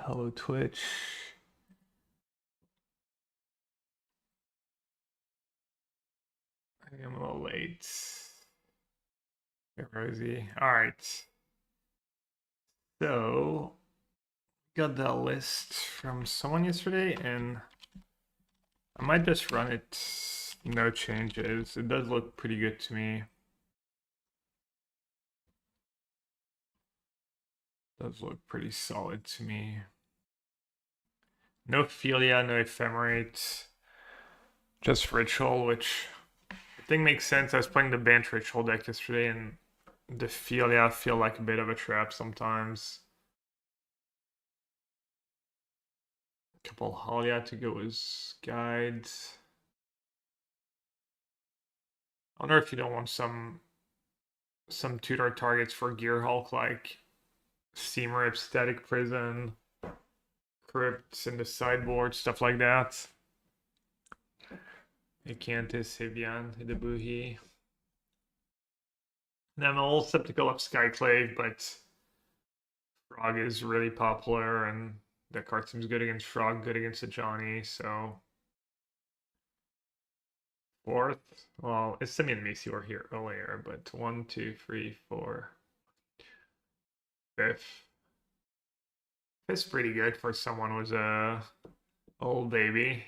Hello, Twitch. I am a little late. Hey, Rosie. All right. So, got that list from someone yesterday, and I might just run it. No changes. It does look pretty good to me. Does look pretty solid to me. No Philia, no Ephemerate. Just Ritual, which I think makes sense. I was playing the Bant Ritual deck yesterday, and the Philia feel like a bit of a trap sometimes. Couple Halia to go as guides. I wonder if you don't want some tutor targets for Gear Hulk like Steamer, Static Prison, Crypts in the sideboard, stuff like that. Acanthus, Hivian, Hidabuhi. And I'm a little skeptical of Skyclave, but Frog is really popular and that card seems good against Frog, good against the Johnny, so fourth. Well, Simi and Misi were here earlier, but 1, 2, 3, 4. Fifth. It's pretty good for someone who's a old baby.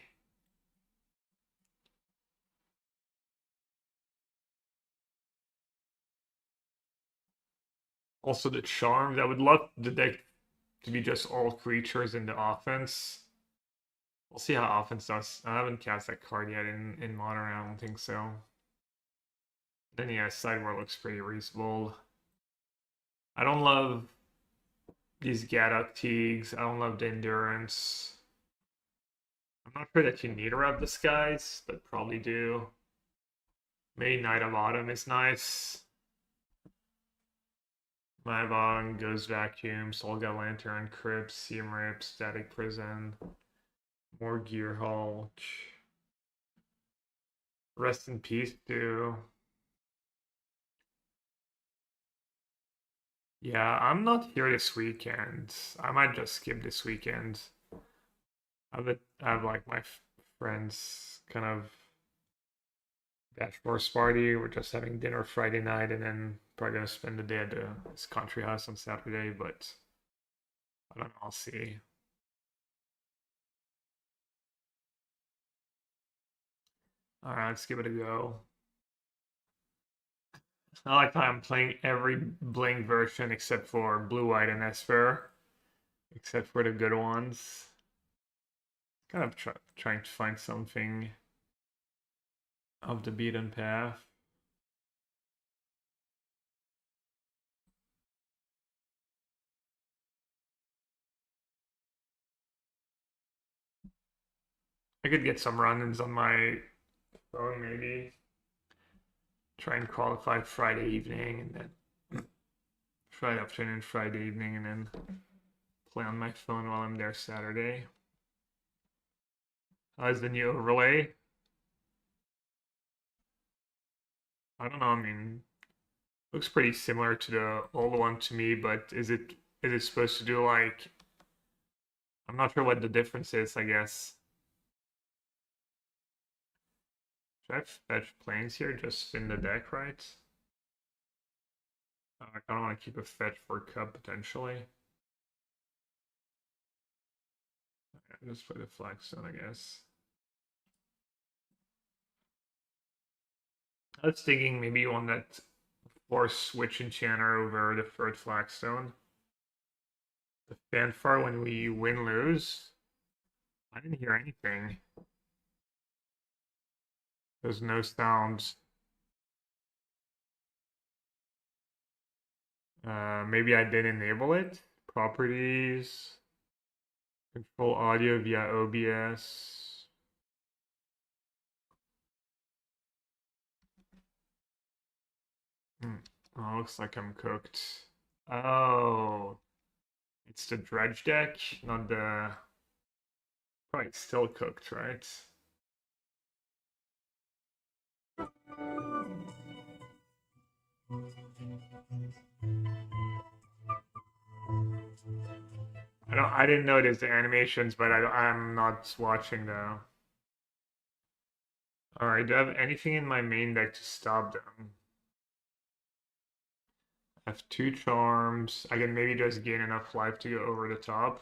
Also the charms. I would love the deck to be just all creatures in the offense. We'll see how offense does. I haven't cast that card yet in modern, I don't think so. Then yeah, sideboard looks pretty reasonable. I don't love these Gaddock Teagues. I don't love the endurance. I'm not sure that you need to wrap disguise, but probably do. Maybe Knight of Autumn is nice. Mavon, Goes Vacuum, Solga Lantern, Crypt, Seam Rip, Static Prison, more Gear Hulk. Rest in Peace, too. Yeah, I'm not here this weekend. I might just skip this weekend. I have like my friends kind of bachelor's party. We're just having dinner Friday night and then probably gonna spend the day at this country house on Saturday, but I don't know, I'll see. Alright, let's give it a go. I like how I'm playing every Blink version except for Blue, White, and Esper, except for the good ones. Kind of trying to find something of the beaten path. I could get some run-ins on my phone, maybe. Try and qualify Friday evening, and then Friday afternoon, Friday evening, and then play on my phone while I'm there Saturday. How's the new overlay? I don't know, I mean, looks pretty similar to the old one to me, but is it supposed to do like, I'm not sure what the difference is, I guess. Should I fetch planes here just in the deck, right? I kind of want to keep a fetch for cup potentially. Yeah, just play the flagstone, I guess. I was thinking maybe one that force switch enchanter over the third flagstone. The fanfare when we win lose. I didn't hear anything. There's no sounds. Maybe I did enable it. Properties. Control audio via OBS. Oh, looks like I'm cooked. Oh, it's the dredge deck, not the. Probably still cooked, right? I didn't notice the animations, but I'm not watching though. Alright, do I have anything in my main deck to stop them? I have 2 charms. I can maybe just gain enough life to go over the top.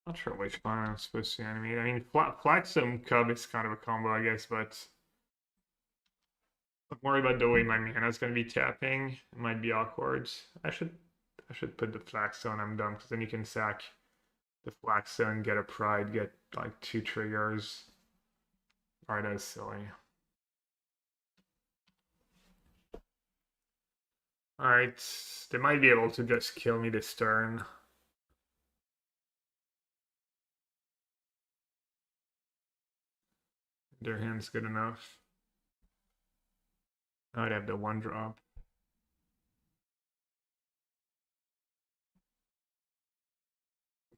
Not sure which one I'm supposed to animate. I mean, Flaxstone Cub is kind of a combo, I guess, but I'm worried about the way my mana's gonna be tapping. It might be awkward. I should put the Flaxstone. I'm dumb, because then you can sack the Flaxstone, get a Pride, get like 2 triggers. Alright, that was silly. Alright, they might be able to just kill me this turn. Their hand's good enough. I'd have the 1-drop.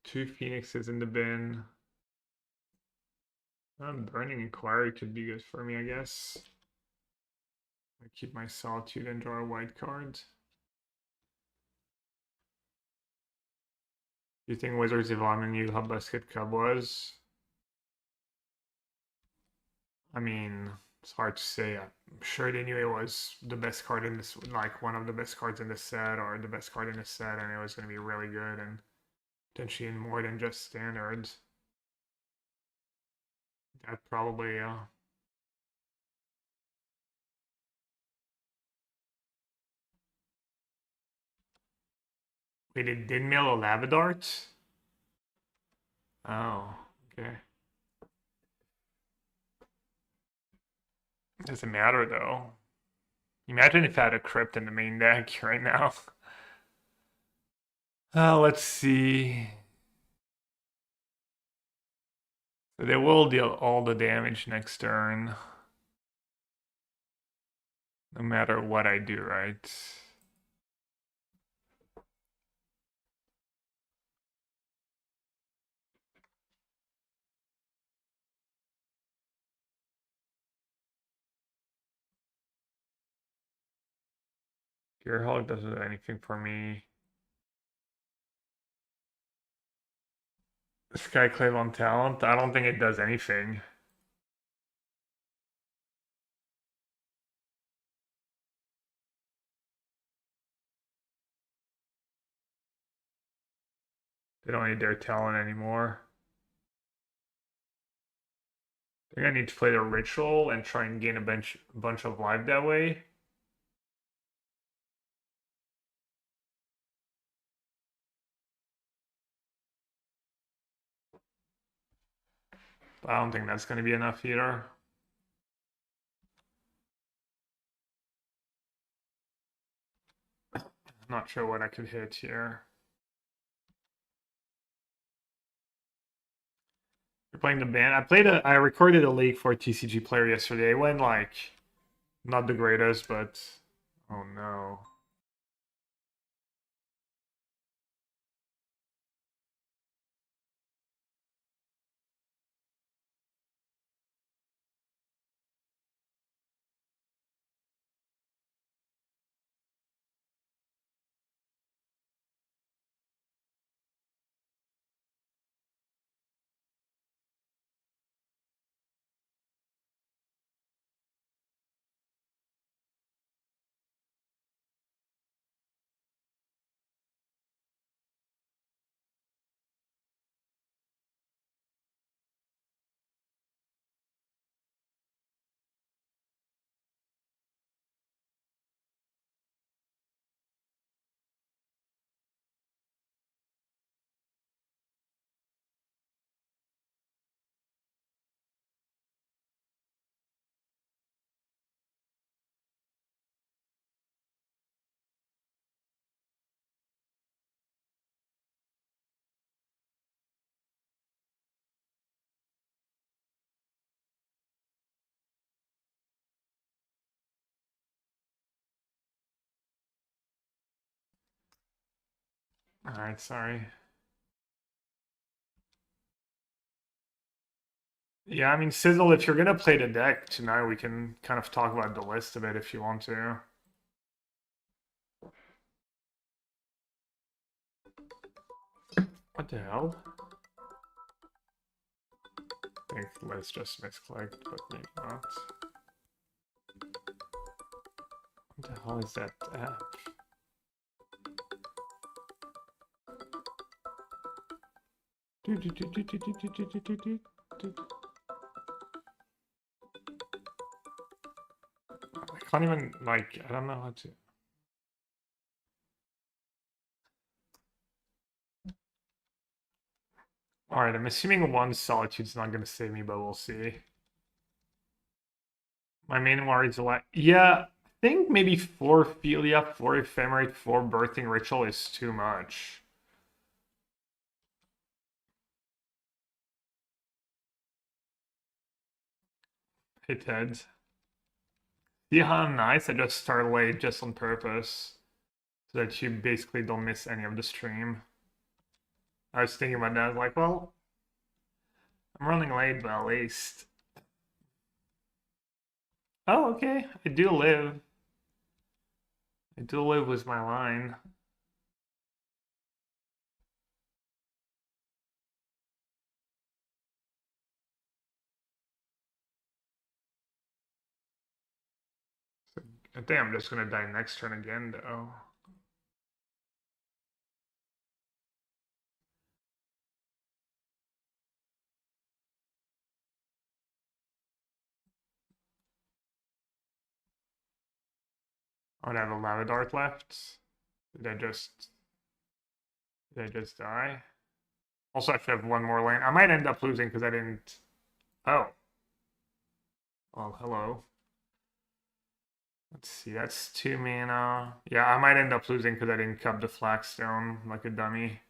Two Phoenixes in the bin. Burning Inquiry could be good for me, I guess. I keep my Solitude and draw a white card. Do you think Wizards Evolving knew how Basket Cub was? I mean, it's hard to say. I'm sure they knew it was the best card in this, like one of the best cards in the set, or the best card in the set, and it was going to be really good and potentially in more than just standards. That probably, Wait, it did mill a Lava Dart? Oh, okay. Doesn't matter though. Imagine if I had a crypt in the main deck right now. Let's see. So they will deal all the damage next turn. No matter what I do, right? Gearhulk doesn't do anything for me. Skyclave on talent, I don't think it does anything. They don't need their talent anymore. They're gonna need to play their ritual and try and gain a bunch of life that way. But I don't think that's gonna be enough either. Not sure what I could hit here. You're playing the band. I recorded a league for a TCG player yesterday. It went like not the greatest, but oh no. Alright, sorry. Yeah, I mean, Sizzle, if you're gonna play the deck tonight, we can kind of talk about the list a bit if you want to. What the hell? I think the list just misclicked, but maybe not. What the hell is that app? I can't even, like, I don't know how to. Alright, I'm assuming one Solitude's not gonna save me, but we'll see. My main worry is a lot. Yeah, I think maybe 4 Philia, 4 Ephemerate, 4 Birthing Ritual is too much. Hey, Ted. See how nice I just start late just on purpose, so that you basically don't miss any of the stream. I was thinking about that, like, well, I'm running late, but at least. Oh, okay. I do live. I do live with my line. So, I think I'm just gonna die next turn again, though. Oh, I have a Lava Dart left. Did I just... Did I just die? Also, I should have one more lane. I might end up losing because I didn't... Oh. Well, hello. Let's see, that's 2 mana. Yeah, I might end up losing because I didn't cup the Flagstone like a dummy.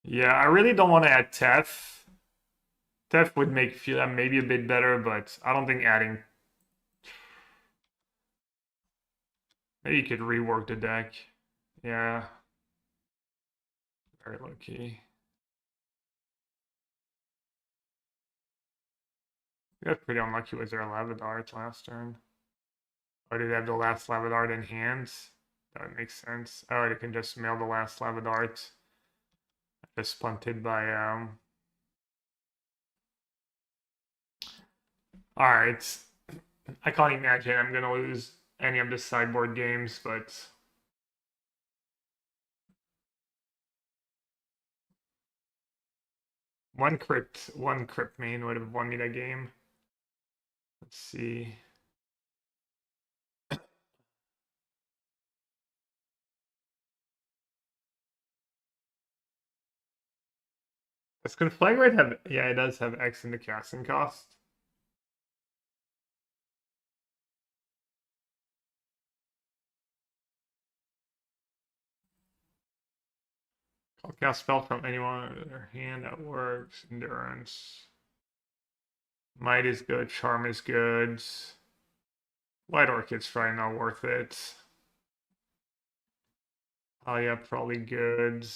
Yeah, I really don't want to add Tef. Tef would make feel maybe a bit better, but I don't think adding... Maybe you could rework the deck. Yeah. Very low key. We got pretty unlucky with their Lava Dart last turn. Oh, did they have the last Lava Dart in hand? That would make sense. Oh, they can just mail the last Lava Dart. Just punted by Alright. I can't imagine I'm gonna lose any of the sideboard games, but one crypt main would have won me that game. Let's see. Does Conflagrate have... Yeah, it does have X in the casting cost. I'll cast spell from anyone in their hand that works. Endurance. Might is good. Charm is good. White Orchid's probably not worth it. Oh yeah, probably good.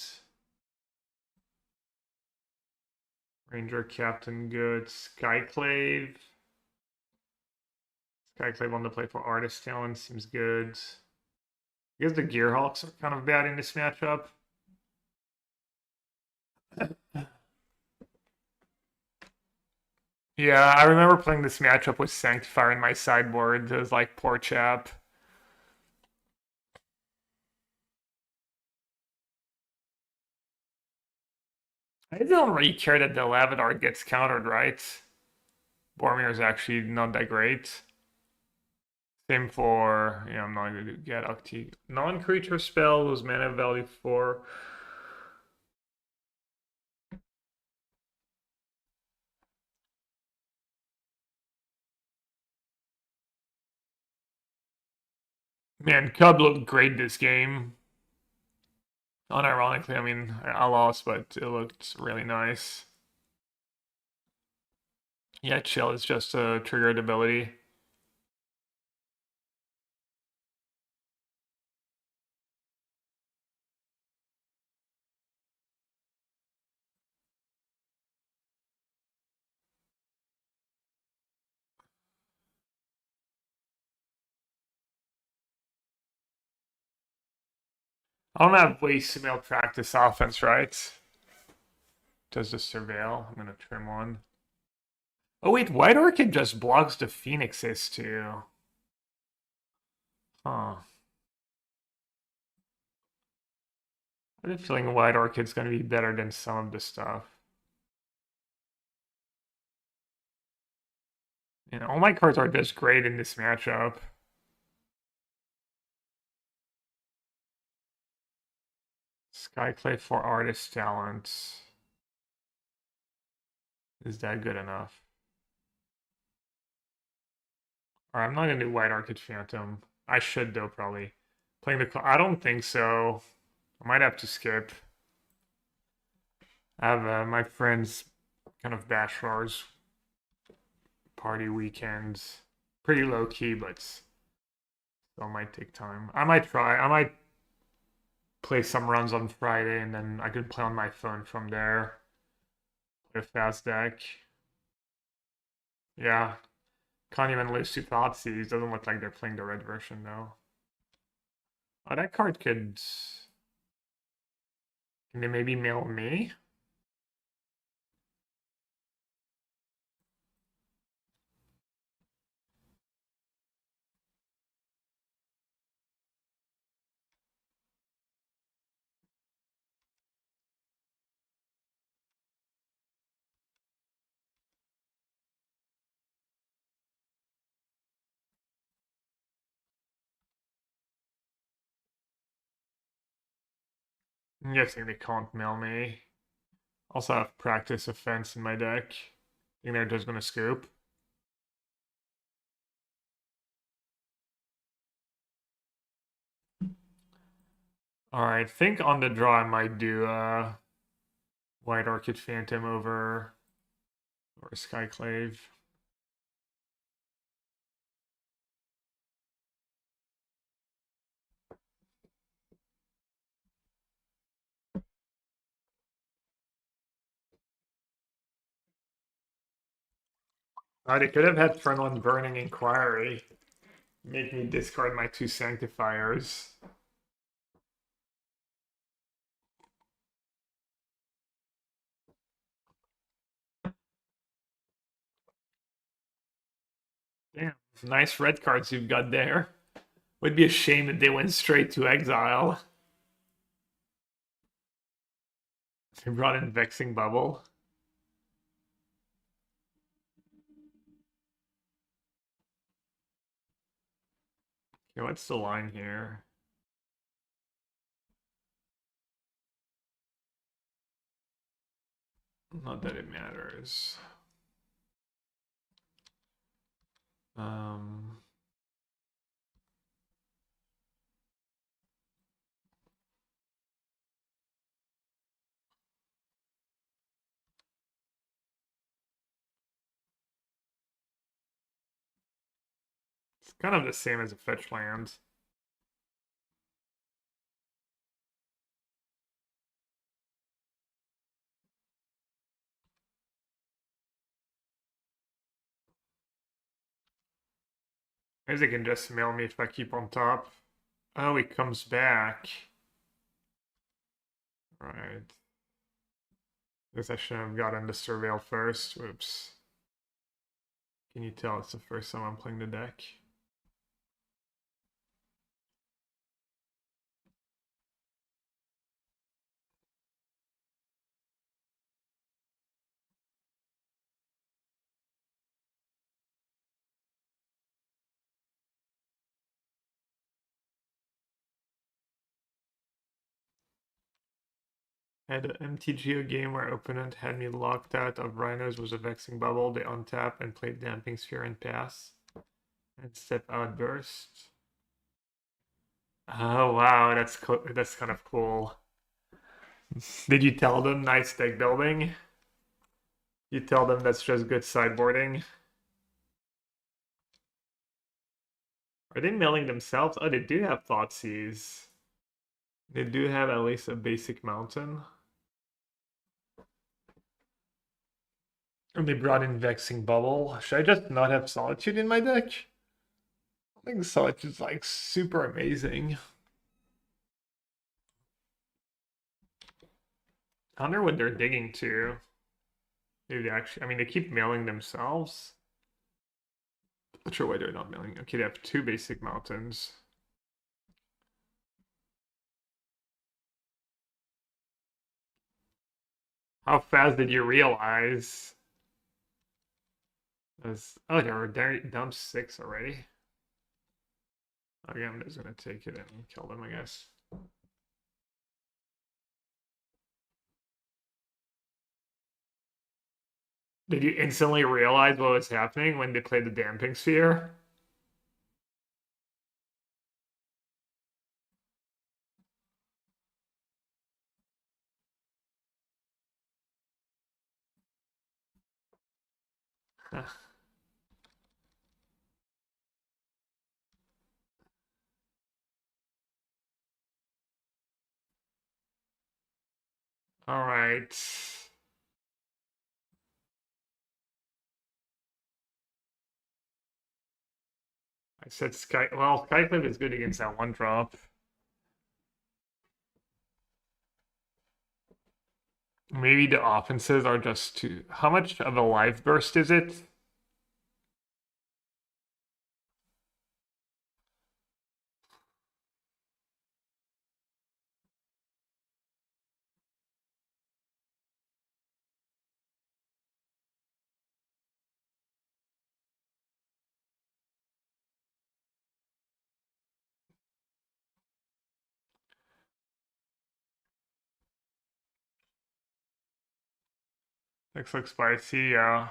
Ranger Captain good. Skyclave. Skyclave on the play for Artist Talent seems good. I guess the Gearhawks are kind of bad in this matchup. Yeah, I remember playing this matchup with Sanctifier in my sideboard. It was like, poor chap. I don't really care that the Lavadar gets countered, right? Boromir is actually not that great. Same for, yeah, I'm not going to get Octi. Non-creature spell was mana value 4. Man, Cub looked great this game. Unironically, I mean, I lost, but it looked really nice. Yeah, chill is just a triggered ability. I don't have ways to mail practice offense, right? Does the surveil? I'm gonna trim one. Oh wait, White Orchid just blocks the Phoenixes too. Huh. I have a feeling White Orchid's gonna be better than some of the stuff. And all my cards are just great in this matchup. Skyclave for Artist Talent. Is that good enough? Alright, I'm not gonna do White Orchid Phantom. I should though, probably. Playing the I don't think so. I might have to skip. I have my friends kind of bachelor's party weekends. Pretty low key, but still might take time. I might try. I might play some runs on Friday and then I could play on my phone from there. Play a fast deck. Yeah. Can't even lose to Thoughtseize. Doesn't look like they're playing the red version though. Oh, that card could. Can they maybe mail me? I'm guessing they can't mail me. Also have practice offense in my deck. Think they're just gonna scoop. Alright, think on the draw I might do White Orchid Phantom over or Skyclave. They could have had turn one Burning Inquiry. Make me discard my two Sanctifiers. Damn, nice red cards you've got there. Would be a shame if they went straight to exile. They brought in Vexing Bubble. Okay, what's the line here? Not that it matters. Um, it's kind of the same as a fetch land. Maybe they can just mail me if I keep on top. Oh, he comes back. Right. Guess I should have gotten the surveil first. Whoops. Can you tell it's the first time I'm playing the deck? Had an MTGO game where opponent had me locked out of rhinos was a vexing bubble. They untap and played damping sphere and pass. And step outburst. Oh wow, that's kind of cool. Did you tell them nice deck building? You tell them that's just good sideboarding? Are they milling themselves? Oh, they do have Thoughtseize. They do have at least a basic mountain. And they brought in Vexing Bubble. Should I just not have Solitude in my deck? I think Solitude's like super amazing. I wonder what they're digging to. Maybe they actually, I mean, they keep mailing themselves. Not sure why they're not mailing. Okay, they have two basic mountains. How fast did you realize? Oh, they were down 6 already. Okay, I'm just gonna take it and kill them, I guess. Did you instantly realize what was happening when they played the damping sphere? All right. I said Sky. Well, Skyclip is good against that one drop. Maybe the offenses are just too. How much of a life burst is it? Looks like spicy. Yeah.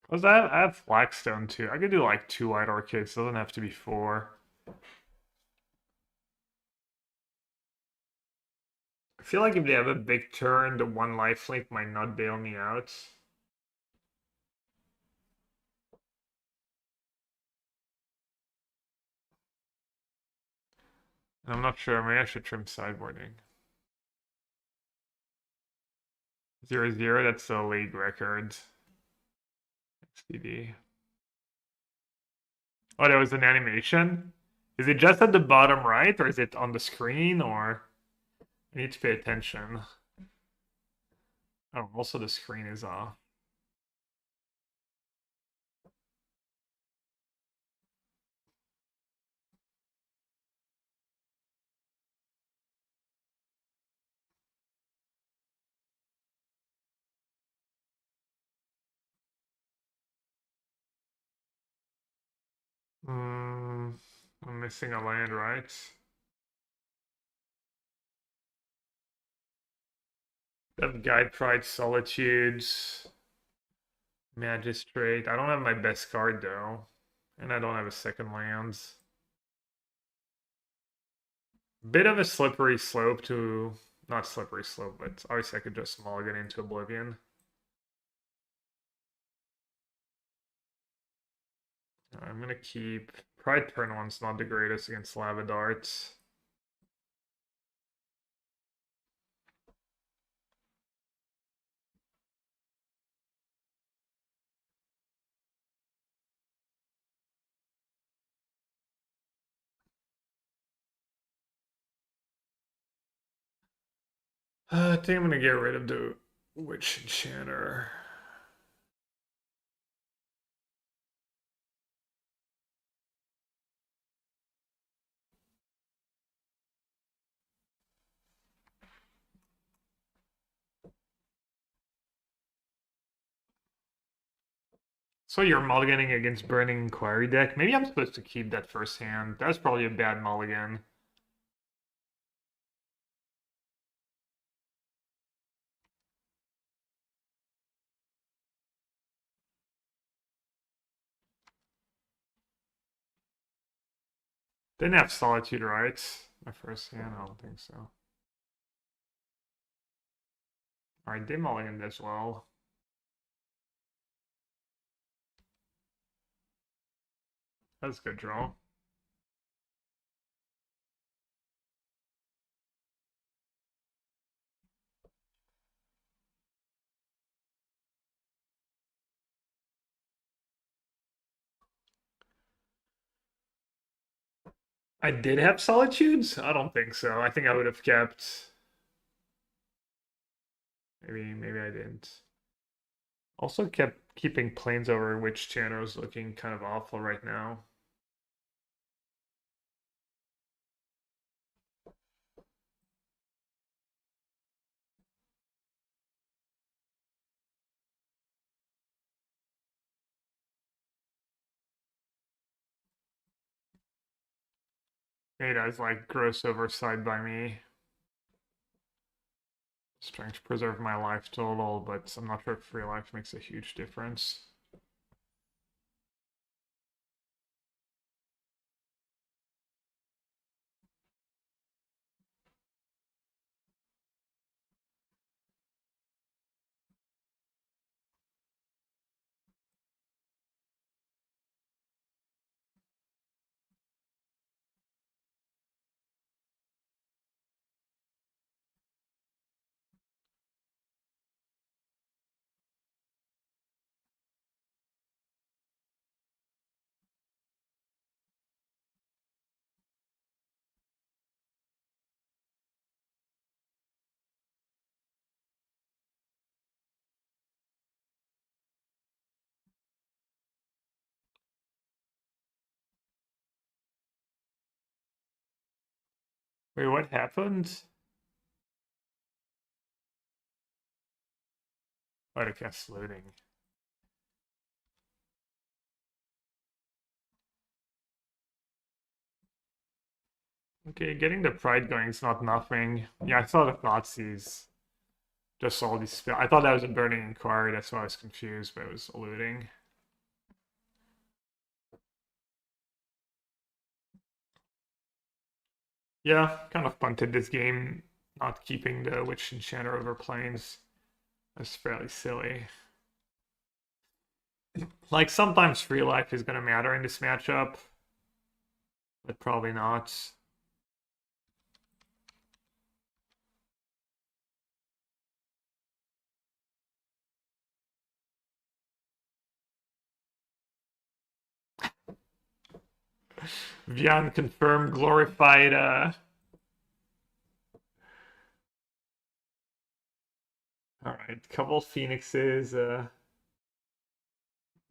Cause I have Blackstone too. I could do like 2 white orchids. Doesn't have to be 4. I feel like if they have a big turn, the one lifelink might not bail me out. I'm not sure. Maybe I should trim sideboarding. 0-0. That's the league record. XDD. Oh, there was an animation. Is it just at the bottom right, or is it on the screen, or I need to pay attention? Oh, also the screen is off. Hmm, I'm missing a land, right? That Guide Pride Solitudes, Magistrate. I don't have my best card though, and I don't have a second lands. Bit of a slippery slope to, not slippery slope, but obviously I could just mulligan into Oblivion. I'm gonna keep Pride turn one's not the greatest against Lava Darts. I think I'm gonna get rid of the Witch Enchanter. So you're mulliganing against Burning Inquiry deck. Maybe I'm supposed to keep that first hand. That's probably a bad mulligan. Didn't have Solitude, right? My first hand? I don't think so. Alright, they mulliganed as well. That's a good draw. I did have Solitudes? I don't think so. I think I would have kept. Maybe I didn't. Also kept keeping planes over, which channel is looking kind of awful right now. Hey, that's like gross oversight by me. Just trying to preserve my life total, but I'm not sure if free life makes a huge difference. Wait, what happened? Oh, I guess loading. Okay, getting the pride going is not nothing. Yeah, I saw the Nazis. Just all these. I thought that was a burning card. That's why I was confused, but it was looting. Yeah, kind of punted this game, not keeping the Witch Enchanter over planes. That's fairly silly. Like, sometimes free life is going to matter in this matchup, but probably not. Vian confirmed glorified alright, couple Phoenixes, no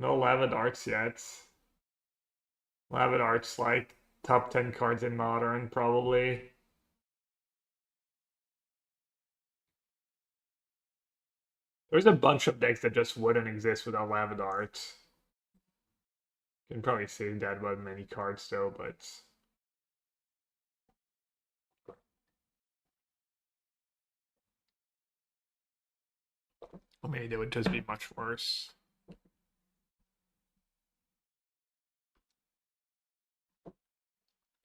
Lava Darts yet. Lava Darts like top 10 cards in modern, probably. There's a bunch of decks that just wouldn't exist without Lava Darts. Can probably say that about many cards though, but well, maybe they would just be much worse.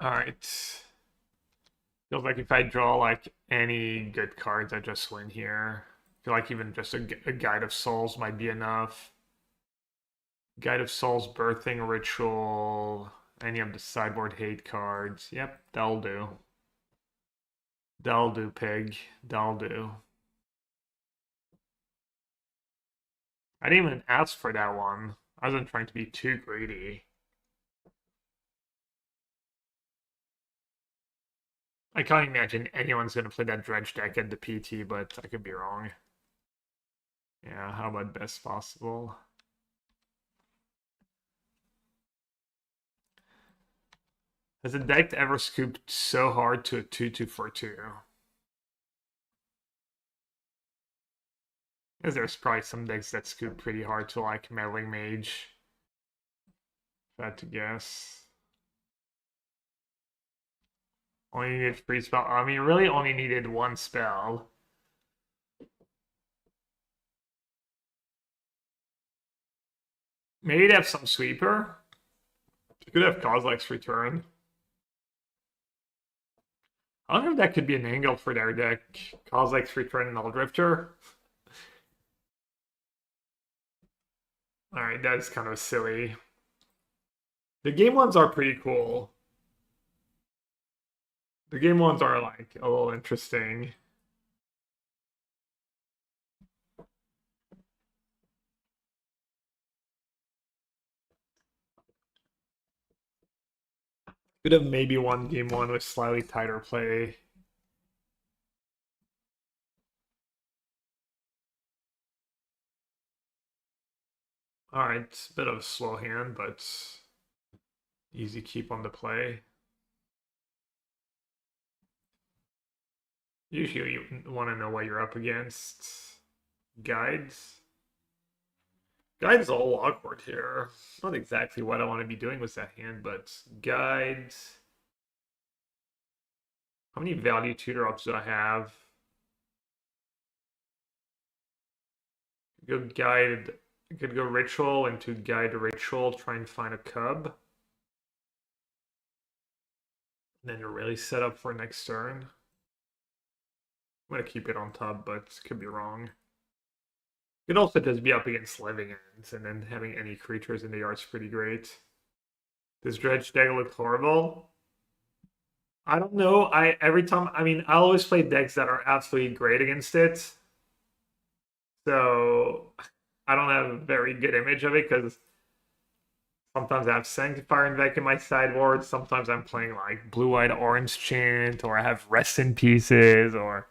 Alright. Feels like if I draw like any good cards, I just win here. I feel like even just a Guide of Souls might be enough. Guide of Souls, Birthing Ritual, any of the sideboard hate cards. Yep, that'll do. That'll do, pig. That'll do. I didn't even ask for that one. I wasn't trying to be too greedy. I can't imagine anyone's gonna play that dredge deck at the PT, but I could be wrong. Yeah, how about best possible? Has a deck ever scooped so hard to a 2/2 for 2? Because there's probably some decks that scoop pretty hard to like Meddling Mage. If I had to guess. Only needed 3 spell. I mean, really only needed 1 spell. Maybe to have some sweeper. You could have Kozilek's Return. I wonder if that could be an angle for their deck. Cause like 3 turn and Null Drifter. Alright, that's kind of silly. The game ones are pretty cool. The game ones are like a little interesting. Could have maybe won game one with slightly tighter play. Alright, bit of a slow hand, but easy keep on the play. Usually you want to know what you're up against. Guides. Guides all awkward here. Not exactly what I want to be doing with that hand, but guides. How many value tutor ups do I have? Go guide. I could go ritual into guide ritual, try and find a cub. And then you're really set up for next turn. I'm gonna keep it on top, but could be wrong. Could also just be up against living ends, and then having any creatures in the yard's pretty great. Does Dredge deck look horrible? I don't know. I always play decks that are absolutely great against it. So I don't have a very good image of it because sometimes I have Sanctifier and Vec in my sideboard. Sometimes I'm playing like Blue-Eyed Orange Chant, or I have Rest in Pieces, or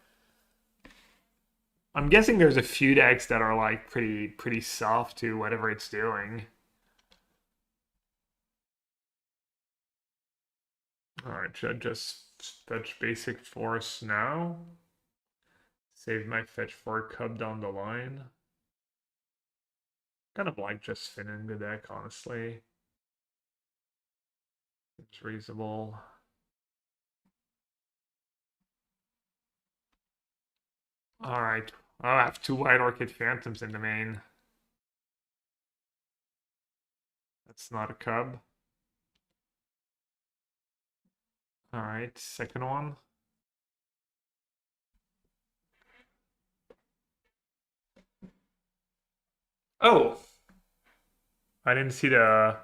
I'm guessing there's a few decks that are like pretty soft to whatever it's doing. Alright, should I just fetch basic force now? Save my fetch for a cub down the line. Kind of like just finning the deck, honestly. It's reasonable. Alright. Oh, I have 2 White Orchid Phantoms in the main. That's not a cub. Alright, second one. Oh! I didn't see the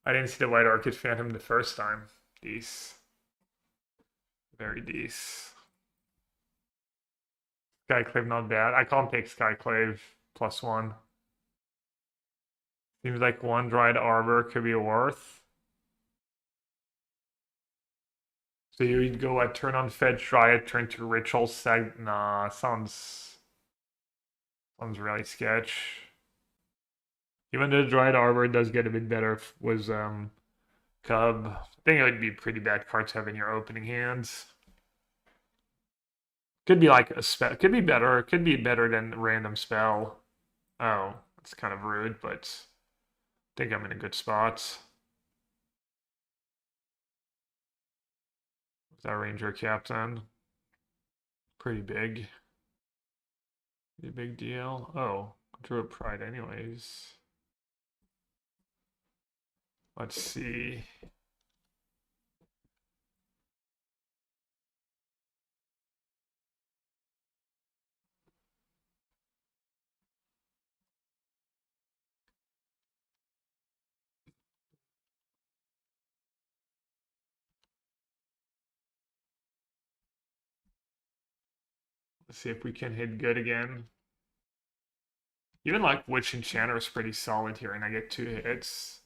White Orchid Phantom the first time. Dece. Very dece. Skyclave not bad. I can't take Skyclave +1. Seems like 1 Dried Arbor could be worth. So you'd go at turn on fetch, Dryad, turn to ritual, nah, sounds really sketch. Even though Dried Arbor does get a bit better with Cub. I think it would be pretty bad card to have in your opening hands. Could be like a spell. Could be better. Could be better than random spell. Oh, that's kind of rude, but I think I'm in a good spot. Is that Ranger Captain? Pretty big. Pretty big deal. Oh, drew a Pride anyways. Let's see. Let's see if we can hit good again. Even like Witch Enchanter is pretty solid here, and I get 2 hits.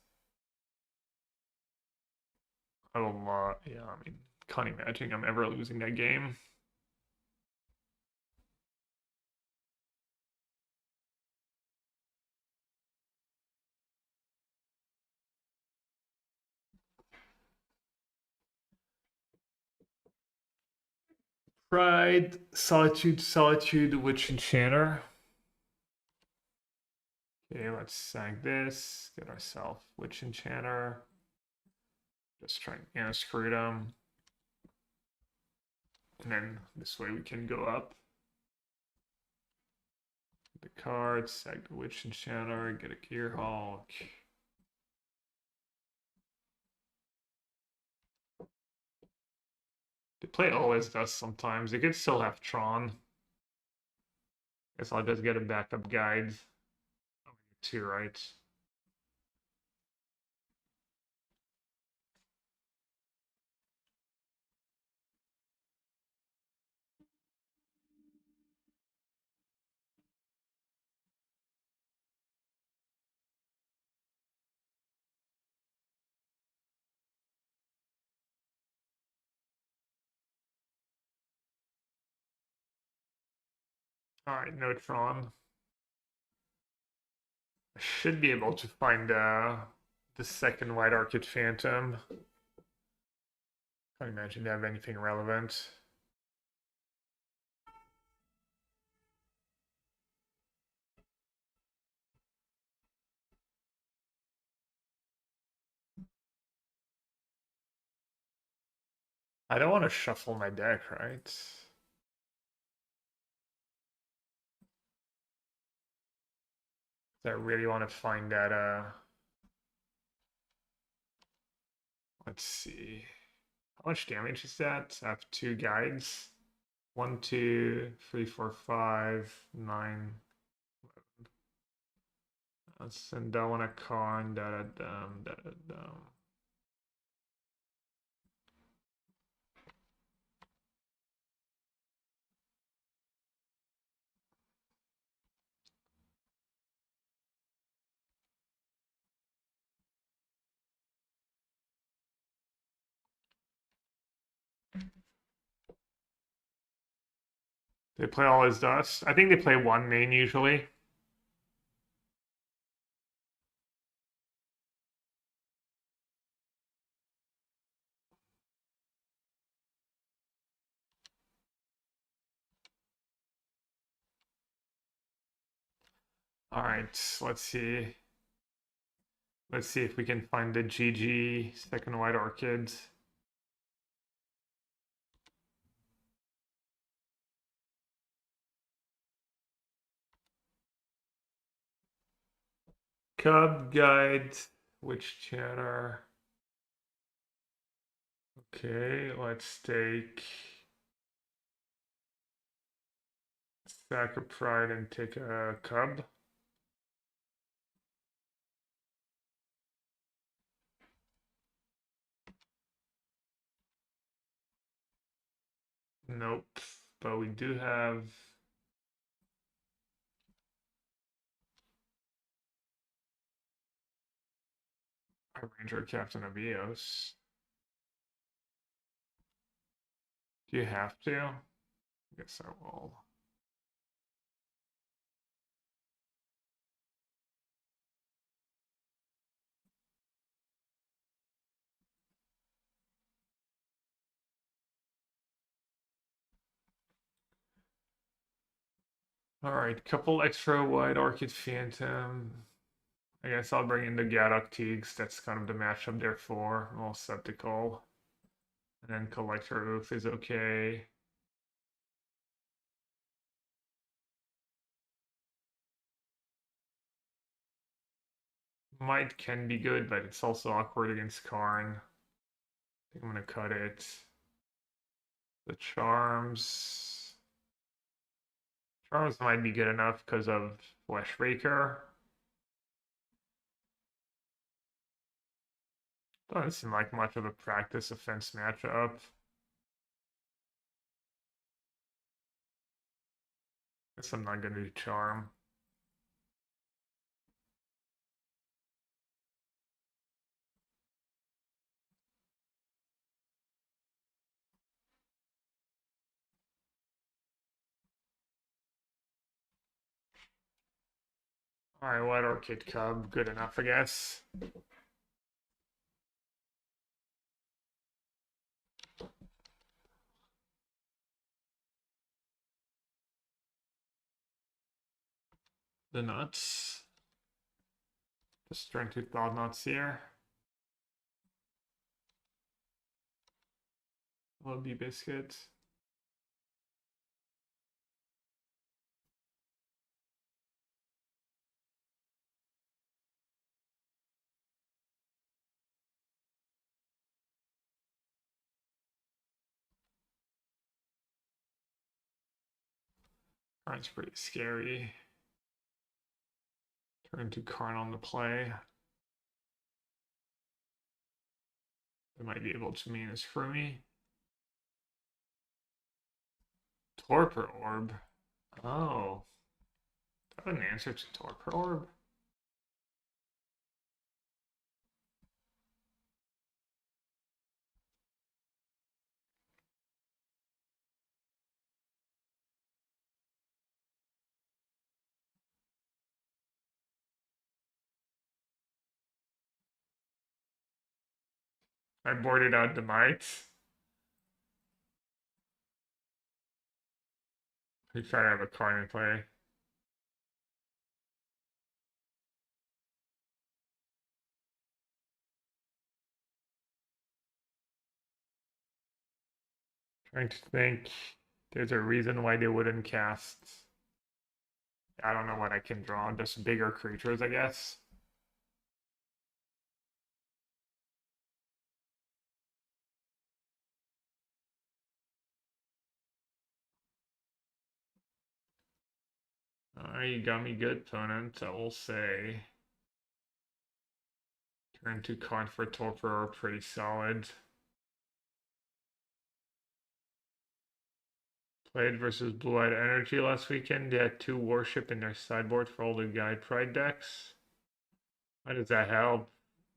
I will, yeah, I mean, can't imagine I'm ever losing that game. Pride, Solitude, Witch Enchanter. Okay, let's sack this. Get ourselves Witch Enchanter. Just try and screw them. And then this way we can go up. The cards, sack the Witch Enchanter, get a Gearhulk. They play always does sometimes. They could still have Tron. Guess I'll just get a backup guide. Oh, two, right? Alright, no Tron. I should be able to find the second White Orchid Phantom. Can't imagine they have anything relevant. I don't want to shuffle my deck, right? I really want to find that, let's see. How much damage is that? I have two guides. 1, 2, 3, 4, 5, 9. Let's send that one a con, da da dum, da da dum. They play all his dust. I think they play one main usually. All right, let's see. Let's see if we can find the GG second White Orchid. Cub guide, which chatter? Okay, let's take Sack of Pride and take a cub. Nope, but we do have a Ranger Captain of Eos. Do you have to? I guess I will. All right, couple extra White Orchid Phantom. I guess I'll bring in the Gadok Teagues. That's kind of the matchup there for. All Sceptical. And then Collector Oath is okay. Might can be good, but it's also awkward against Karn. I think I'm gonna cut it. The Charms. Charms might be good enough because of Fleshbreaker. Doesn't seem like much of a practice offense matchup. Guess I'm not gonna do Charm. Alright, White Orchid Cub, good enough, I guess. The nuts. Just turn two Cloud Nuts here. Will be Biscuit. Karn's pretty scary. Turn to Karn on the play. They might be able to minus for me. Torpor Orb. Oh. Do I have an answer to Torpor Orb? I boarded out the might. We try to have a card in play. Trying to think. There's a reason why they wouldn't cast. I don't know what I can draw. Just bigger creatures, I guess. You got me good, opponent. I will say. Turn to card for Torpor are pretty solid. Played versus Blue-Eyed Energy last weekend. They had 2 Warship in their sideboard for all the Guide Pride decks. How does that help?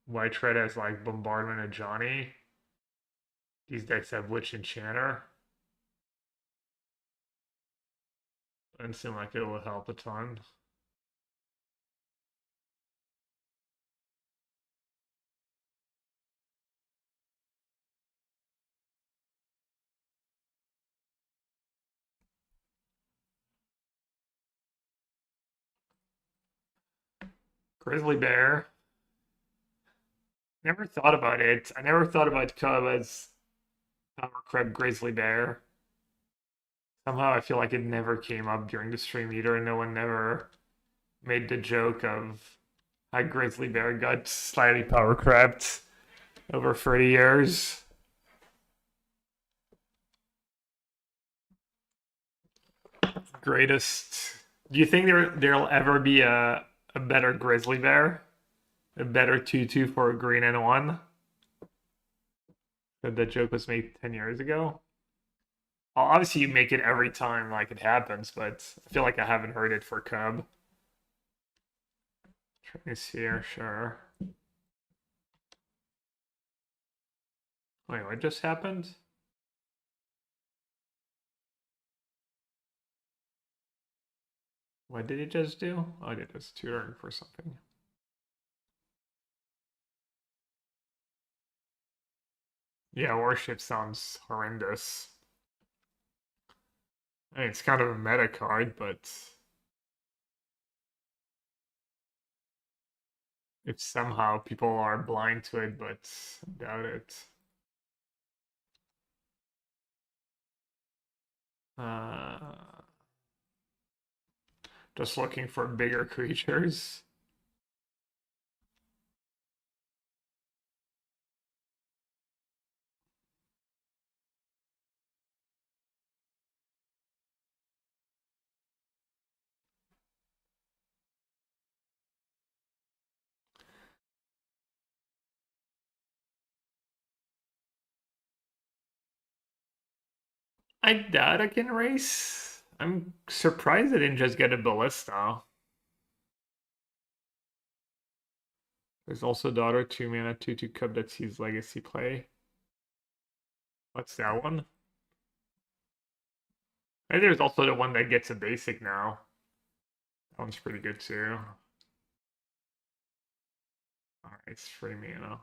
White Red has like Bombardment of Johnny. These decks have Witch Enchanter. Doesn't seem like it will help a ton. Grizzly Bear. Never thought about it. I never thought about Cub as Power Crab Grizzly Bear. Somehow I feel like it never came up during the stream either, and no one never made the joke of how Grizzly Bear got slightly power crabbed over 30 years. Greatest. Do you think there'll ever be a better Grizzly Bear? A better 2/2 for a green and 1? That joke was made 10 years ago? Well, obviously, you make it every time like it happens, but I feel like I haven't heard it for Cub. Trace here, sure. Wait, what just happened? What did it just do? Oh, it was tutoring for something. Yeah, Warship sounds horrendous. I mean, it's kind of a meta card, but if somehow people are blind to it, but I doubt it. Just looking for bigger creatures. I doubt I can race. I'm surprised I didn't just get a Ballista. There's also Daughter 2 mana 2/2 Cub that sees Legacy play. What's that one? And there's also the one that gets a basic now. That one's pretty good too. Alright, it's free mana.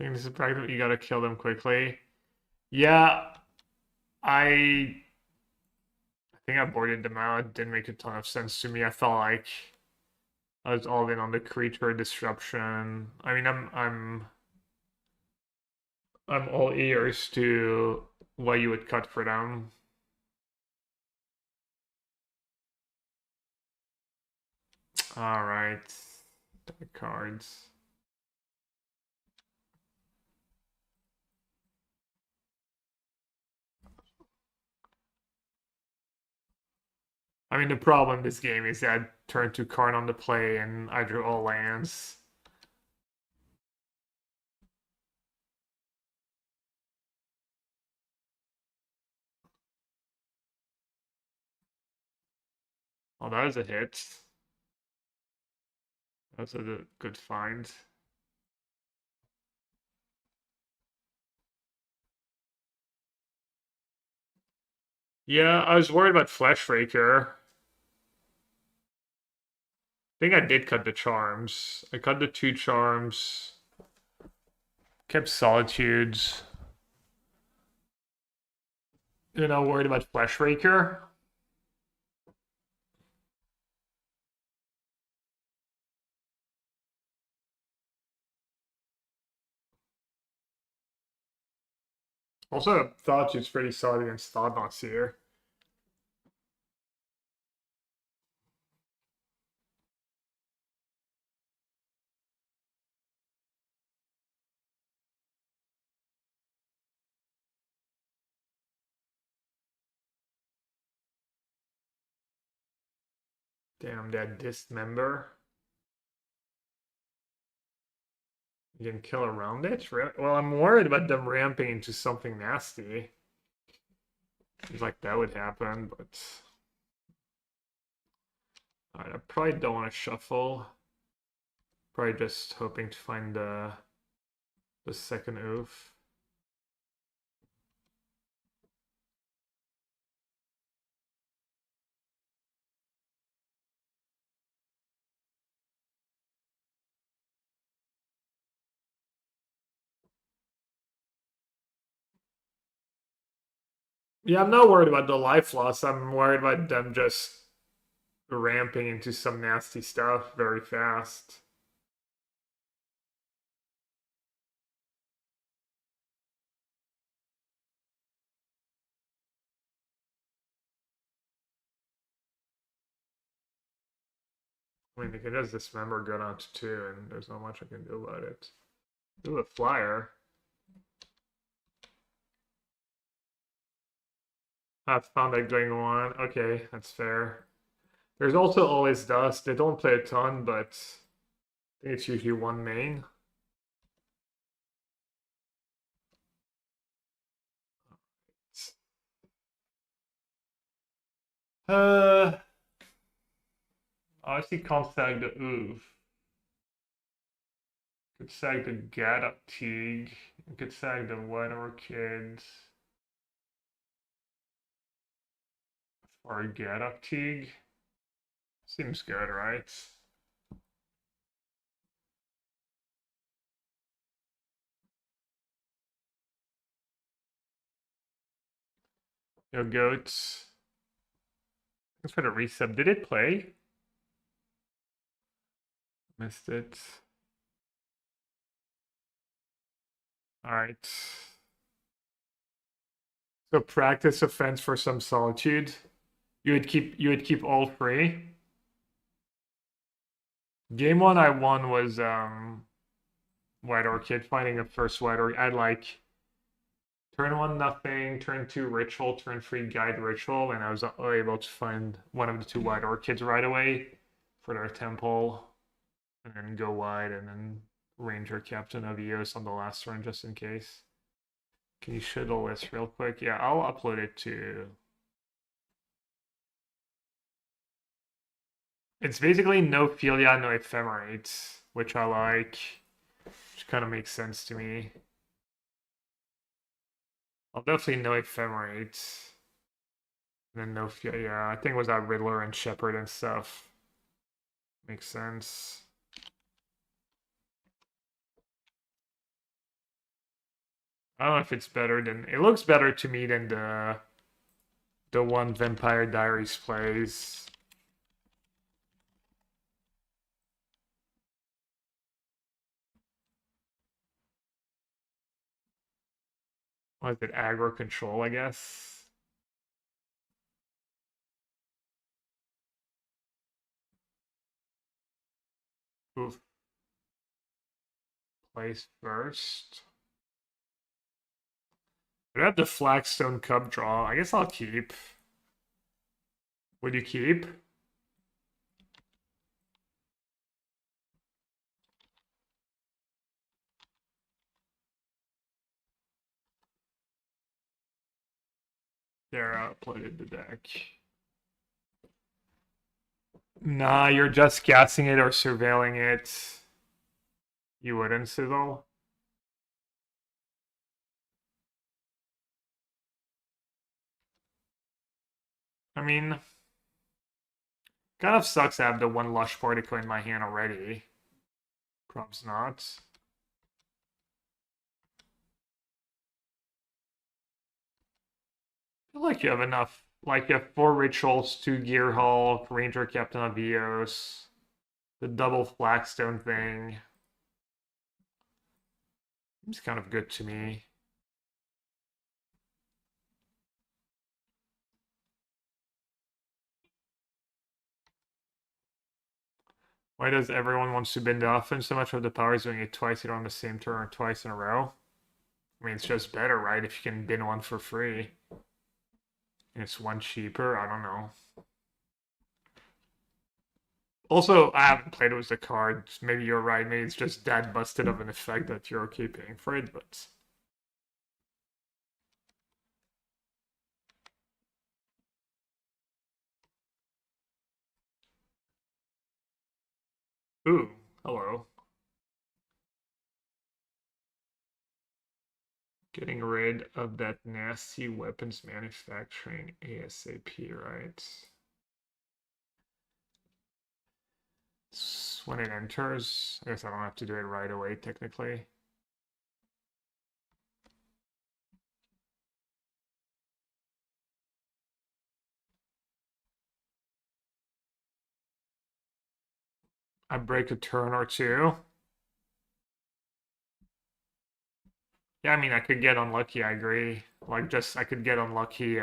I think this is practically you gotta kill them quickly. Yeah, I think I boarded them out. It didn't make a ton of sense to me. I felt like I was all in on the creature disruption. I mean, I'm all ears to what you would cut for them. All right, the cards. I mean, the problem in this game is that I turn 2 card on the play and I drew all lands. Oh, that was a hit. That's a good find. Yeah, I was worried about Flesh Raker. I think I did cut the charms. I cut the 2 charms. Kept Solitudes. Worried about Flesh Raker. Also, thought she's pretty solid against Thoughtbox here. Damn, that dismember. You can kill around it? Well, I'm worried about them ramping into something nasty. Seems like that would happen, but... Alright, I probably don't want to shuffle. Probably just hoping to find the second oof. Yeah, I'm not worried about the life loss. I'm worried about them just ramping into some nasty stuff very fast. I mean, they can just dismember go down to 2, and there's not much I can do about it. Do a flyer. I found that going on. Okay, that's fair. There's also always dust. They don't play a ton, but I think it's usually 1 main. Uh, obviously can't sag the oof. Could sag the Gaddock Teague. Could sag the White Orchid. Or Gaddock Teague. Seems good, right? Yo, goats. Thanks for the resub. Did it play? Missed it. Alright. So practice offense for some solitude. You would keep all 3. Game 1 I won was White Orchid, finding a first White Orchid. I had like turn 1 nothing, turn 2 ritual, turn 3 guide ritual, and I was able to find one of the 2 White Orchids right away for their temple, and then go wide, and then Ranger Captain of Eos on the last turn just in case. Can you shiddle this real quick? Yeah, I'll upload it to... It's basically no Philia, no Ephemerate, which I like. Which kind of makes sense to me. I'll definitely no Ephemerate. And then no Philia. Yeah, I think it was that Riddler and Shepherd and stuff. Makes sense. I don't know if it's better than... It looks better to me than the one Vampire Diaries plays. What is it? Aggro control, I guess. Oof. Place first. I have the Flagstone Cup draw. I guess I'll keep. Would you keep? There, I uploaded the deck. Nah, you're just gassing it or surveilling it. You wouldn't sizzle. I mean, kind of sucks I have the one lush particle in my hand already. Probs not. I feel like you have enough. Like you have 4 rituals, 2 Gear Hulk, Ranger Captain of Eos, the double Flagstone thing. Seems kind of good to me. Why does everyone wants to bend the offense so much of the powers doing it twice either on the same turn or twice in a row? I mean, it's just better, right? If you can bin one for free. And it's one cheaper, I don't know. Also, I haven't played with the cards. Maybe you're right. Maybe it's just that busted of an effect that you're okay paying for it, but... Ooh, hello. Getting rid of that nasty weapons manufacturing ASAP, right? When it enters, I guess I don't have to do it right away, technically. I break a turn or two. Yeah, I mean, I could get unlucky, I agree. Like, just, I could get unlucky,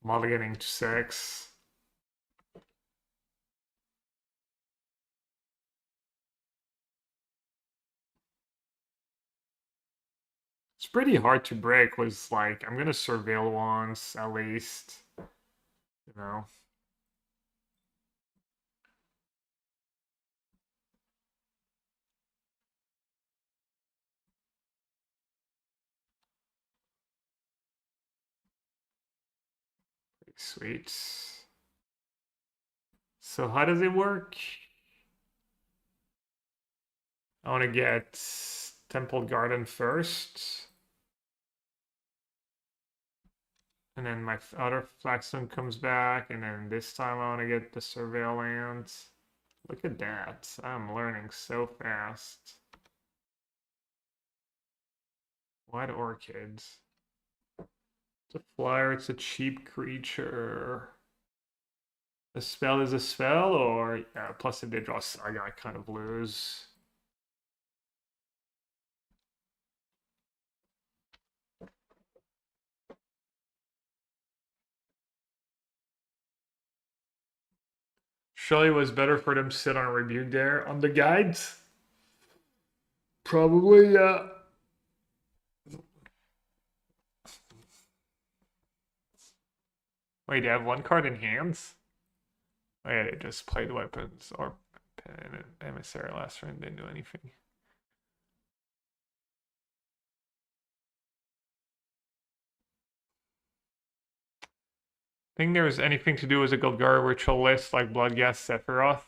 mulliganing to 6. It's pretty hard to break, was like, I'm gonna surveil once, at least. You know? Pretty sweet. So how does it work? I want to get Temple Garden first. And then my other Flagstone comes back. And then this time I want to get the Surveil Land. Look at that. I'm learning so fast. White Orchids. It's a flyer. It's a cheap creature. A spell is a spell, or yeah, plus if they draw Saga, I kind of lose. Surely it was better for them to sit on a rebuke there on the guides. Probably, yeah. Wait, they have one card in hands? Oh yeah, they just played weapons or pen and emissary last turn, didn't do anything. Think there's anything to do with a Golgari ritual list like Bloodgas Sephiroth?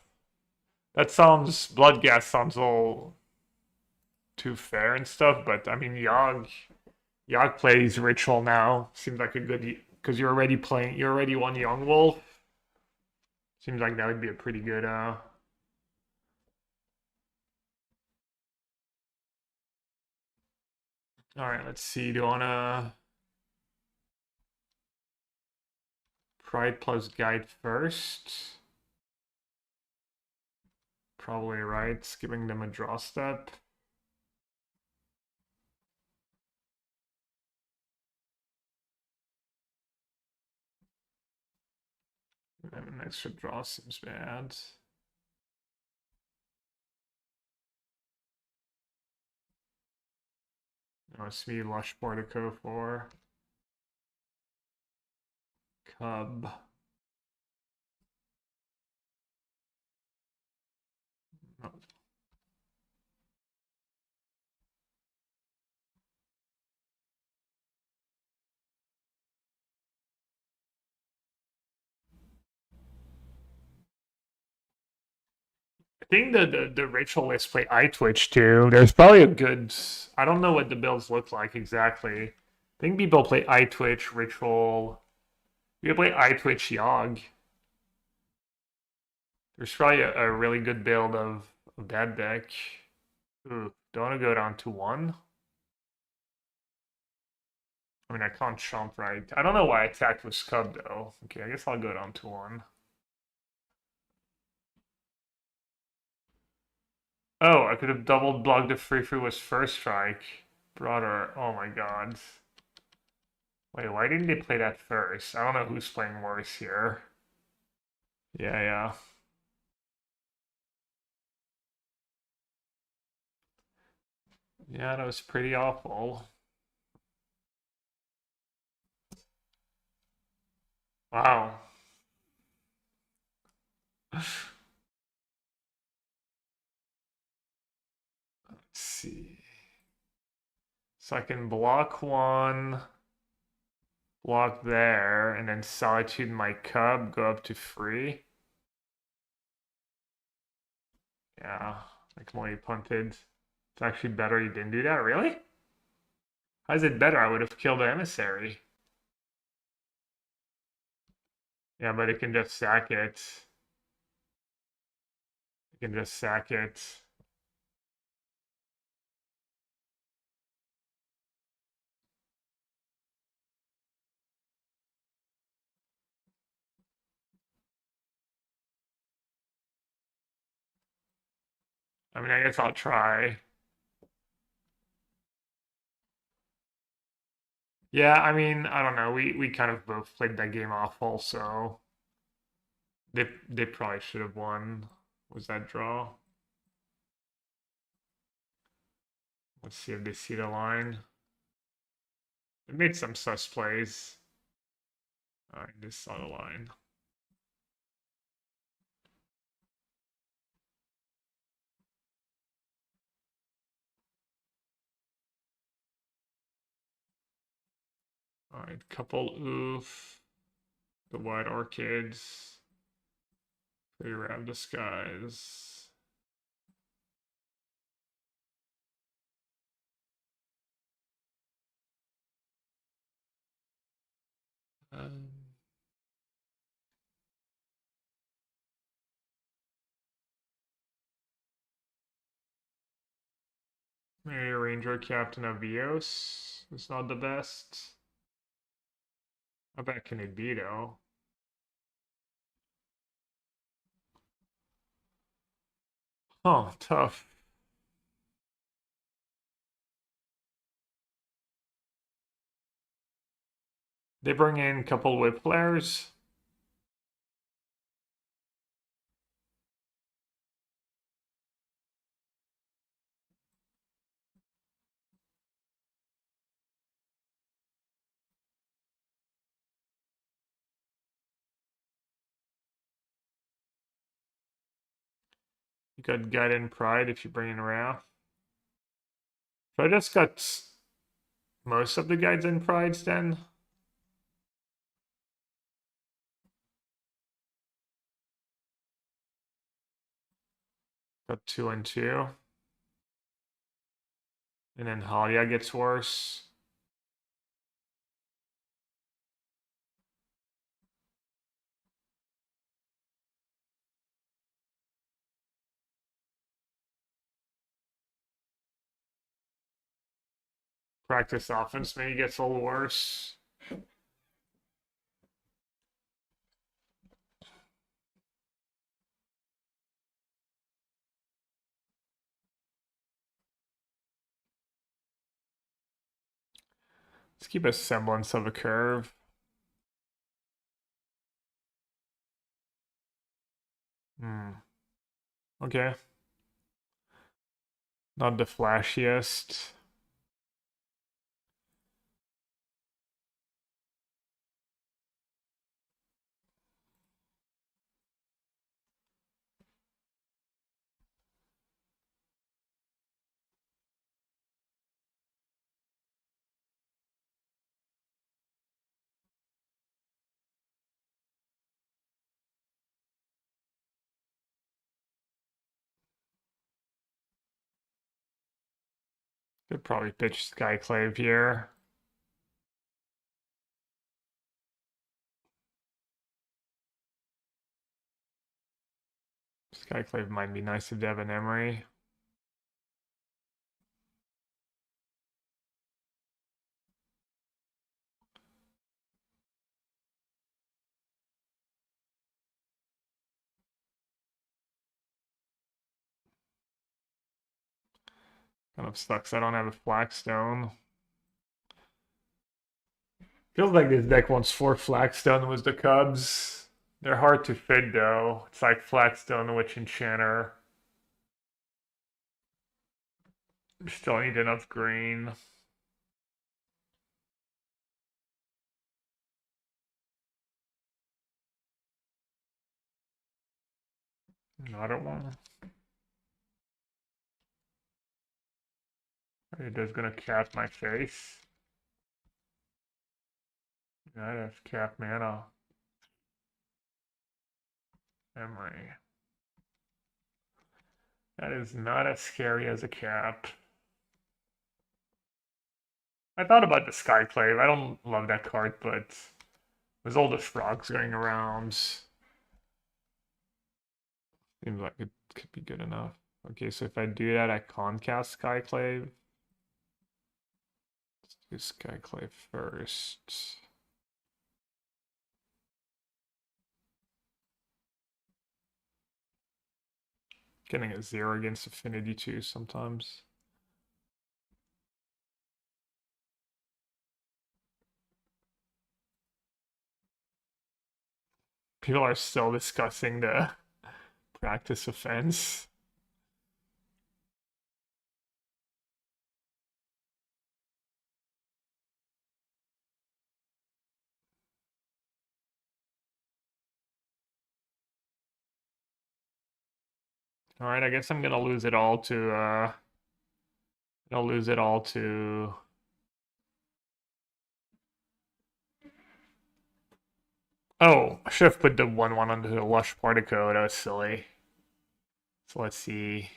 That sounds Bloodgas sounds a little too fair and stuff, but I mean Yogg plays ritual now. Seems like a good because you're already one Young Wolf. Seems like that would be a pretty good Alright, let's see. Do you wanna Pride plus Guide first? Probably right, giving them a draw step. And an extra draw seems bad. No, it's me, Lush Portico for Cub. No. I think the ritual list play iTwitch too. There's probably a good. I don't know what the builds look like exactly. I think people play iTwitch ritual. You can play iTwitch Yogg. There's probably a really good build of that deck. Ooh, don't want to go down to one. I mean, I can't chomp right. I don't know why I attacked with Scub though. Okay, I guess I'll go down to one. Oh, I could have double blocked the free with first strike. Brother, oh my god. Wait, why didn't they play that first? I don't know who's playing worse here. Yeah, yeah. Yeah, that was pretty awful. Wow. Let's see. So I can block one, block there, and then Solitude my Cub, go up to free. Yeah, I completely punted. It's actually better you didn't do that, really? How is it better? I would have killed the emissary. Yeah, but it can just sack it. It can just sack it. I mean, I guess I'll try. Yeah, I mean, I don't know. We kind of both played that game awful, so they probably should have won. Was that draw? Let's see if they see the line. They made some sus plays. Alright, this saw the line. Alright, couple oof. The white orchids. Pretty rare disguise. Um, maybe Ranger Captain of Eos is not the best. How bad can it be though? Oh, tough. They bring in a couple whip players. You got Gut and Pride if you bring in Wrath. So I just got most of the guides and prides then. Got 2 and 2. And then Halia gets worse. Practice offense maybe gets a little worse. Let's keep a semblance of a curve. Okay. Not the flashiest. Could probably pitch Skyclave here. Skyclave might be nice to Devin Emery. Kind of sucks I don't have a Flagstone. Feels like this deck wants 4 Flagstone with the Cubs. They're hard to fit though. It's like Flagstone, Witch Enchanter. Still need enough green. Another one. It is gonna cap my face. That is cap mana. Emery. That is not as scary as a cap. I thought about the Skyclave. I don't love that card, but there's all the frogs going around. Seems like it could be good enough. Okay, so if I do that, I can't cast Skyclave. Let's do Skyclave first. Getting a 0 against Affinity too sometimes. People are still discussing the practice offense. All right, I guess I'm gonna lose it all to I'll lose it all to Oh, I should have put the 1/1 under the Lush Particle. That was silly. So let's see.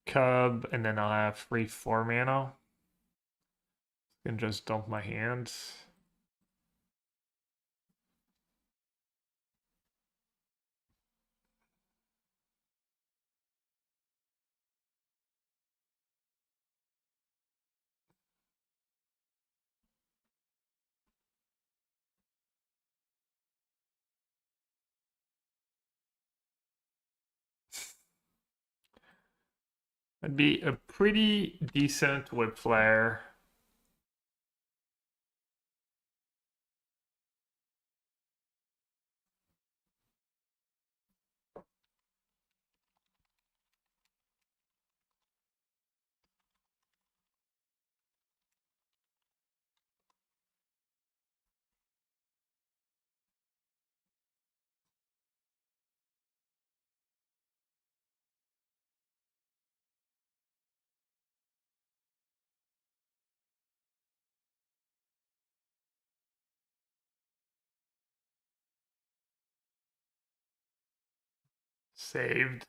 Cub, and then I'll have free 4 mana. And just dump my hand. That'd be a pretty decent whip flare. Saved.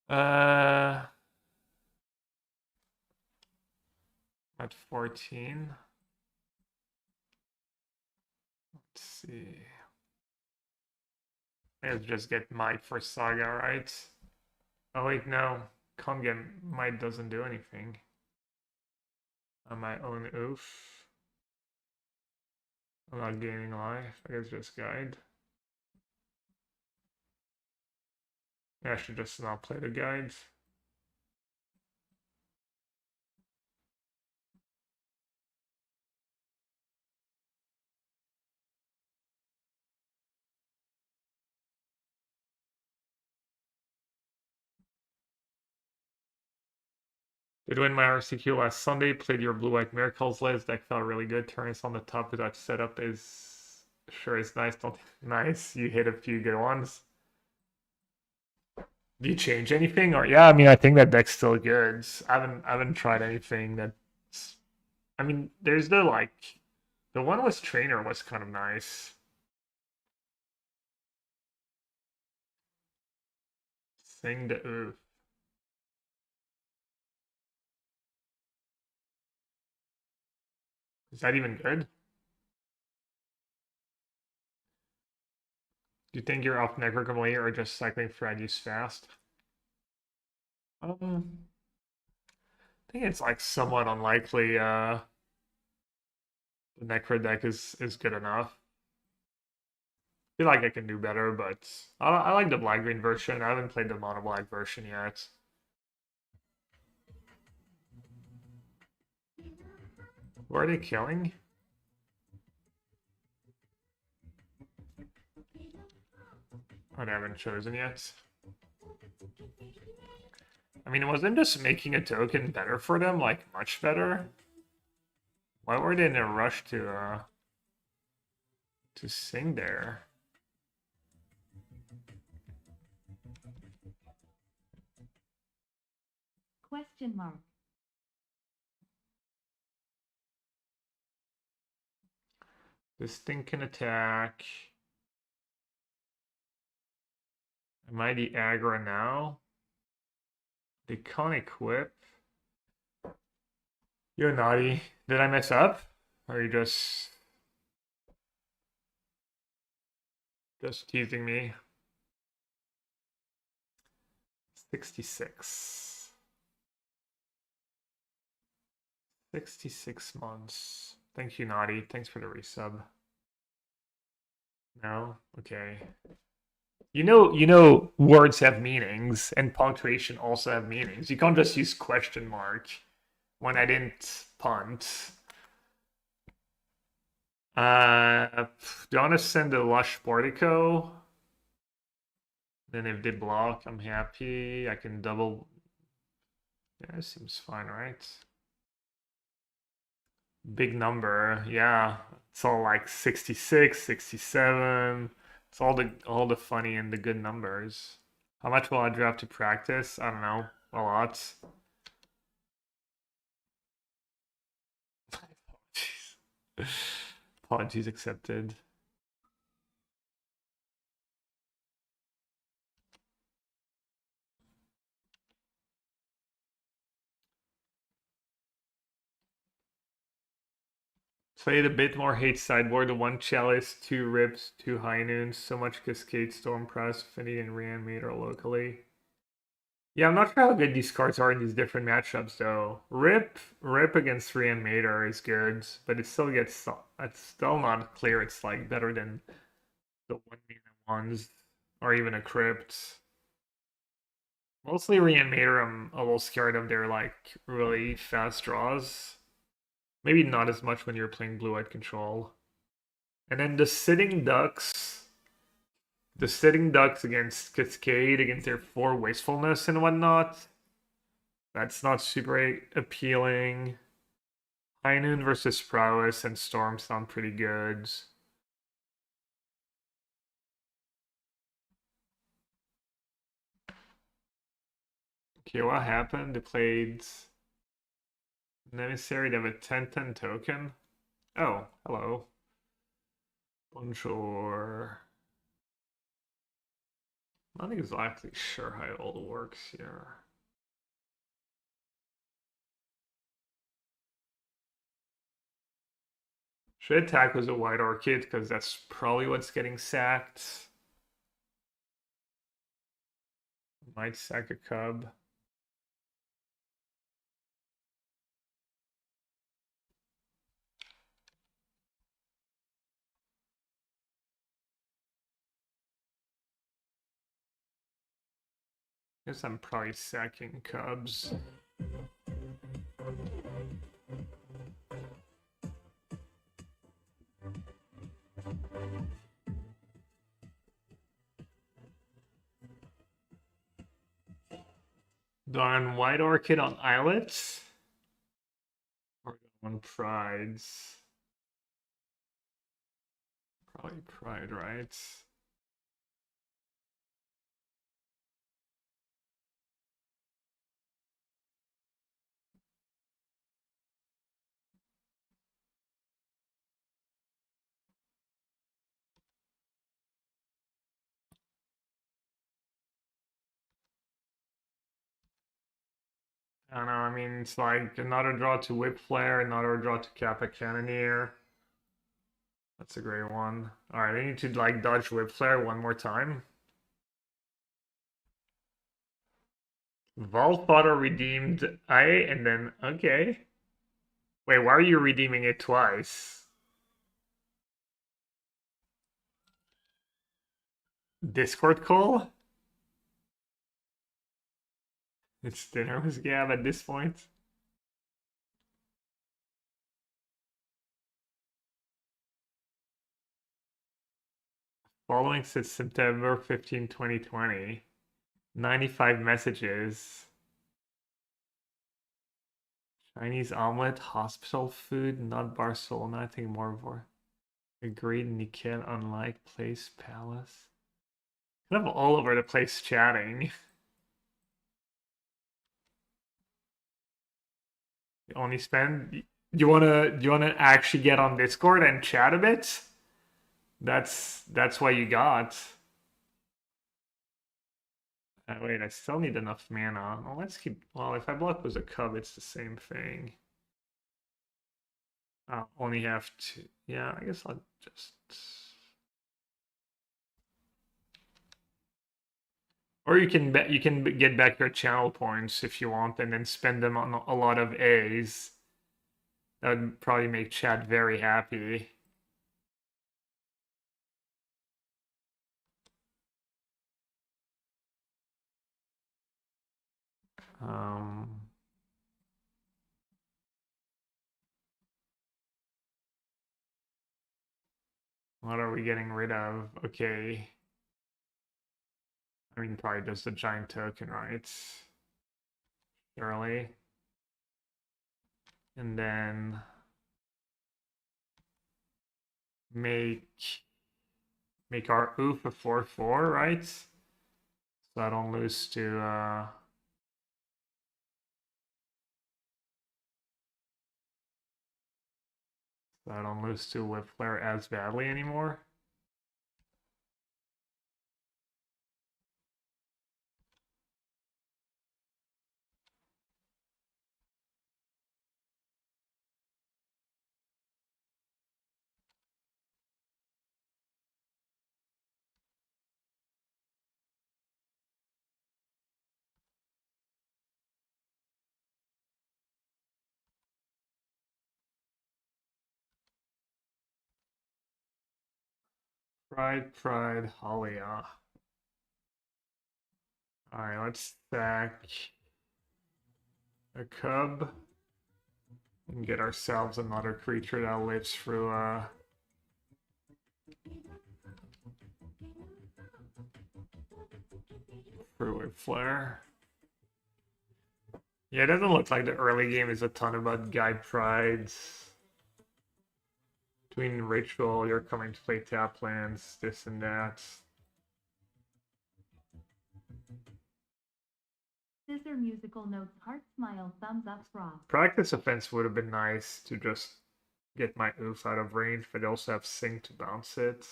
Uh, at 14. Let's see. Let's just get Might for Saga, right? Oh wait, no. Can't get Might doesn't do anything. On my own oof. I'm not gaining life. I guess just guide. I should just not play the guides. Did win my RCQ last Sunday. Played your Blue White Miracles list. Deck felt really good. Turns on the top without setup is sure is nice. Don't nice. You hit a few good ones. Do you change anything? Or yeah, I mean I think that deck's still good. I haven't tried anything that's I mean there's the like the one with trainer was kind of nice. Sing the oof. Is that even good? Do you think you're off Necrocomally or just cycling Fraggies fast? I think it's like somewhat unlikely the Necro deck is good enough. I feel like I can do better, but I like the black-green version. I haven't played the mono-black version yet. Who are they killing? Oh, they haven't chosen yet. I mean, wasn't just making a token better for them? Like, much better? Why were they in a rush to sing there? Question mark. This thing can attack. Am I the aggro now? They can't equip. You're naughty. Did I mess up? Or are you just teasing me? 66. 66 months. Thank you, Naughty. Thanks for the resub. No? Okay. Words have meanings, and punctuation also have meanings. You can't just use question mark when I didn't punt. Do you want to send a Lush Portico? Then if they block, I'm happy. I can double. Yeah, it seems fine, right? Big number, yeah. It's all like 66, 67. It's all the funny and the good numbers. How much will I draft to practice? I don't know. A lot. Apologies accepted. Played a bit more hate sideboard. One chalice, two rips, two high noons, so much cascade, storm press, affinity, and reanimator locally. Yeah, I'm not sure how good these cards are in these different matchups though. Rip against reanimator is good, but it still gets it's still not clear it's like better than the 1 mana ones or even a crypt. Mostly reanimator I'm a little scared of their like really fast draws. Maybe not as much when you're playing blue-white control. And then the sitting ducks against Cascade, against their 4 wastefulness and whatnot. That's not super appealing. High Noon versus Prowess and Storm sound pretty good. Okay, what happened? They played an emissary. They have a 10/10 token. Oh, hello. Bonjour. Not exactly sure how it all works here. Should attack with a white orchid because that's probably what's getting sacked. Might sack a cub. Guess I'm probably sacking cubs. Darn white orchid on islets. Or on prides. Probably pride, right? I don't know, I mean, it's like another draw to Whip Flare, another draw to Kappa Cannoneer. That's a great one. Alright, I need to like dodge Whip Flare one more time. Valfather redeemed I, and then, okay. Wait, why are you redeeming it twice? Discord call? It's dinner with Gab at this point. Following since September 15, 2020. 95 messages. Chinese omelet, hospital food, not Barcelona, I think more for. Agreed, Nikel, unlike, place, palace. Kind of all over the place chatting. You only spend. Do you wanna actually get on Discord and chat a bit? That's what you got. Wait, I still need enough mana. Well, let's keep. Well, if I block with a cub, it's the same thing. I'll only have to. Yeah, I guess I'll just. Or you can get back your channel points if you want, and then spend them on a lot of A's. That would probably make chat very happy. Um, what are we getting rid of? Okay. I mean, probably just a giant token, right? Surely. And then make our oof a 4/4, right? So I don't lose to Whip Flare as badly anymore. Pride, Halia. Alright, let's stack a cub and get ourselves another creature that lives through Whip Flare. Yeah, it doesn't look like the early game is a ton about Guy Prides. Between Ritual, you're coming to play tap lands, this and that. Scissor musical notes, heart smile, thumbs up, frog. Practice offense would have been nice to just get my oof out of range, but I also have Sing to bounce it.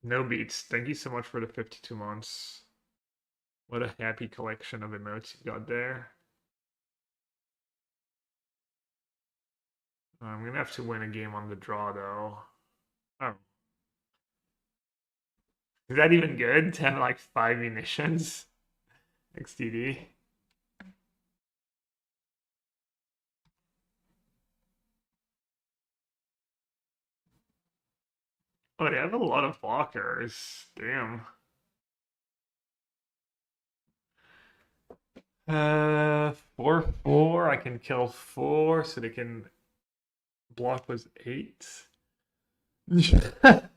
No beats. Thank you so much for the 52 months. What a happy collection of emotes you got there. I'm gonna have to win a game on the draw though. Oh. Is that even good to have like 5 munitions? XTD. Oh, they have a lot of blockers. Damn. 4/4. I can kill 4, so they can block was 8. But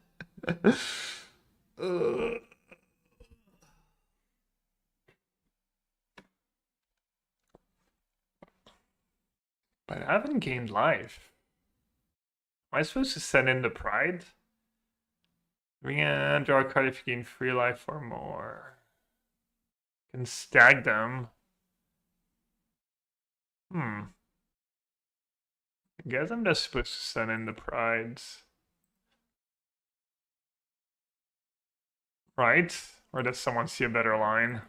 I haven't gained life. Am I supposed to send in the pride? Bring in, draw a card if you gain 3 life or more. Can stag them. I guess I'm just supposed to send in the prides. Right? Or does someone see a better line?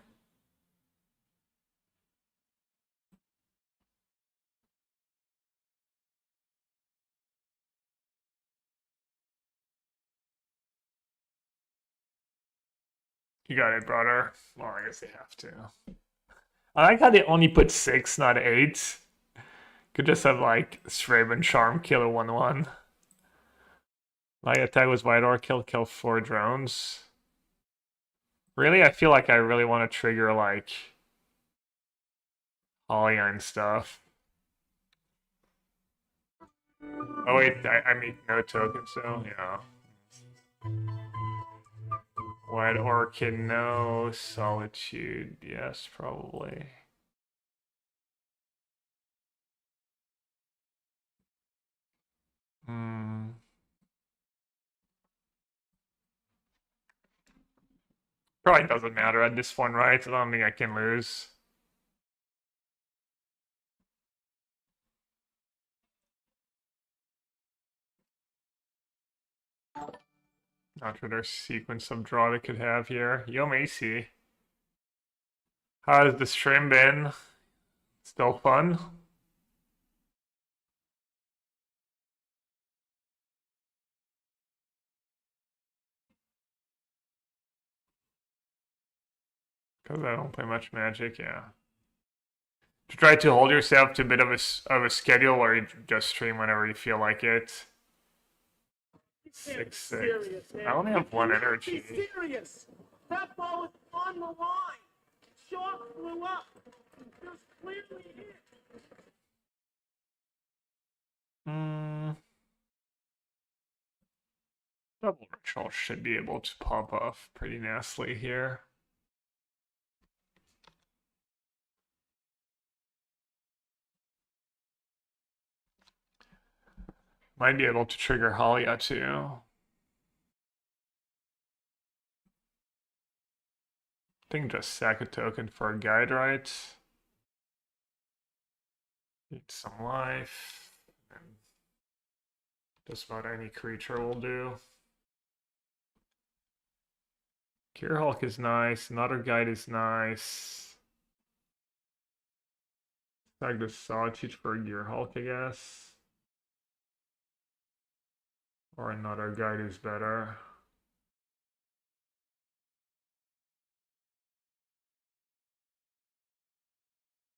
You got it, brother. Well, I guess they have to. I like how they only put 6, not 8. Could just have like Straven Charm kill a 1/1. My attack was White or kill 4 drones. Really, I feel like I really want to trigger like Holly and stuff. Oh wait, I make no token, so yeah. White Orchid, no. Solitude, yes, probably. Hmm. Probably doesn't matter at this point, right? I don't think I can lose. Not sure there's sequence of draw they could have here. Yo, Macy. How has the stream been? Still fun? Because I don't play much Magic, yeah. To try to hold yourself to a bit of a schedule, or you just stream whenever you feel like it. 6/6. I only have one energy. Serious. That ball is on the line. Shot flew up. There's clearly hit. Double ritual should be able to pop off pretty nastily here. Might be able to trigger Halia too. I think just sack a token for a guide, right? Need some life. And just about any creature will do. Gearhulk is nice. Another guide is nice. Sack the Solitude for a Gearhulk, I guess. Or another guide is better.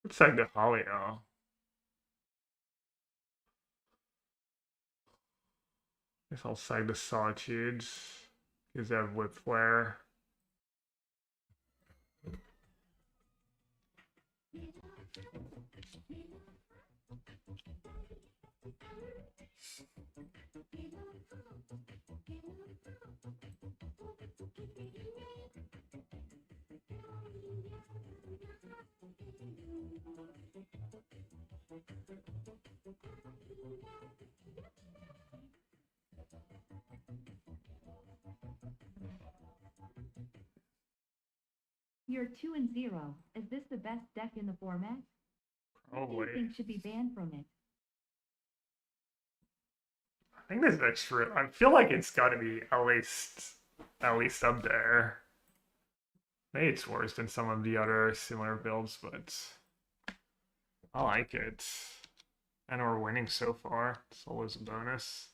Let's sack the Halia. Guess I'll sack the Solitudes. Because I have Whip Flare. You're 2-0. Is this the best deck in the format? What do you Probably. think should be banned from it? I think this deck's real. I feel like it's got to be at least up there. Maybe it's worse than some of the other similar builds, but I like it. And we're winning so far. It's always a bonus.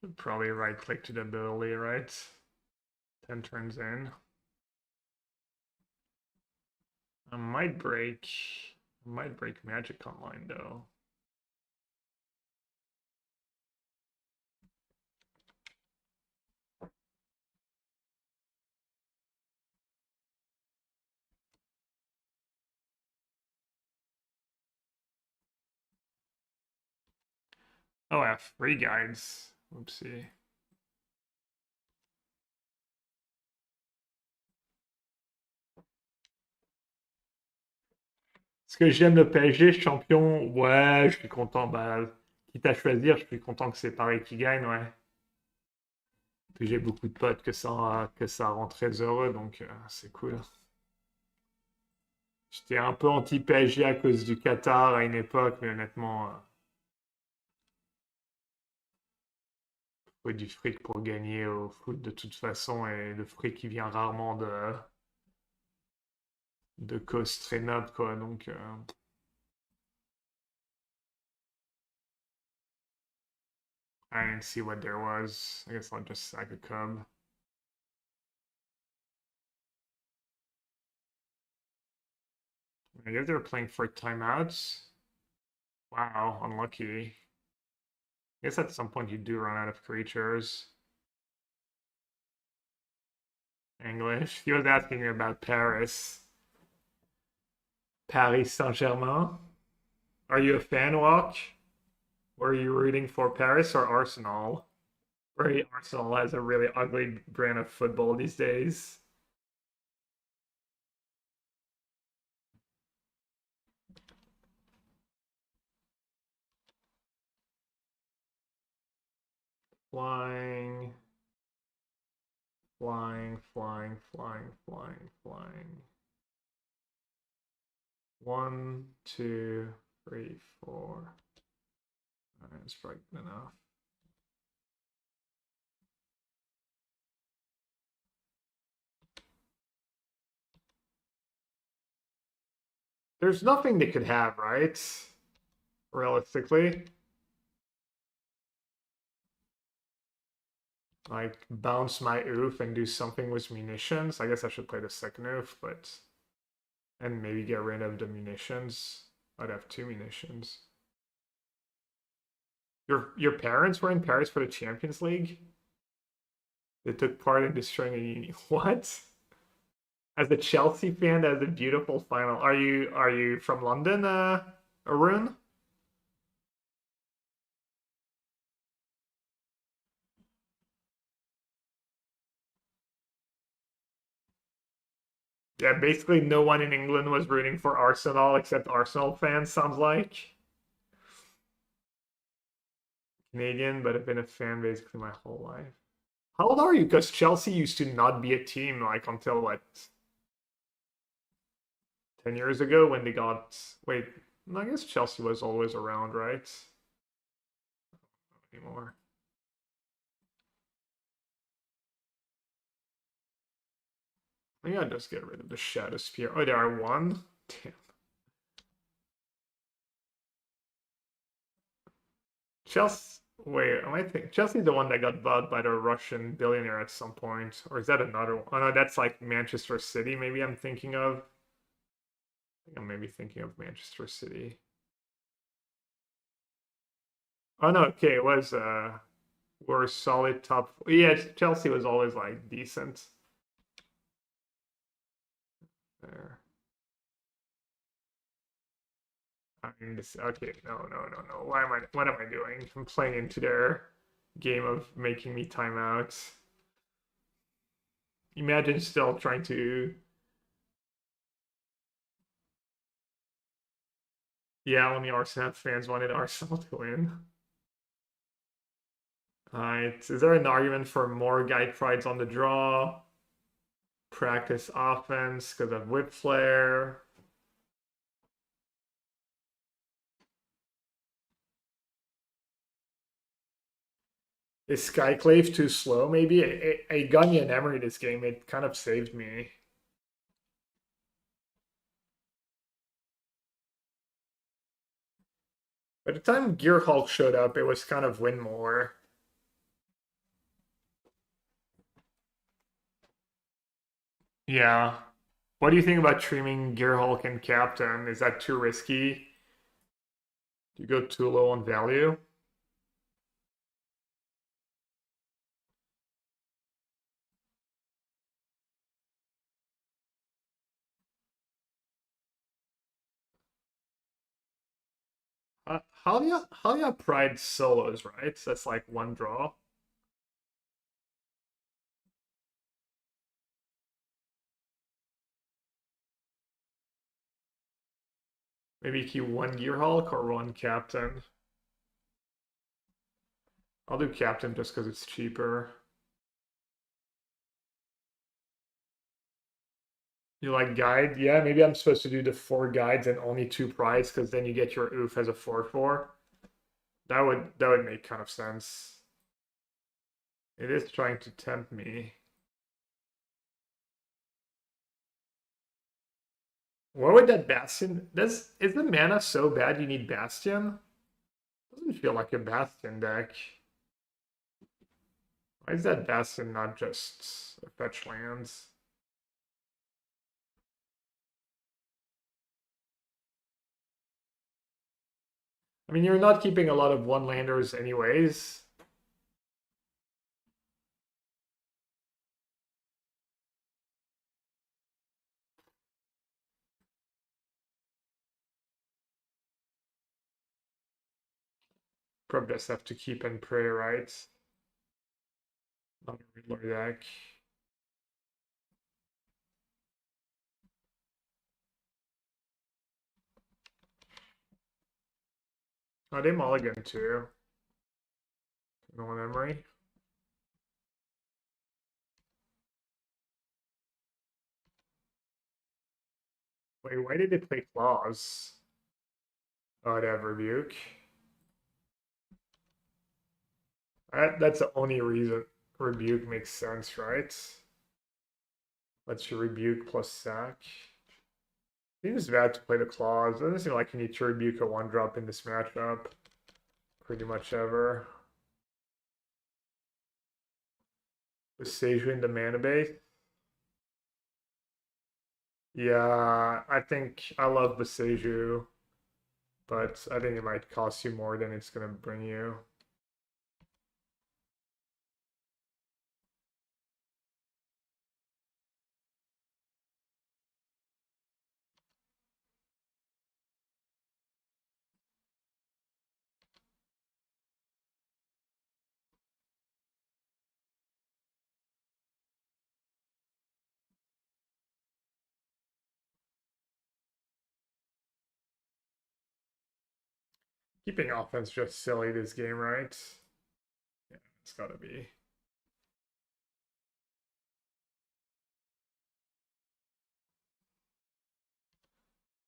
Should probably right click to the ability, right? 10 turns in. I might break Magic Online though. Oh, I have 3 guides. Oopsie. Est-ce que j'aime le PSG champion? Ouais, je suis content. Bah, quitte à choisir, je suis content que c'est Paris qui gagne, ouais. Puis j'ai beaucoup de potes que ça rend très heureux, donc c'est cool. J'étais un peu anti-PSG à cause du Qatar à une époque, mais honnêtement, faut du fric pour gagner au foot de toute façon, et le fric qui vient rarement de causes très nobles, quoi. Donc, I didn't see what there was. I guess I'll just sack a cub. I guess they were playing for timeouts. Wow, unlucky. I guess at some point you do run out of creatures. English. He was asking me about Paris. Paris Saint-Germain. Are you a fan, Walk? Or are you rooting for Paris or Arsenal? Or Arsenal has a really ugly brand of football these days. Flying. Flying, flying, flying, flying, flying. 1, 2, 3, 4. That's probably good enough. There's nothing they could have, right? Realistically. Like, bounce my oof and do something with munitions. I guess I should play the second oof, but... And maybe get rid of the munitions. I'd have 2 munitions. Your parents were in Paris for the Champions League? They took part in destroying a uni. What? As a Chelsea fan, that is a beautiful final. Are you from London, Arun? Yeah, basically no one in England was rooting for Arsenal except Arsenal fans, sounds like. Canadian, but I've been a fan basically my whole life. How old are you? Because Chelsea used to not be a team like until what? 10 years ago when they got... Wait, I guess Chelsea was always around, right? Not anymore. Maybe I'll just get rid of the Shadow Spear. Oh, there are 1? Damn. Chelsea... Wait, am I thinking... Chelsea's the one that got bought by the Russian billionaire at some point. Or is that another one? Oh no, that's like Manchester City maybe I'm thinking of. I think I'm maybe thinking of Manchester City. Oh no, okay, it was we're solid top. Yeah, Chelsea was always like decent. There. I mean, this, okay, no. What am I doing? I'm playing into their game of making me time out. Imagine still trying to. Yeah, only Arsenal fans wanted Arsenal to win. Alright, is there an argument for more guide prides on the draw? Practice offense because of whip flare. Is Skyclave too slow? Maybe a Gunyan Emery this game. It kind of saved me. By the time Gear Hulk showed up, it was kind of win more. Yeah. What do you think about trimming Gear Hulk and Captain? Is that too risky? Do you go too low on value? How do you have Pride solos, right? That's like 1 draw. Maybe keep 1 Gear Hulk or 1 Captain. I'll do Captain just because it's cheaper. You like guide? Yeah, maybe I'm supposed to do the 4 guides and only 2 prize because then you get your oof as a 4/4. That would make kind of sense. It is trying to tempt me. What would that Bastion? Is the mana so bad you need Bastion? Doesn't feel like a Bastion deck. Why is that best and not just fetch lands? I mean, you're not keeping a lot of one-landers anyways. Probably just have to keep and pray, right? Not a Riddler deck. Oh, they mulligan too. Nolan Emery. Wait, why did they play Claws? Oh, they have Rebuke. That's the only reason Rebuke makes sense, right? Let's you Rebuke plus sack. Seems bad to play the Claws. Doesn't seem like you need to Rebuke a 1-drop in this matchup. Pretty much ever. With Seju in the mana base. Yeah, I think I love Beseju, but I think it might cost you more than it's gonna bring you. Keeping offense just silly this game, right? Yeah, it's gotta be.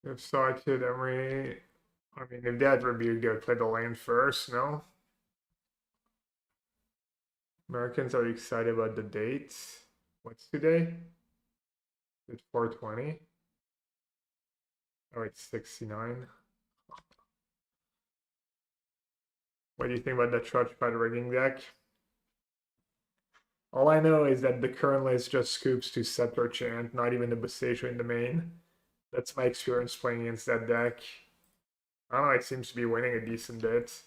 If Started Emery, I mean, if they had Rebuke, they would play the lane first, no? Americans are excited about the dates. What's today? It's 420. Oh, it's 69. What do you think about the Trudgepad rigging deck? All I know is that the current list just scoops to Scepter Chant, not even the Boseiju in the main. That's my experience playing against that deck. I don't know, it seems to be winning a decent bit.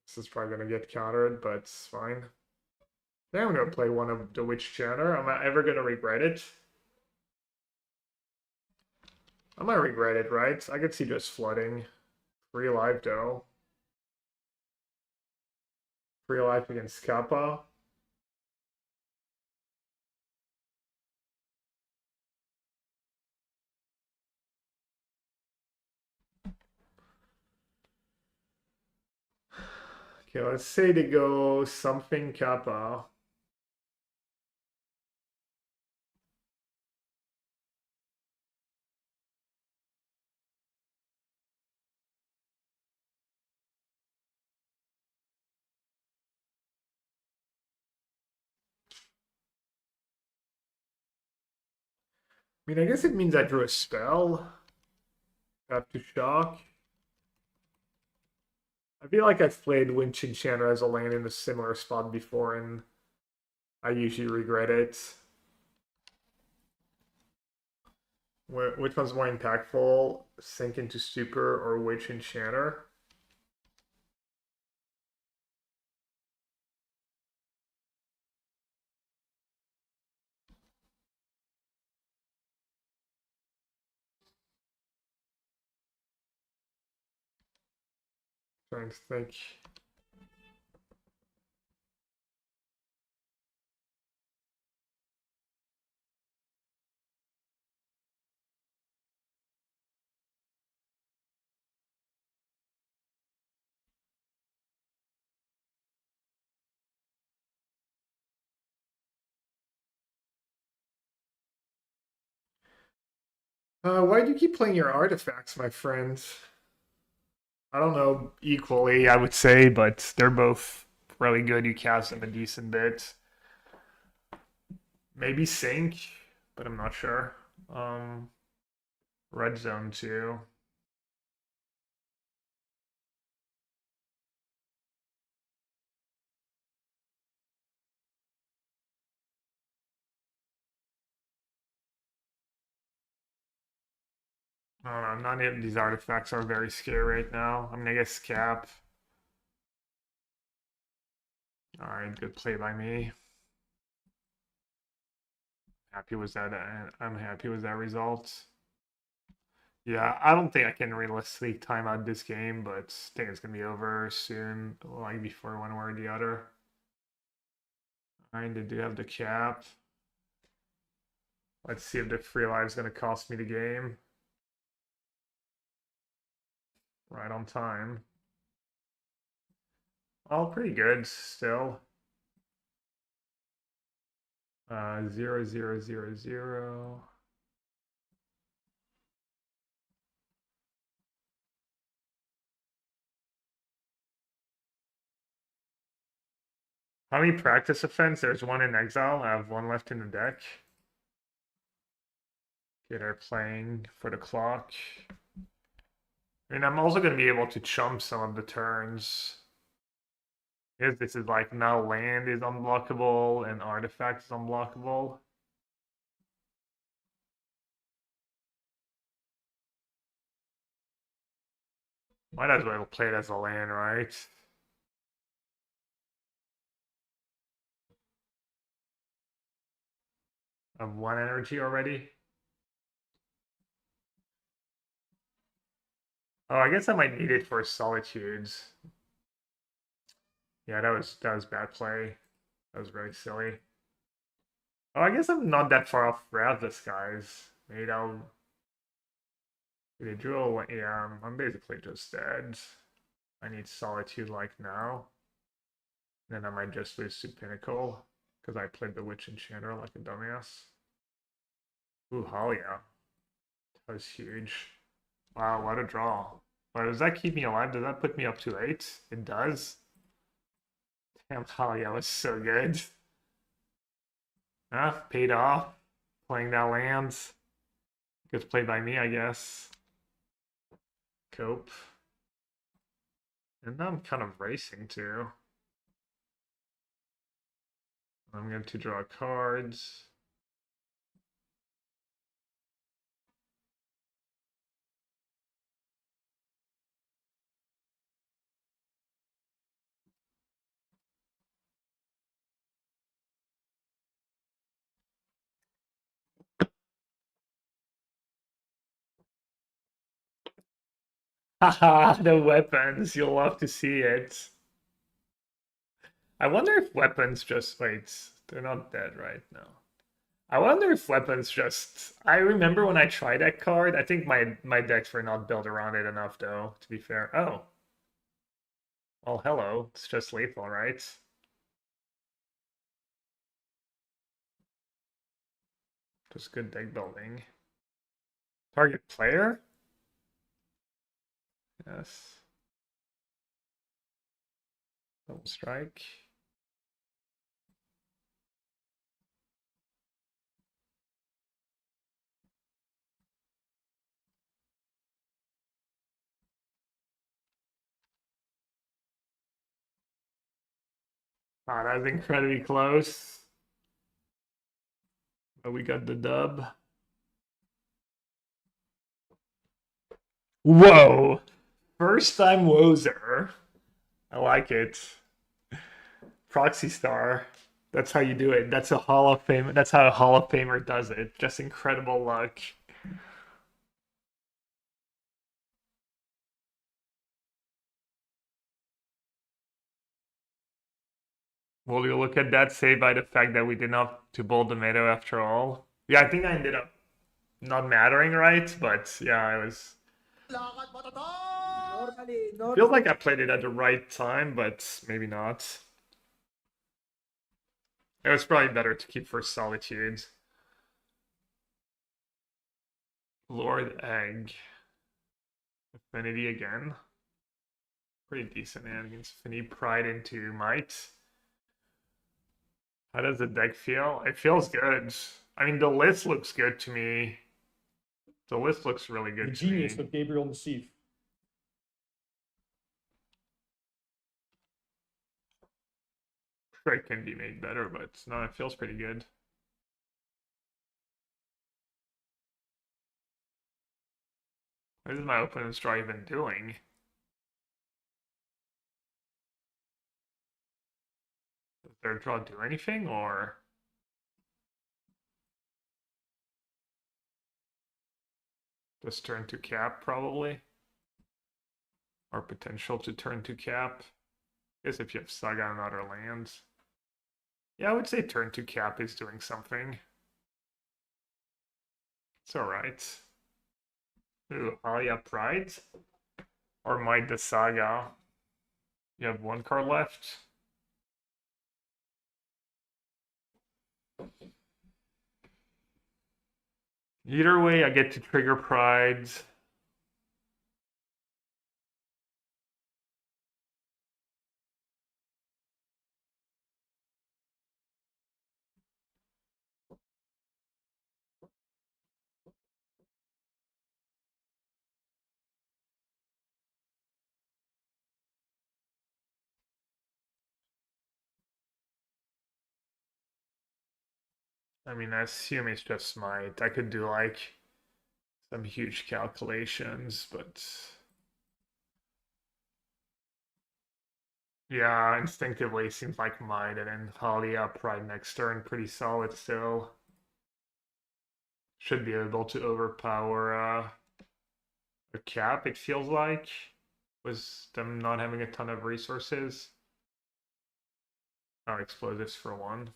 This is probably gonna get countered, but it's fine. Yeah, I'm gonna play one of the Witch Chanter. Am I ever gonna regret it? I might regret it, right? I could see just flooding. 3 life though. 3 life against Kappa. Okay, let's say to go something Kappa. I mean, I guess it means I drew a spell. Have to shock. I feel like I've played Winch Enchanter as a lane in a similar spot before, and I usually regret it. Which one's more impactful? Sink into Stupor or Witch Enchanter? Trying to think. Why do you keep playing your artifacts, my friend? I don't know, equally, I would say, but they're both really good. You cast them a decent bit. Maybe Sync, but I'm not sure. Red Zone too. I don't know, none of these artifacts are very scary right now. I mean, I guess cap. Alright, good play by me. Happy with that. I'm happy with that result. Yeah, I don't think I can realistically time out this game, but I think it's gonna be over soon, like before one way or the other. Alright, they do have the cap. Let's see if the free life is gonna cost me the game. Right on time. Oh, pretty good still. 0, 0, 0, 0. How many practice events? There's one in exile. I have one left in the deck. Okay, they're playing for the clock. And I'm also going to be able to chump some of the turns. Because this is like now land is unblockable and artifact is unblockable. Might as well play it as a land, right? I have one energy already. Oh, I guess I might need it for Solitudes. Yeah, that was bad play. That was very silly. Oh, I guess I'm not that far off Ravus, guys. Maybe I'll... They drill, yeah, I'm basically just dead. I need Solitude like now. Then I might just lose to Pinnacle, because I played the Witch Enchanter like a dumbass. Ooh, Halia. That was huge. Wow, what a draw. Wow, does that keep me alive? Does that put me up to 8? It does. Damn, Halia was so good. Ah, paid off. Playing that lands. Good play by me, I guess. Cope. And now I'm kind of racing too. I'm going to draw cards. Haha, the weapons. You'll love to see it. I wonder if weapons just... Wait, they're not dead right now. I wonder if weapons just... I remember when I tried that card, I think my decks were not built around it enough, though, to be fair. Oh. Well, hello. It's just lethal, right? Just good deck building. Target player? Yes. Double strike. Ah, that was incredibly close. But we got the dub. Whoa! First time Wozer. I like it. Proxy Star. That's how you do it. That's a Hall of Fame. That's how a Hall of Famer does it. Just incredible luck. Will you look at that saved by the fact that we did not to bowl the meadow after all? Yeah, I think I ended up not mattering right, but yeah, I was. Feels like I played it at the right time, but maybe not. It was probably better to keep for Solitude. Lord Egg. Affinity again. Pretty decent hand against Affinity. Pride into Might. How does the deck feel? It feels good. I mean, the list looks good to me. The list looks really The good to genius me. of Gabriel Nassif. Sure, it can be made better, but no, it feels pretty good. What is my opponent's draw even doing? Does their draw do anything, or just turn to cap, probably? Or potential to turn to cap? I guess if you have Saga and other lands. Yeah, I would say turn to cap is doing something. It's alright. Ooh, Alia Pride? Or Might the Saga? You have one card left. Either way, I get to trigger Pride. I mean, I assume it's just Might. I could do like some huge calculations, but yeah, instinctively it seems like Might, and then Halia Pride next turn, pretty solid still. Should be able to overpower a cap, it feels like, was them not having a ton of resources. Oh, explosives for one.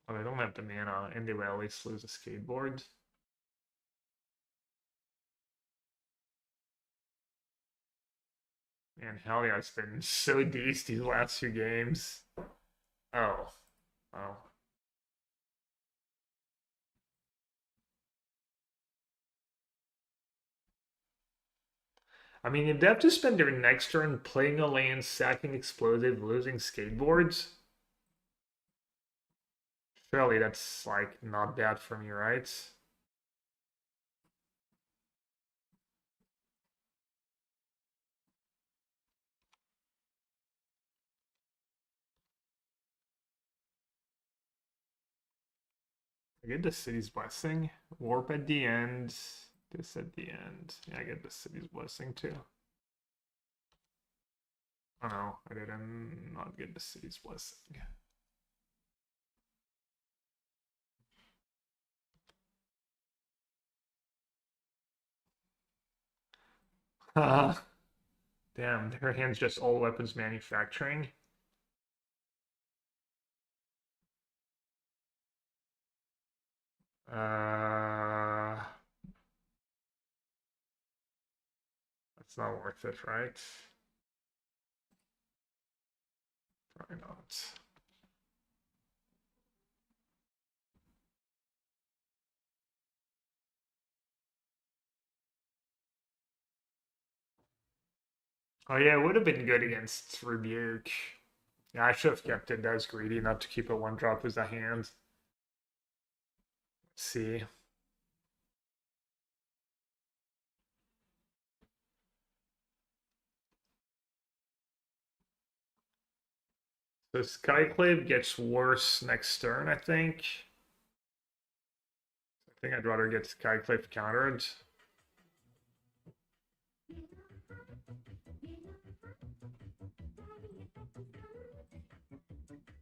Oh, they don't have the mana, and they will at least lose a skateboard. Man, hell yeah, it's been so decent these last few games. Oh. Oh. I mean, if they have to spend their next turn playing a land, sacking explosive, losing skateboards, surely that's like not bad for me, right? I get the city's blessing. Warp at the end. This at the end. Yeah, I get the city's blessing too. Oh no, I didn't not get the city's blessing. Damn, her hand's just all weapons manufacturing. That's not worth it, right? Probably not. Oh yeah, it would have been good against Rebuke. Yeah, I should have kept it. That was greedy not to keep a one drop as a hand. Let's see. So Skyclave gets worse next turn, I think. I think I'd rather get Skyclave countered.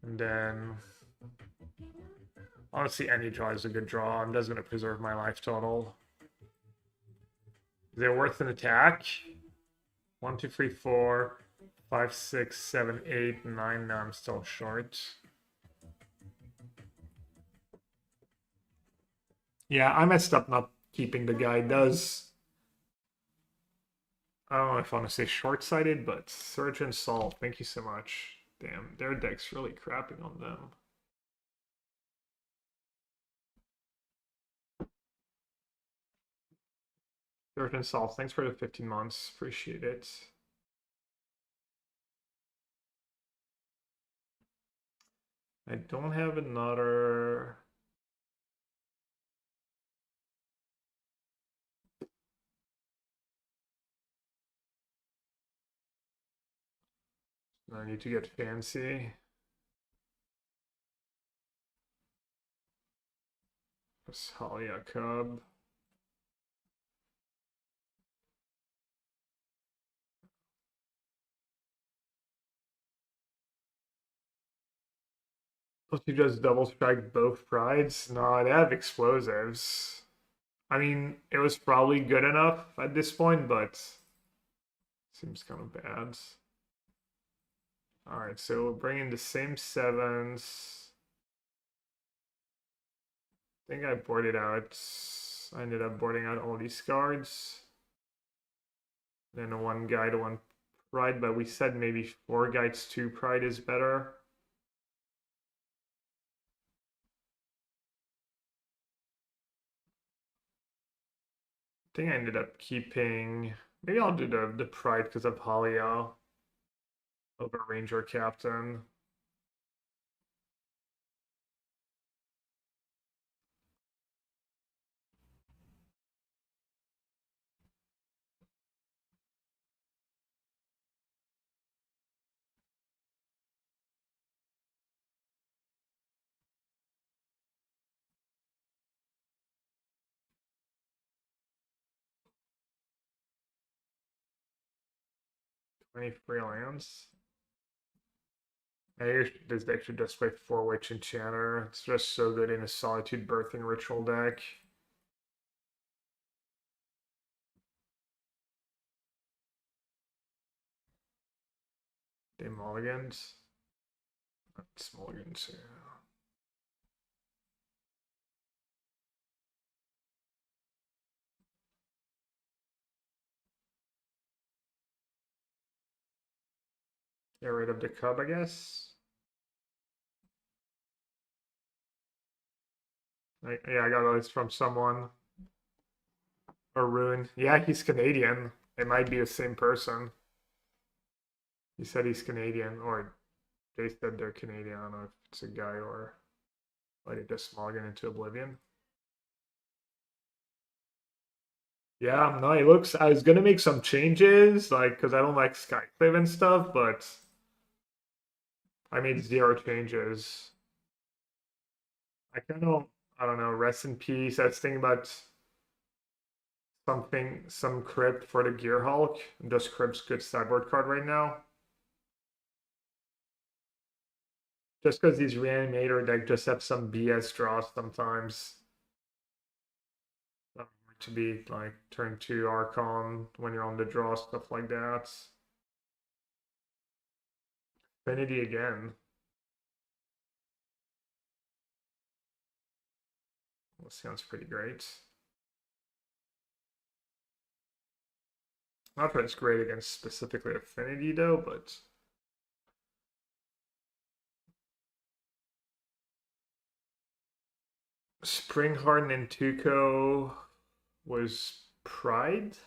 And then honestly, any draw is a good draw. I'm just gonna preserve my life total. Is it worth an attack? 1, 2, 3, 4, 5, 6, 7, 8, 9. No, I'm still short. Yeah, I messed up not keeping the guy. Does I don't know if I want to say short-sighted, but Surge and Salt, thank you so much. Damn, their deck's really crapping on them. Surge and Salt, thanks for the 15 months. Appreciate it. I don't have another. I need to get fancy. Salia Cub. Don't you just double strike both prides? No, they have explosives. I mean, it was probably good enough at this point, but seems kind of bad. Alright, so we'll bring in the same sevens. I think I boarded out. I ended up boarding out all these cards. Then a one guide, one pride, but we said maybe four guides, two pride is better. I think I ended up keeping. Maybe I'll do the pride because of Halia over Ranger Captain. Any free lands? This deck should just play 4 Witch Enchanter. It's just so good in a Solitude Birthing Ritual deck. They mulligans. It's mulligans, yeah. Get rid of the cub, I guess. Yeah, I got this from someone. Or Rune. Yeah, he's Canadian. It might be the same person. He said he's Canadian, or they said they're Canadian. I don't know if it's a guy or like it just mulligan into oblivion. Yeah, no, it looks. I was gonna make some changes, like, because I don't like Skyclave and stuff, but I made 0 changes. I kind of, I don't know, rest in peace. I was thinking about something, some Crypt for the Gear Hulk. Just Crypt's good sideboard card right now. Just because these Reanimator deck just have some BS draws sometimes. To be like turn 2 Archon when you're on the draw, stuff like that. Affinity again. That sounds pretty great. Not that it's great against specifically Affinity though, but Spring Harden and Tuco was Pride?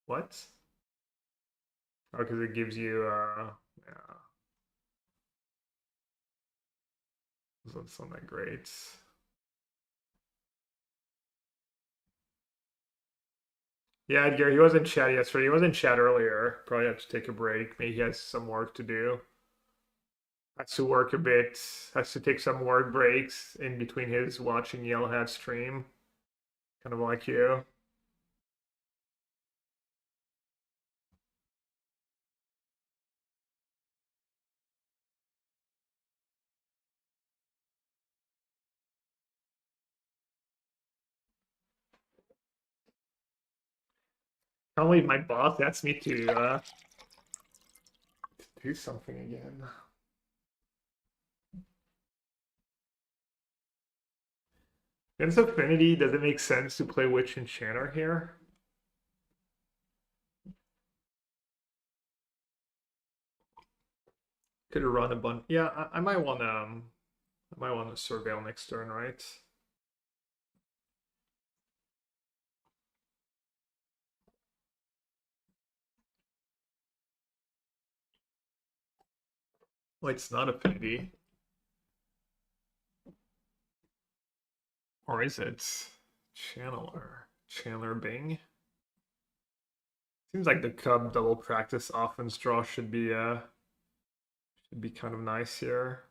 What? Oh, because it gives you yeah. That's not that great. Yeah, Edgar, he was in chat yesterday. He was in chat earlier. Probably have to take a break. Maybe he has some work to do. Has to work a bit. Has to take some work breaks in between his watching Yellowhead stream. Kind of like you. Can't believe my boss asked me to do something again. Against Affinity, does it make sense to play Witch Enchanter here? Could have run a bunch. Yeah, I might want to. I might want to surveil next turn, right? Well, it's not Affinity. Or is it? Channeler. Channeler Bing. Seems like the Cub double practice offense draw should be kind of nice here.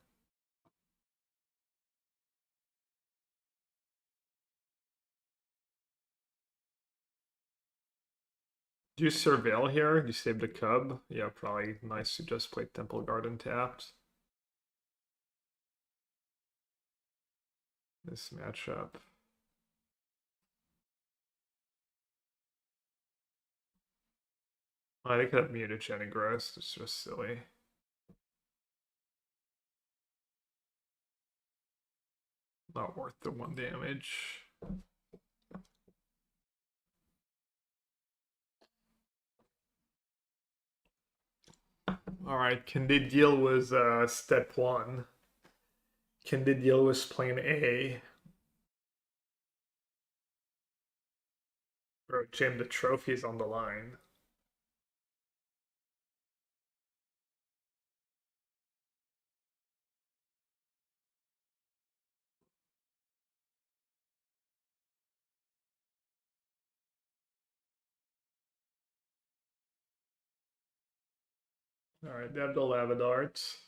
Do you surveil here? Do you save the Cub? Yeah, probably nice to just play Temple Garden tapped. this matchup. Oh, they could have muted Gross. It's just silly. Not worth the 1 damage. All right, can they deal with step 1? Can they deal with plane A? Or jam the trophies on the line? All right, they have the lava darts.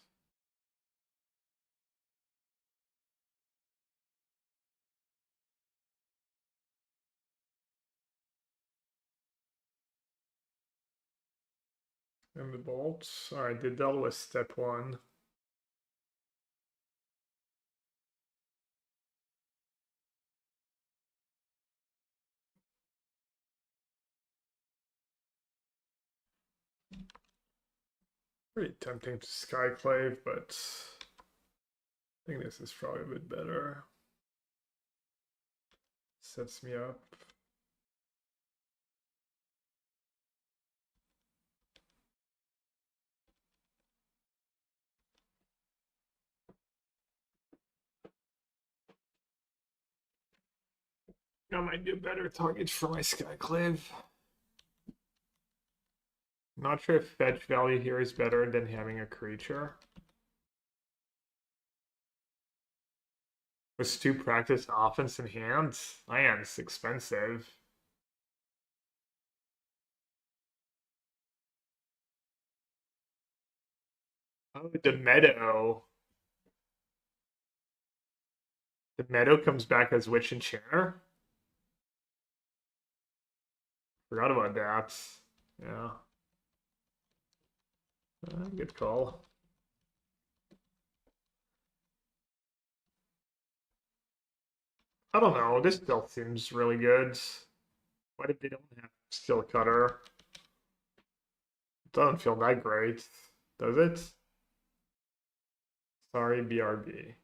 And the bolts. All right, they dealt with step 1. Pretty tempting to Skyclave, but I think this is probably a bit better. Sets me up. I might do better targets for my Skyclave. Not sure if fetch value here is better than having a creature. With Stu practice offense in hand, my hand's expensive. Oh, the Meadow. The Meadow comes back as Witch Enchanter. Forgot about that. Yeah. Good call. I don't know. This build seems really good. What if they don't have Steel Cutter? It doesn't feel that great, does it? Sorry, BRB.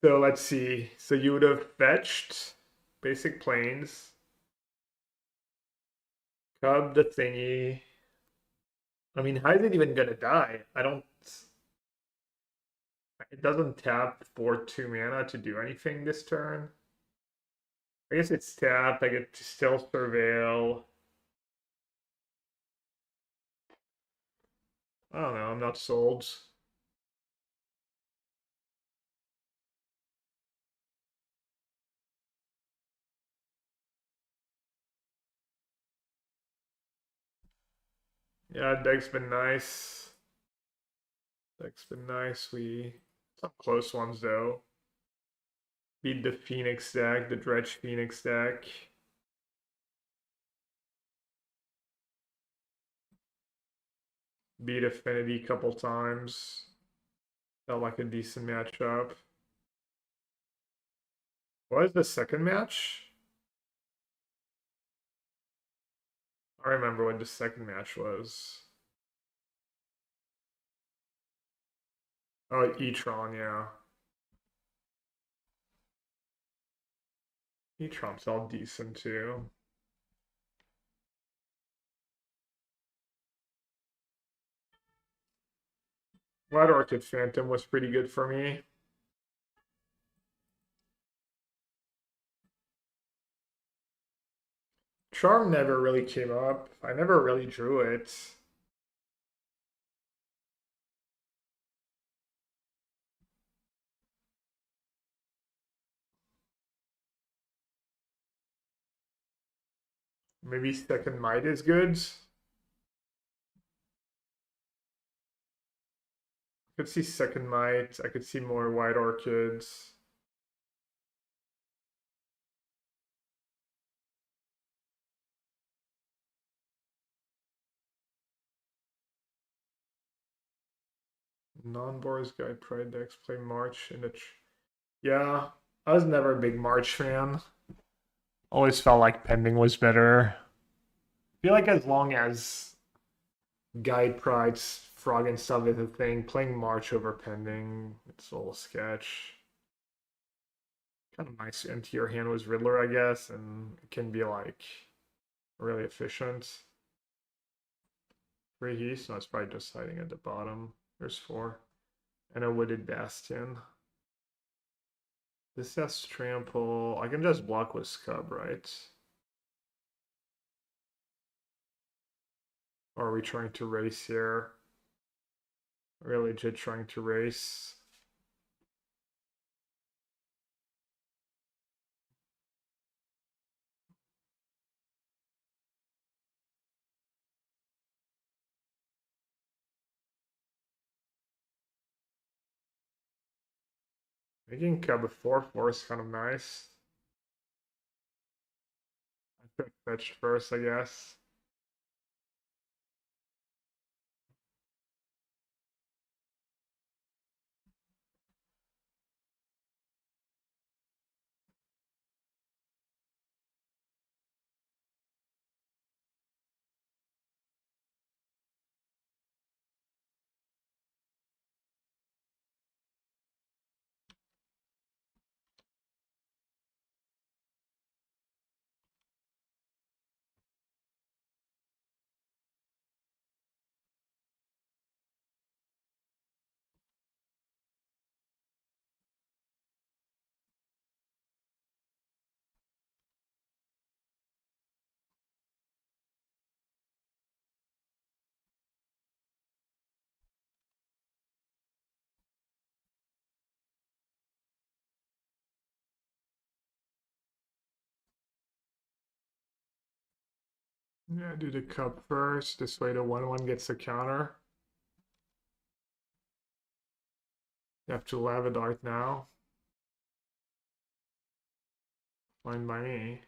So let's see. So you would have fetched basic planes, cub the thingy. I mean, how is it even gonna die? I don't. It doesn't tap for 2 mana to do anything this turn. I guess it's tapped. I get to still surveil. I don't know. I'm not sold. Yeah, deck's been nice. Deck's been nice. We some close ones though. Beat the Phoenix deck, the Dredge Phoenix deck. Beat Affinity a couple times. Felt like a decent matchup. What is the second match? I remember what the second match was. Oh, E-Tron, yeah. E-Tron's all decent too. Red Orchid Phantom was pretty good for me. Charm never really came up. I never really drew it. Maybe second might is good. Could see second might. I could see more white orchids. Non-Boris guide pride decks play March in the. Yeah, I was never a big March fan. Always felt like pending was better. I feel like as long as guide prides, frog and stuff is a thing, playing March over pending, it's a little sketch. Kind of nice to enter your hand was Riddler, I guess, and it can be like really efficient. 3 Heath, so it's probably just hiding at the bottom. There's 4. And a Wooded Bastion. This has trample. I can just block with Scub, right? Or are we trying to race here? Really legit trying to race. Making Cub a 4/4 is kind of nice. I could have fetched first, I guess. Yeah, do the Cub first. This way the 1/1 gets a counter. You have to Lava Dart now. Fine by me.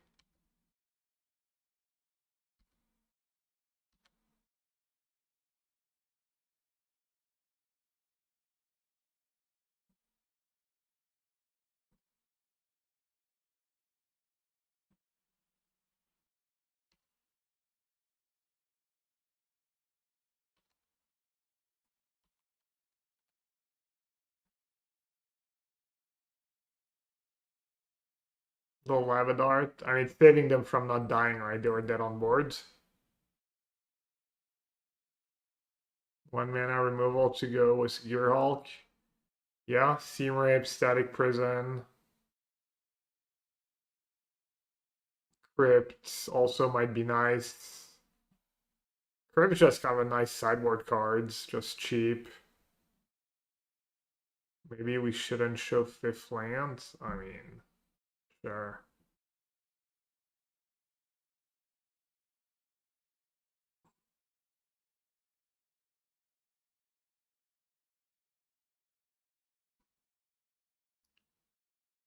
The Lava Dart. I mean, saving them from not dying, right? They were dead on board. 1 mana removal to go with Gearhulk. Yeah, Seam Rape, Static Prison. Crypt also might be nice. Crypt's just kind of a nice sideboard cards, just cheap. Maybe we shouldn't show 5th land. I mean, sure.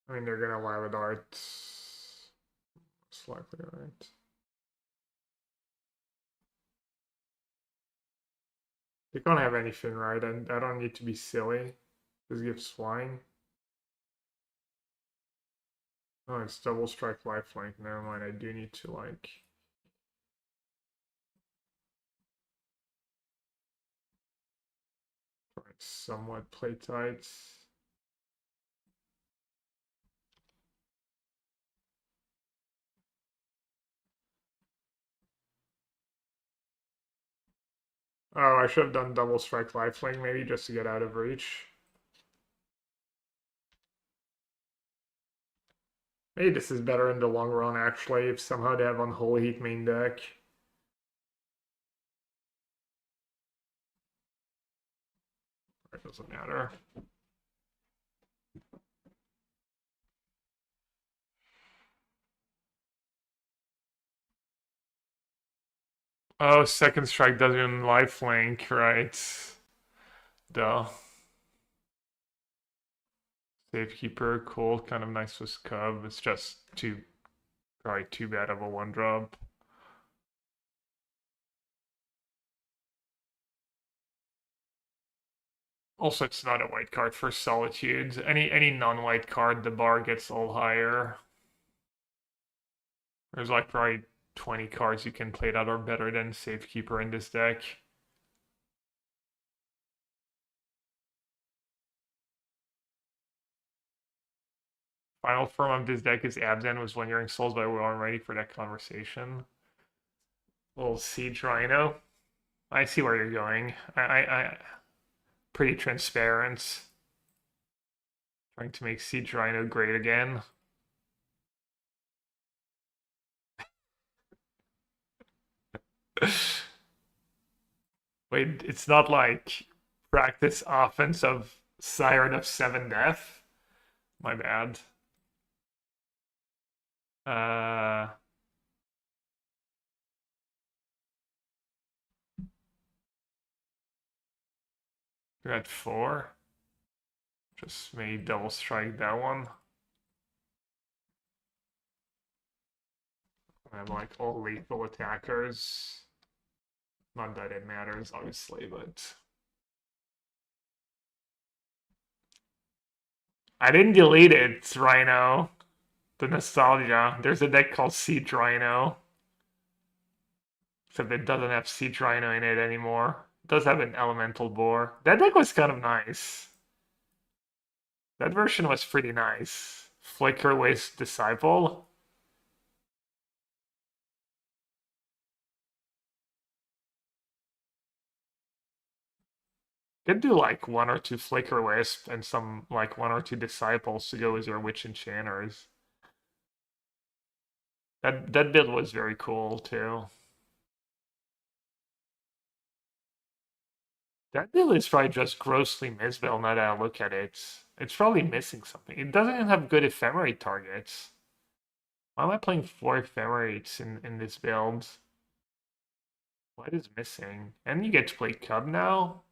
I mean, they're gonna Lava Dart. Most likely, right? They can't have anything, right? And I don't need to be silly. This gives flying. Oh, it's double strike lifelink. Never mind, I do need to like. Somewhat play tight. Oh, I should have done double strike lifelink maybe just to get out of reach. Maybe this is better in the long run actually, if somehow they have Unholy Heat main deck. It doesn't matter. Oh, second strike doesn't even lifelink, right? Duh. Safekeeper, cool, kind of nice with Cub. It's just probably too bad of a one drop. Also, it's not a white card for Solitude. Any non-white card, the bar gets all higher. There's like probably 20 cards you can play that are better than Safekeeper in this deck. Final form of this deck is Abzan with Lingering Souls, but we aren't ready for that conversation. Little Siege Rhino. I see where you're going. I pretty transparent. Trying to make Siege Rhino great again. Wait, it's not like practice offense of Siren of 7 Death? My bad. You're at 4. Just maybe double strike that one. I have like all lethal attackers. Not that it matters, obviously, but I didn't delete it, Rhino. The nostalgia. There's a deck called Siege Rhino. Except it doesn't have Siege Rhino in it anymore. It does have an elemental boar. That deck was kind of nice. That version was pretty nice. Flicker with Disciple. Could do like 1 or 2 Flicker Wisp and some like 1 or 2 Disciples to go with your Witch Enchanters. That build was very cool too. That build is probably just grossly misbuilt now that I look at it. It's probably missing something. It doesn't even have good ephemerate targets. Why am I playing 4 ephemerates in this build? What is missing? And you get to play Cub now?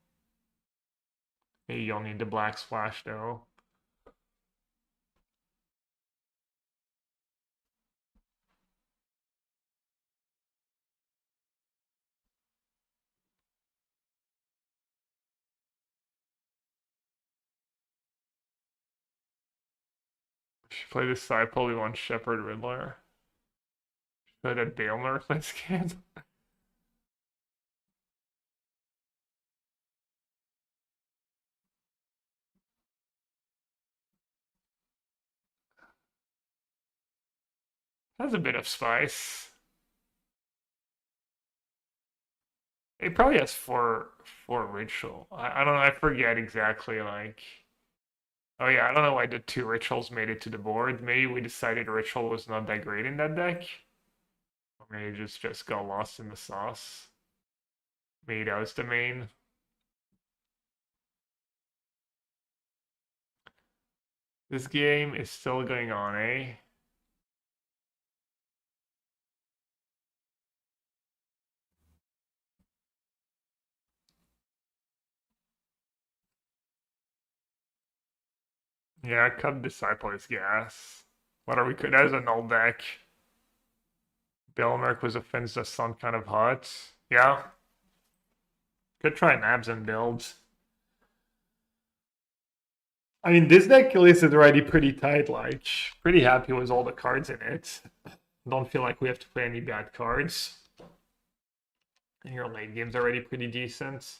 Maybe you'll need the Black Splash though. Should play Disciple, we want Shepherd Riddler. Should a Dale Nerf this game? Has a bit of spice. It probably has four ritual. I don't know, I forget exactly like. Oh yeah, I don't know why the 2 rituals made it to the board. Maybe we decided ritual was not that great in that deck. Or maybe just got lost in the sauce. Maybe that was the main. This game is still going on, eh? Yeah, Cub Disciple is gas. What are we could as an old deck? Billmerk was offense that sound kind of hot. Yeah. Could try Nabs and builds. I mean, this deck list is already pretty tight, like, pretty happy with all the cards in it. Don't feel like we have to play any bad cards. And your late game's already pretty decent.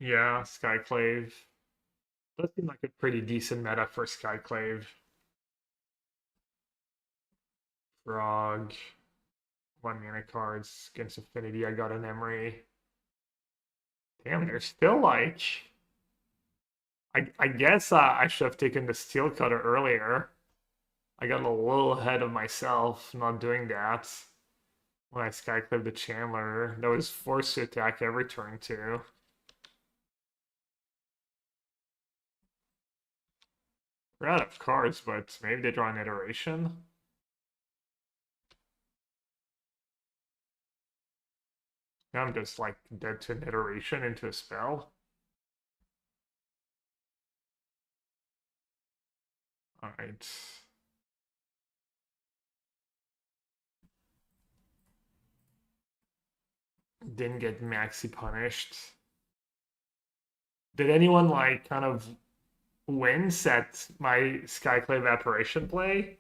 Yeah, Skyclave. Does seem like a pretty decent meta for Skyclave. Frog. 1 mana cards against Affinity. I got an Emery. Damn, there's still like. I guess I should have taken the Steel Cutter earlier. I got a little ahead of myself not doing that. When I Skyclave the Chandler, that was forced to attack every turn too. We're out of cards, but maybe they draw an iteration. Now I'm just like dead to an iteration into a spell. Alright. Didn't get maxi punished. Did anyone like kind of wince at my Skyclave Apparition play?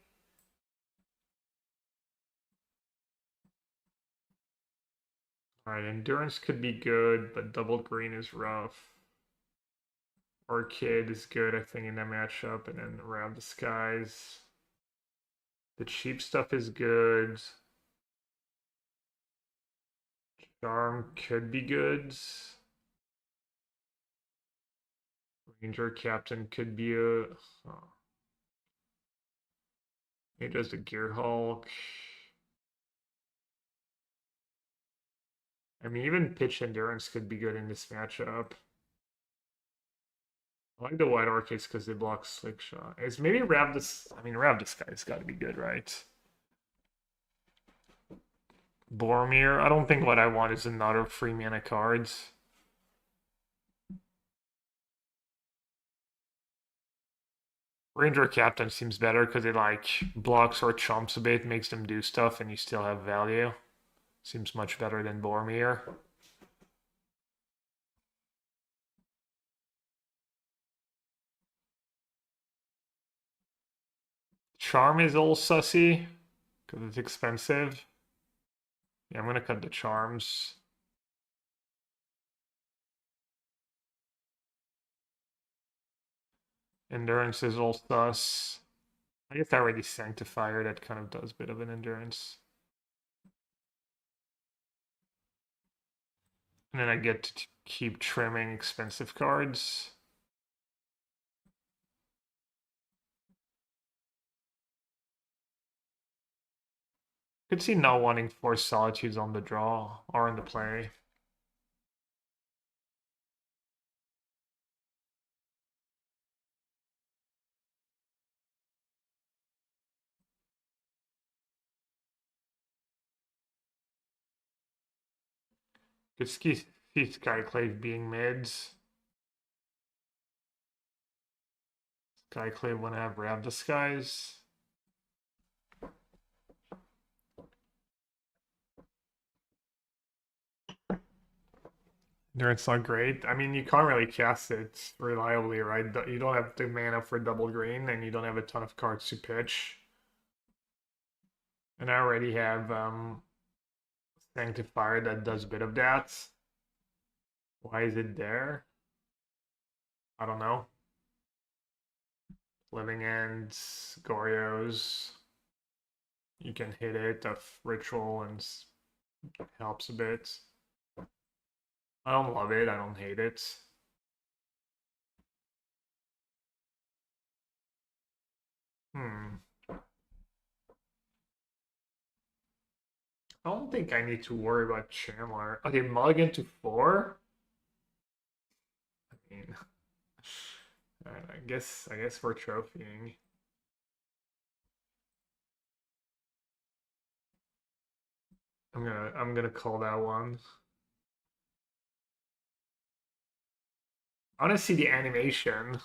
Alright, Endurance could be good, but double green is rough. Orchid is good, I think, in that matchup, and then Around the Skies. The cheap stuff is good. Charm could be good. Ranger Captain could be a... Oh. Maybe just a Gear Hulk. I mean, even Pitch Endurance could be good in this matchup. I like the White Orchids because they block Slick Shot. Is maybe Ravdis... I mean, Ravdis guy's got to be good, right? Boromir. I don't think what I want is another free mana cards. Ranger Captain seems better because it like blocks or chomps a bit, makes them do stuff, and you still have value. Seems much better than Boromir. Charm is all sussy because it's expensive. Yeah, I'm gonna cut the charms. Endurance is all sus. I guess I already Sanctifier, that kind of does a bit of an endurance. And then I get to keep trimming expensive cards. Could see not wanting Force Solitudes on the draw or in the play. Could see Skyclave being mids. Skyclave wanna have Rav Disguise. It's not great. I mean, you can't really cast it reliably, right? You don't have the mana for double green, and you don't have a ton of cards to pitch. And I already have Sanctifier that does a bit of that. Why is it there? I don't know. Living Ends, Gorios. You can hit it of Ritual and helps a bit. I don't love it, I don't hate it. I don't think I need to worry about Chandler. Okay, mulligan to 4? I mean, I guess we're trophying. I'm gonna call that one. I wanna see the animation.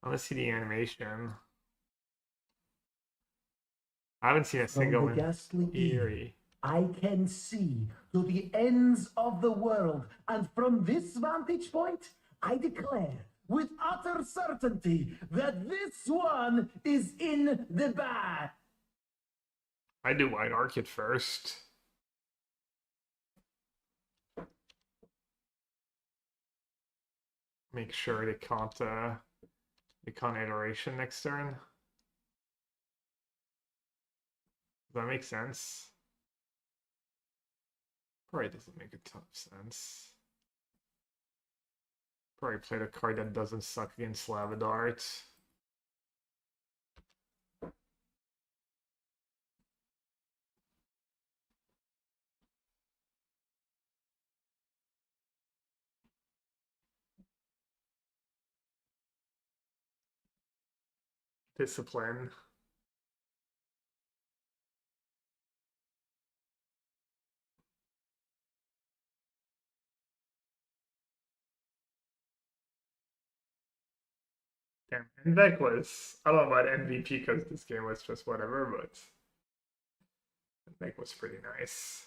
I wanna see the animation. I haven't seen a From single the ghastly Eerie. I can see to the ends of the world, and from this vantage point, I declare with utter certainty that this one is in the bag. I do White Orchid first. Make sure they can't iteration next turn. Does that make sense? Probably doesn't make a ton of sense. Probably played a card that doesn't suck against Lavadart. discipline. Damn, and deck was, I don't know about MVP because this game was just whatever, but the deck was pretty nice.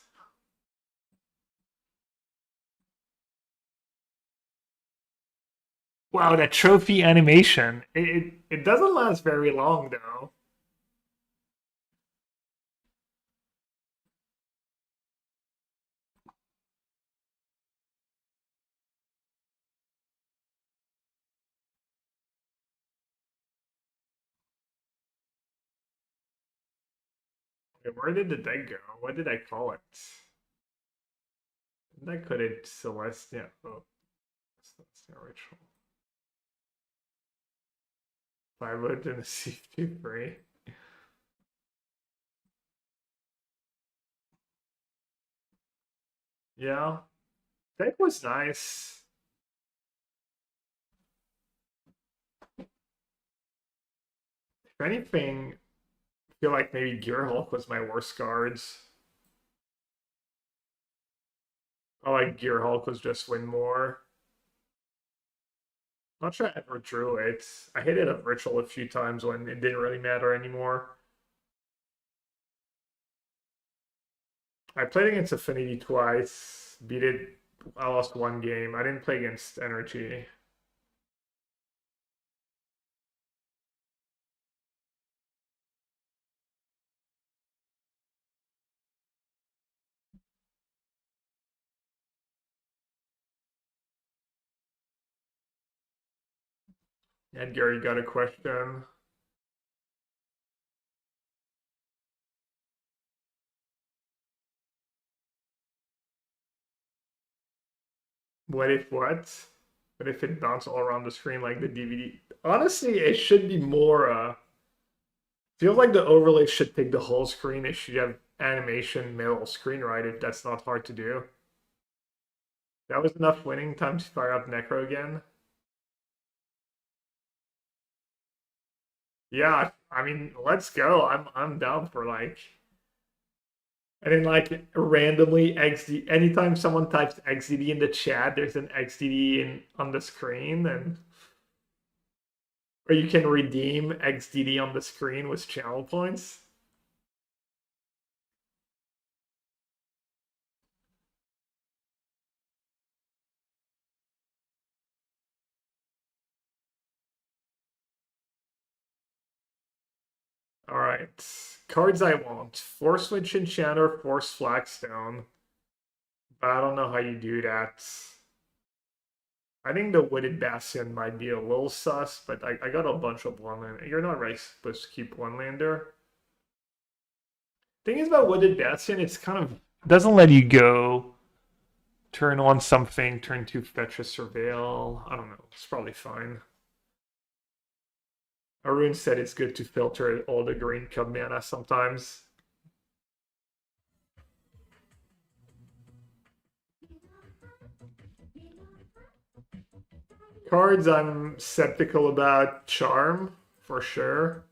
Wow, that trophy animation. It doesn't last very long though. Okay, where did the deck go? What did I call it? Didn't I put it Celestia? Oh, Celestia Ritual. 5 wood and a C2 Yeah, deck was nice. If anything, I feel like maybe Gear Hulk was my worst cards. I like Gear Hulk was just win more. Not sure I ever drew it. I hit it at Ritual a few times when it didn't really matter anymore. I played against Affinity twice, beat it. I lost one game. I didn't play against Energy. And Gary got a question. What if what? What if it bounced all around the screen like the DVD? Honestly, it should be more feels like the overlay should take the whole screen. It should have animation middle screen, right? If that's not hard to do. That was enough winning time to fire up Necro again. Yeah, I mean, let's go. I'm down for like, and then like randomly XD. Anytime someone types XDD in the chat, there's an XDD on the screen, and or you can redeem XDD on the screen with channel points. All right, cards I want: Force Witch Enchanter, Force Flagstone. But I don't know how you do that. I think the Wooded Bastion might be a little sus, but I got a bunch of one land. You're not really supposed to keep one lander. Thing is about Wooded Bastion, it's kind of doesn't let you go turn on something, turn two fetch a surveil. I don't know. It's probably fine. Arun said it's good to filter all the green cub mana sometimes. Cards I'm skeptical about: Charm, for sure.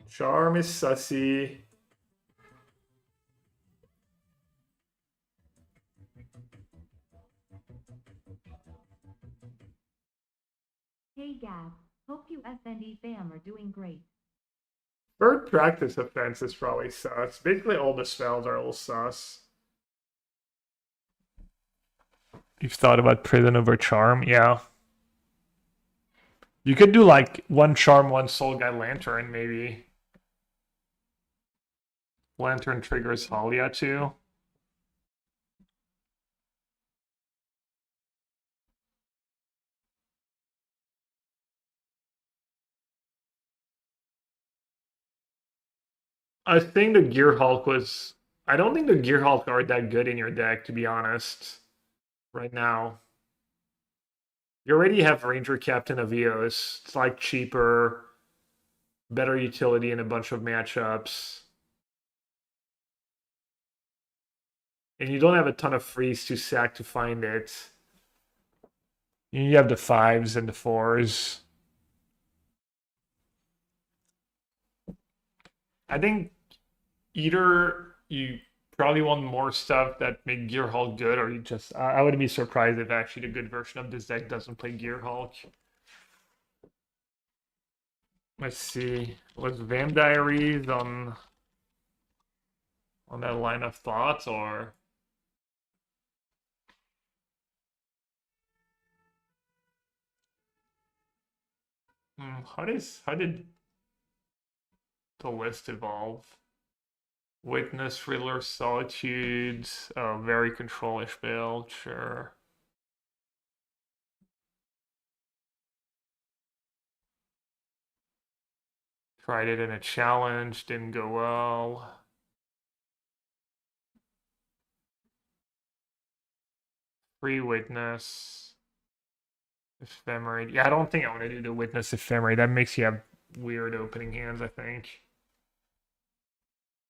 Charm is sussy. Hey Gab, hope you FND fam are doing great. Third practice offense is probably sus. Basically all the spells are a little sus. You've thought about prison over charm? Yeah. You could do like one charm, one soul guy lantern, maybe. Lantern triggers Halia too. I think the Gear Hulk was. I don't think the Gear Hulk are that good in your deck, to be honest. Right now. You already have Ranger Captain of Eos. It's like cheaper, better utility in a bunch of matchups. And you don't have a ton of frees to sack to find it. You have the 5s and the 4s. I think either you probably want more stuff that make Gear Hulk good, or you just I wouldn't be surprised if actually the good version of this deck doesn't play Gear Hulk. Let's see. Was Vam Diaries on that line of thought, or how did the list evolve? Witness, Riddler, Solitude, oh, very controlish build, sure. Tried it in a challenge, didn't go well. Free Witness. Ephemerate. Yeah, I don't think I want to do the Witness Ephemerate. That makes you have weird opening hands, I think.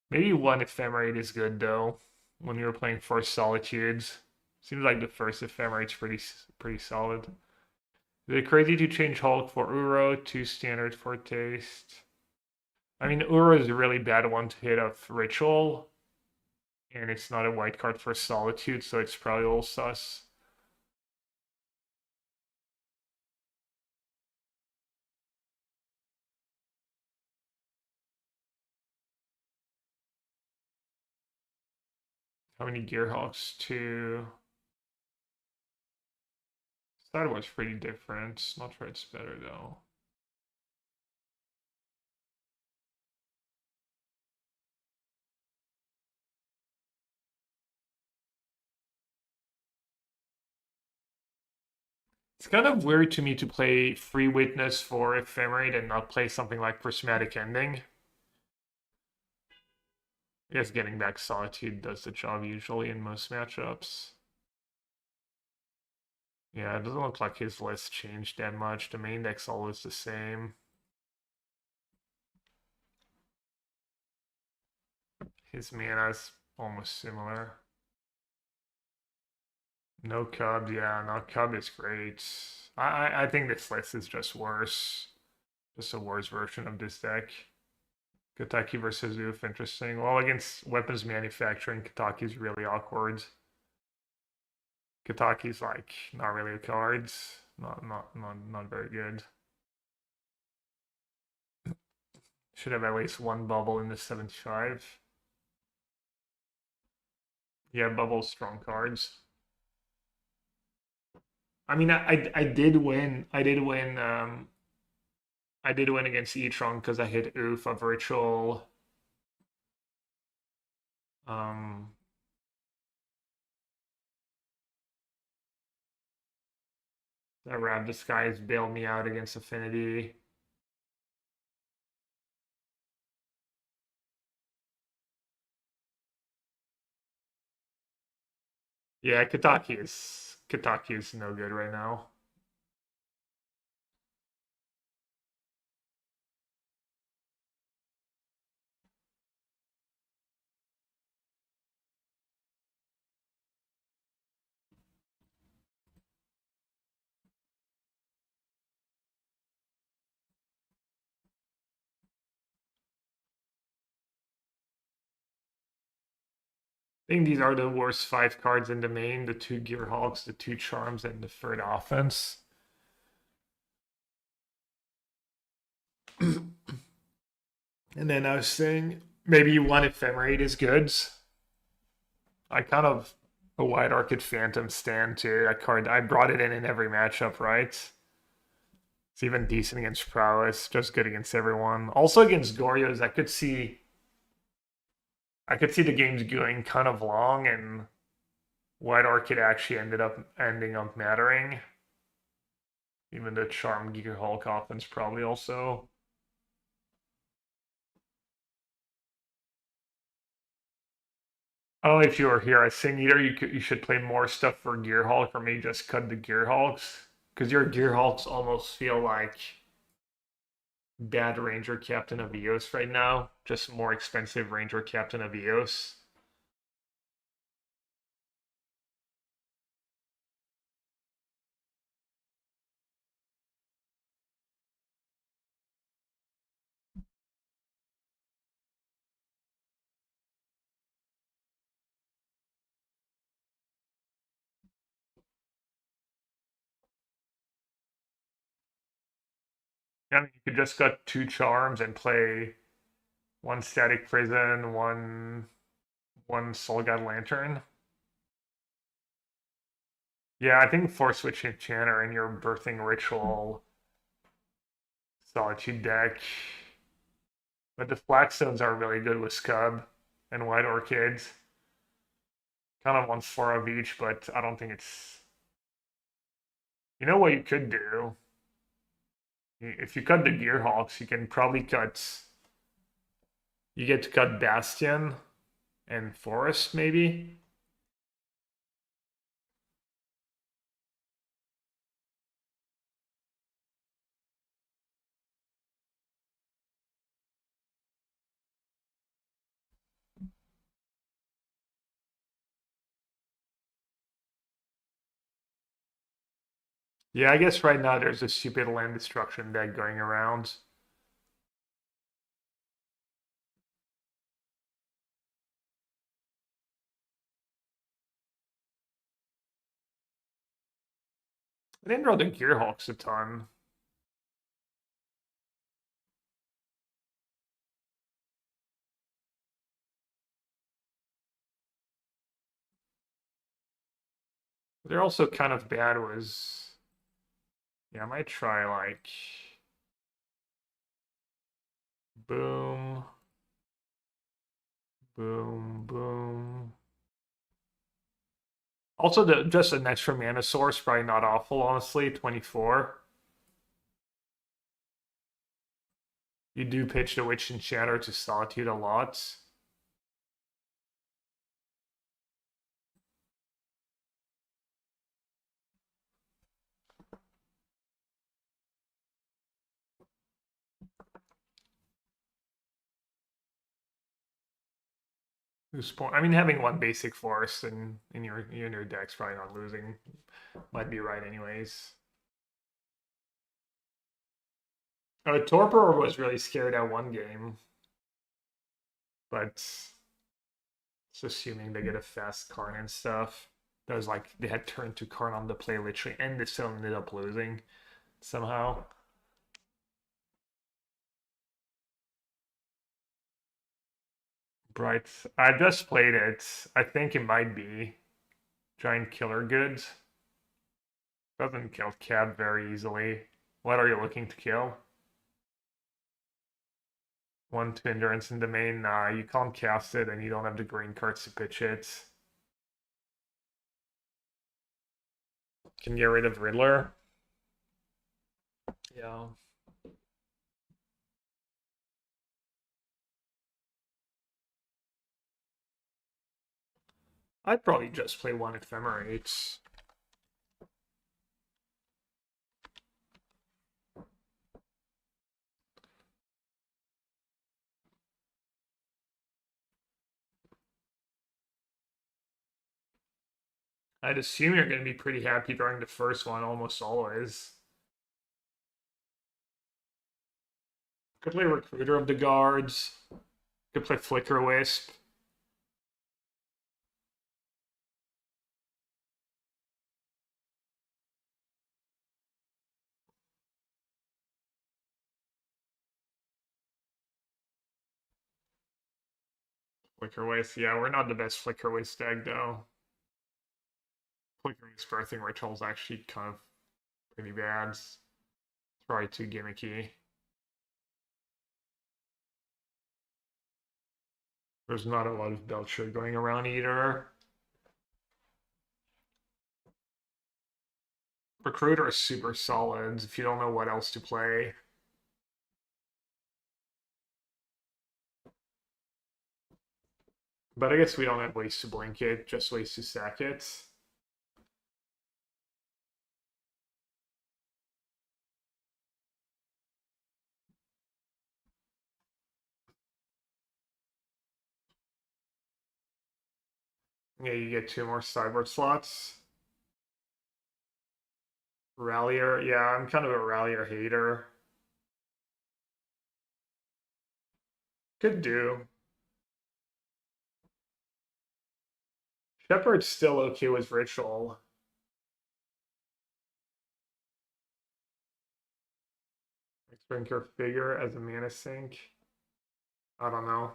Maybe one Ephemerate is good, though, when you're playing Forced Solitudes. Seems like the first Ephemerate's pretty solid. Is it crazy to change Hulk for Uro? 2 standard for taste. I mean, Uro is a really bad one to hit off Ritual. And it's not a white card for Solitude, so it's probably all sus. How many Gearhawks? 2. That was pretty different. Not sure it's better though. It's kind of weird to me to play Free Witness for Ephemerate and not play something like Prismatic Ending. I guess getting back Solitude does the job usually in most matchups. Yeah, it doesn't look like his list changed that much. The main deck's always the same. His mana's almost similar. No Cub, yeah, no Cub is great. I think this list is just worse. Just a worse version of this deck. Kataki versus Oof, interesting. Well, against weapons manufacturing, Kataki's really awkward. Kataki's like not really a card. Not very good. Should have at least one bubble in the 75. Yeah, bubbles strong cards. I mean, I did win. I did win against E-Tron because I hit Oof, a virtual. Um, that Rab Disguise bailed me out against Affinity. Yeah, Kataki is no good right now. I think these are the worst 5 cards in the main, the 2 Gearhawks, the 2 Charms, and the third offense. And then I was saying maybe one Ephemerate is good. I kind of a Wide Arcade Phantom stand too. That card, I brought it in every matchup, right? It's even decent against Prowess, just good against everyone. Also against Gorios, I could see the games going kind of long, and Wide Arcade actually ending up mattering. Even the Charm Gear Hulk offense probably also. I don't know if you were here. I think either you should play more stuff for Gear Hulk or maybe just cut the Gear Hulks. Because your Gear Hulks almost feel like bad Ranger Captain of Eos right now. Just more expensive Ranger Captain of Eos. I mean, you could just got 2 charms and play 1 static prison, one soul god lantern. Yeah, I think 4 switch enchanter in your birthing ritual solitude deck. But the flagstones are really good with Scub and White Orchids. Kind of wants 4 of each, but I don't think it's. You know what you could do? If you cut the Gearhawks, you can probably cut. You get to cut Bastion and Forest, maybe. Yeah, I guess right now there's a stupid land destruction deck going around. I didn't draw the Gearhawks a ton. They're also kind of bad was. Yeah, I might try like. Boom. Boom, boom. Also, just an extra mana source, probably not awful, honestly. 24. You do pitch the Witch Enchanter to Solitude a lot. I mean, having 1 basic forest in your deck's probably not losing. Might be right, anyways. Torpor was really scared at 1 game, but it's assuming they get a fast Karn and stuff. That was like they had turned to Karn on the play literally, and they still ended up losing somehow. Bright. I just played it. I think it might be Giant Killer Goods. Doesn't kill Cab very easily. What are you looking to kill? 1 to endurance in the main. Nah, you can't cast it and you don't have the green cards to pitch it. Can get rid of Riddler. Yeah. I'd probably just play 1 Ephemerate. I'd assume you're going to be pretty happy during the first one, almost always. Could play Recruiter of the Guards. Could play Flicker Wisp. Flicker Wisp. Yeah, we're not the best Flicker Wisp deck, though. Flicker Wisp Birthing Ritual is actually kind of pretty bad. It's probably too gimmicky. There's not a lot of Belcher going around either. Recruiter is super solid if you don't know what else to play. But I guess we don't have ways to blink it, just ways to sack it. Yeah, you get 2 more sideboard slots. Rallier, yeah, I'm kind of a Rallier hater. Could do. Shepherd's still okay with Ritual. Drinker Figure as a mana sink. I don't know.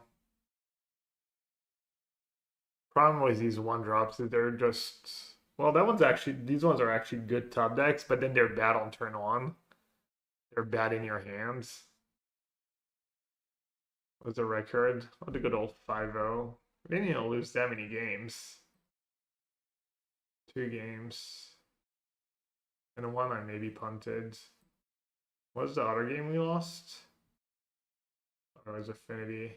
Problem with these one drops is they're just, well, that one's actually, these ones are actually good top decks, but then they're bad on turn one. They're bad in your hands. What's the record? Oh, the good old 5-0. We didn't even lose that many games. 2 games. And one I maybe punted. What was the other game we lost? Oh, it was Affinity.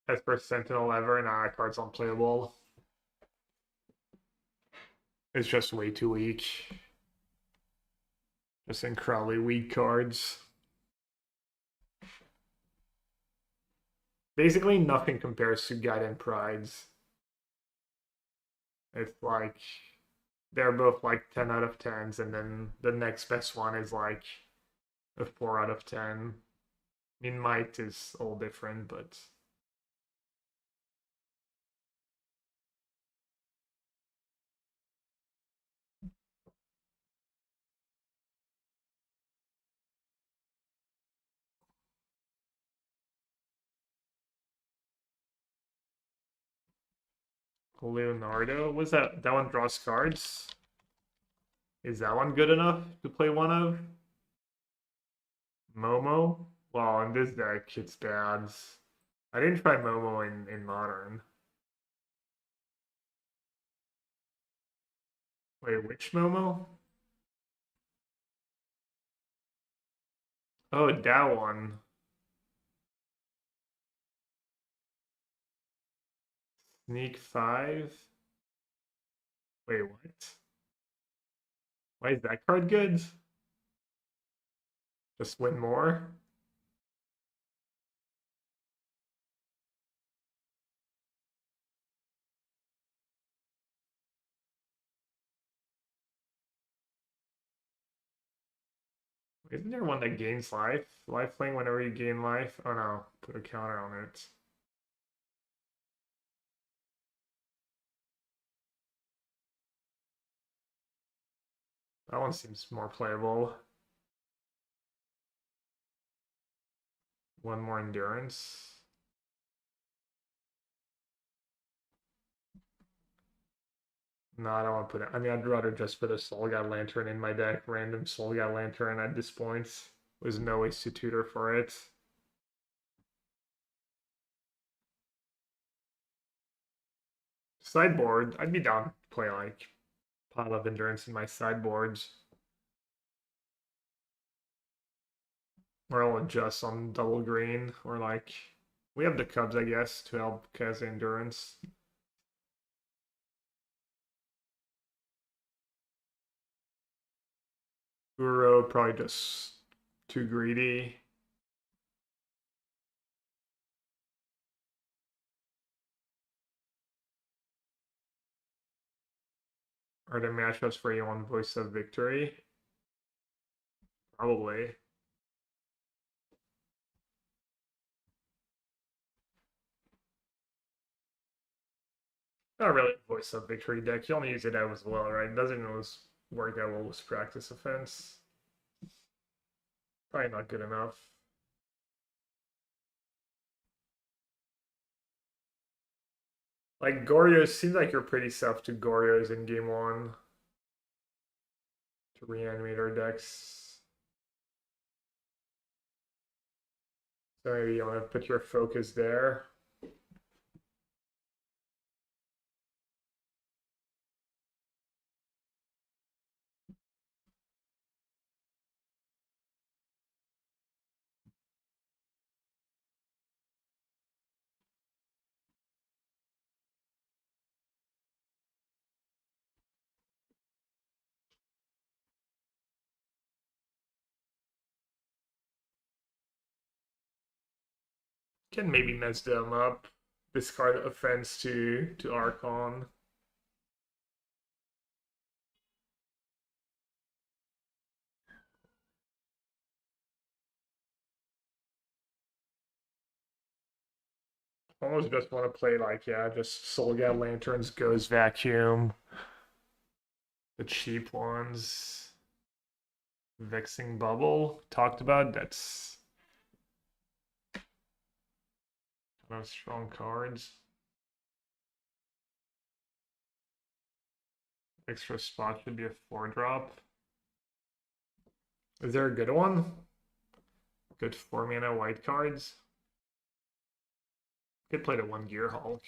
As per Sentinel ever, nah, that card's unplayable. It's just way too weak. Just incredibly weak cards. Basically, nothing compares to Guiding Prides. It's like they're both like 10 out of 10s, and then the next best one is like a 4 out of 10. I mean, Might is all different, but Leonardo, was that one draws cards? Is that one good enough to play one of? Momo? Well, in this deck, it's bad. I didn't try Momo in Modern. Wait, which Momo? Oh, that one. Sneak 5? Wait, what? Why is that card good? Just win more? Isn't there one that gains life? Life link whenever you gain life? Oh no, put a counter on it. That one seems more playable. One more endurance. No, I don't want to put it. I mean, I'd rather just put a Soul God Lantern in my deck. Random Soul God Lantern at this point. There's no ways to tutor for it. Sideboard, I'd be down to play like Pile of Endurance in my sideboards. Or I'll adjust on double green, or like we have the Cubs, I guess, to help cast endurance. Uro probably just too greedy. Are there matchups for you on Voice of Victory? Probably. Not really a Voice of Victory deck. You only use it out as well, right? It doesn't always work that well with Practice Offense. Probably not good enough. Like Goryo's, seems like you're pretty soft to Goryo's in game one. To reanimate our decks. So maybe you want to put your focus there. Can maybe mess them up. Discard offense to Archon. Almost just want to play like, yeah, just Soulgat Lanterns goes vacuum. The cheap ones. Vexing Bubble talked about. That's kind of strong cards. Extra spot should be a 4-drop. Is there a good one? Good 4-mana white cards. Could play the 1 Gear Hulk.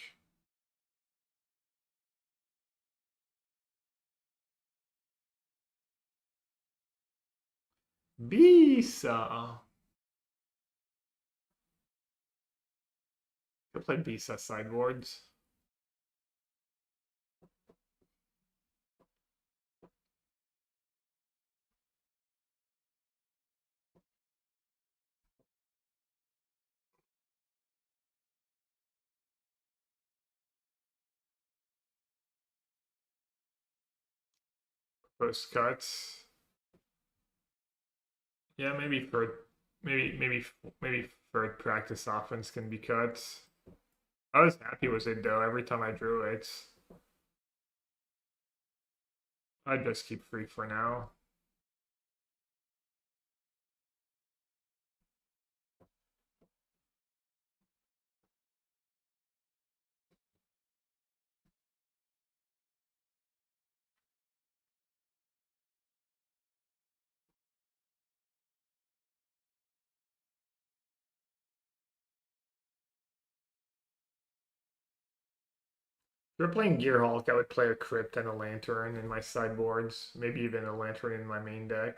Bisa. Could play Bisa sideboards. Post cuts. Yeah, maybe third practice offense can be cut. I was happy with it though. Every time I drew it, I'd just keep free for now. If you're playing Gear Hulk, I would play a Crypt and a Lantern in my sideboards. Maybe even a Lantern in my main deck.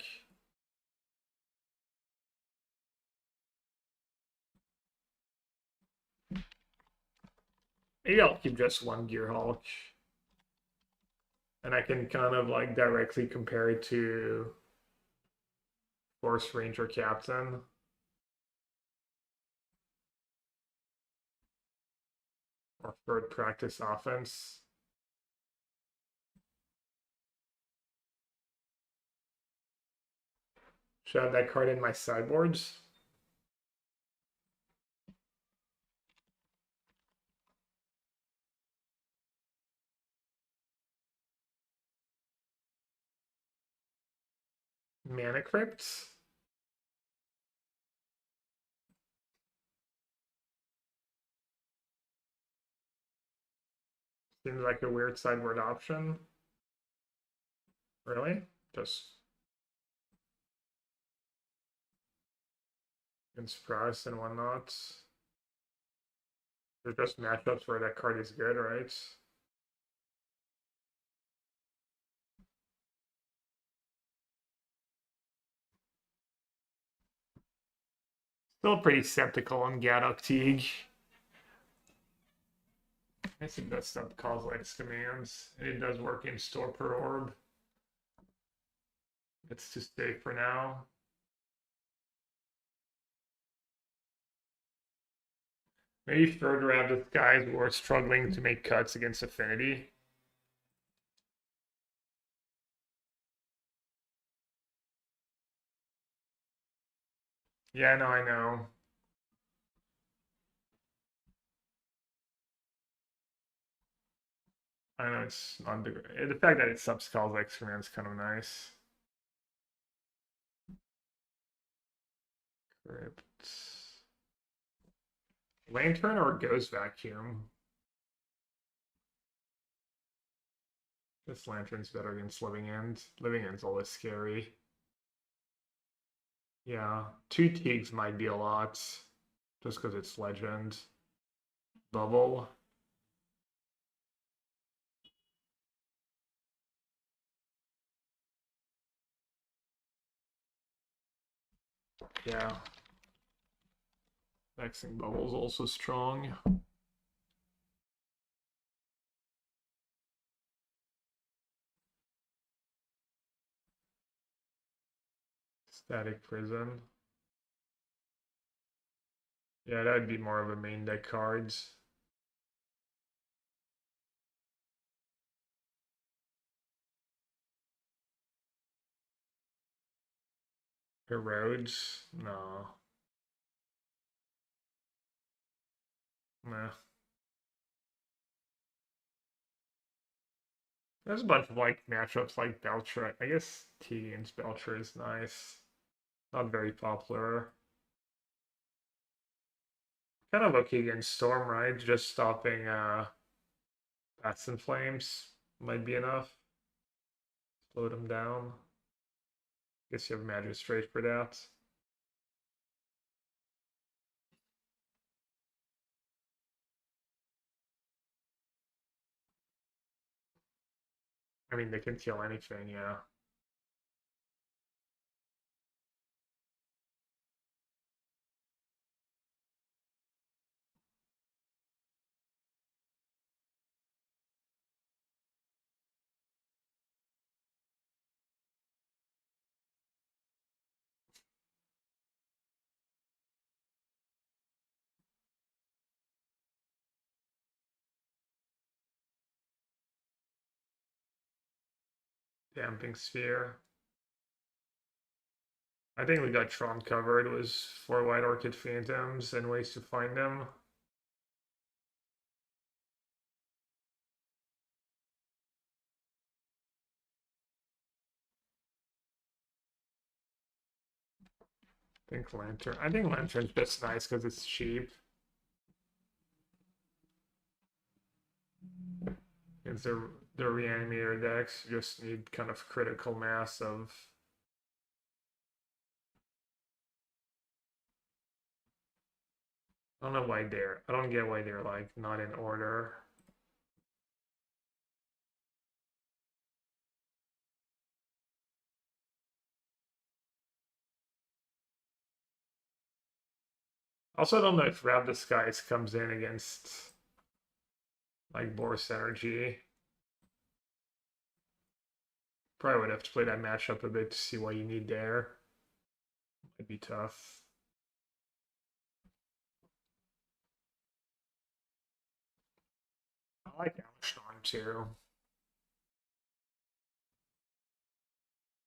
Maybe I'll keep just 1 Gear Hulk. And I can kind of like directly compare it to Force Ranger Captain. Or third practice offense. Should I have that card in my sideboards? Mana Crypt? Seems like a weird sideboard option. Really? Just against Price and whatnot. There's just matchups where that card is good, right? Still pretty skeptical on Gadok Teague. I think that stuff calls like commands. And it does work in store per orb. It's too safe for now. Maybe third round with guys who are struggling to make cuts against Affinity. Yeah, no, I know. I know it's not the fact that it subs calls like command is kind of nice. Crypt. Lantern or Ghost Vacuum? This Lantern's better against Living End. Living End's always scary. Yeah, 2 Teagues might be a lot. Just because it's Legend. Bubble. Yeah. Vexing Bubble's also strong. Static Prison. Yeah, that would be more of a main deck cards. Erodes? No. Nah. There's a bunch of like matchups like Belcher. I guess T against Belcher is nice. Not very popular. Kind of okay against Storm, right? Just stopping Bats and Flames might be enough. Slow them down. Guess you have Magistrate for that. I mean, they can kill anything, yeah. Damping Sphere. I think we got Tron covered. It was 4 White Orchid Phantoms and ways to find them. I think Lantern. I think Lantern's just nice because it's cheap. It's the Reanimator decks. You just need kind of critical mass of. I don't know why they're. I don't get why they're like not in order. Also, I don't know if Grab the Skies comes in against like Boris Energy. Probably would have to play that matchup a bit to see what you need there. Might be tough. I like Alshon too.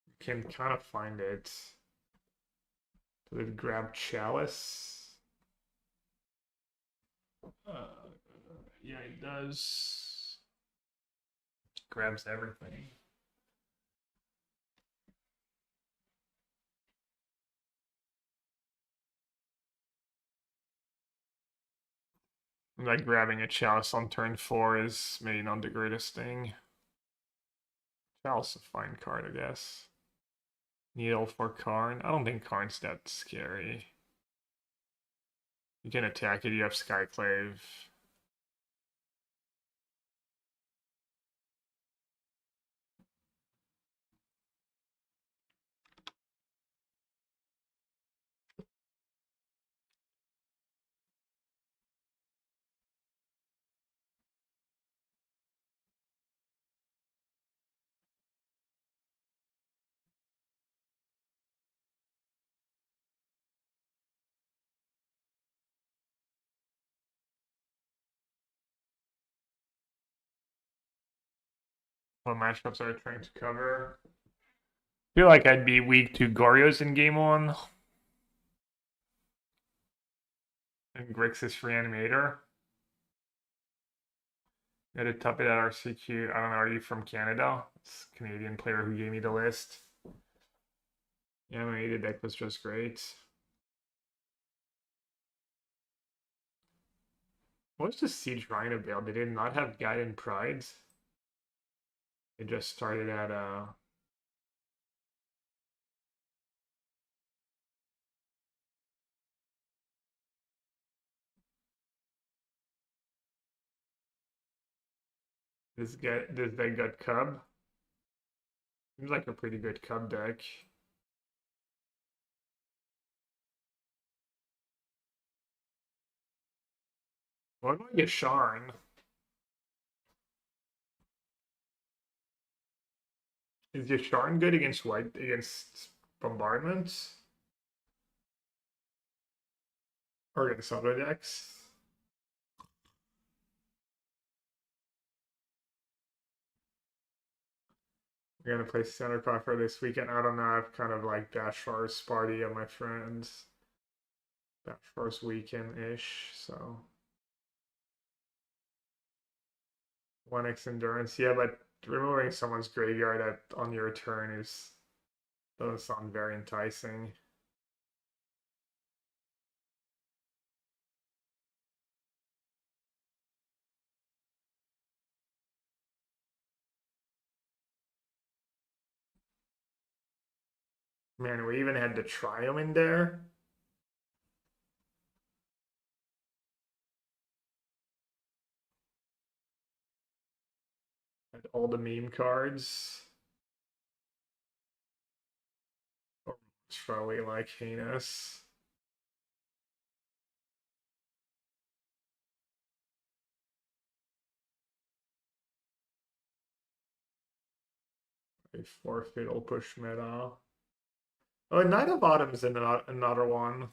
You can kind of find it. Does it grab Chalice? Yeah, it does. Grabs everything. Like grabbing a Chalice on turn 4 is maybe not the greatest thing. Chalice is a fine card, I guess. Needle for Karn. I don't think Karn's that scary. You can attack it, you have Skyclave. What matchups are I trying to cover? I feel like I'd be weak to Goryo's in game 1. And Grixis Reanimator. Got to top it at RCQ. I don't know, are you from Canada? It's a Canadian player who gave me the list. Yeah, my the deck was just great. What was the Siege Rhino build? They did not have Guided Pride. It just started at this deck got Cub. Seems like a pretty good Cub deck. Why do I get Sharn? Is your Sharn good against white against bombardment? Or against other decks? We're gonna play center for this weekend. I don't know. I've kind of like Bashfar's party of my friends. Bashfar's weekend ish. So 1x endurance. Yeah, but removing someone's graveyard on your turn doesn't sound very enticing. Man, we even had the trio in there. Had all the meme cards. It's probably like heinous. A forfeit will push meta. Oh, Knight of Autumn's another one.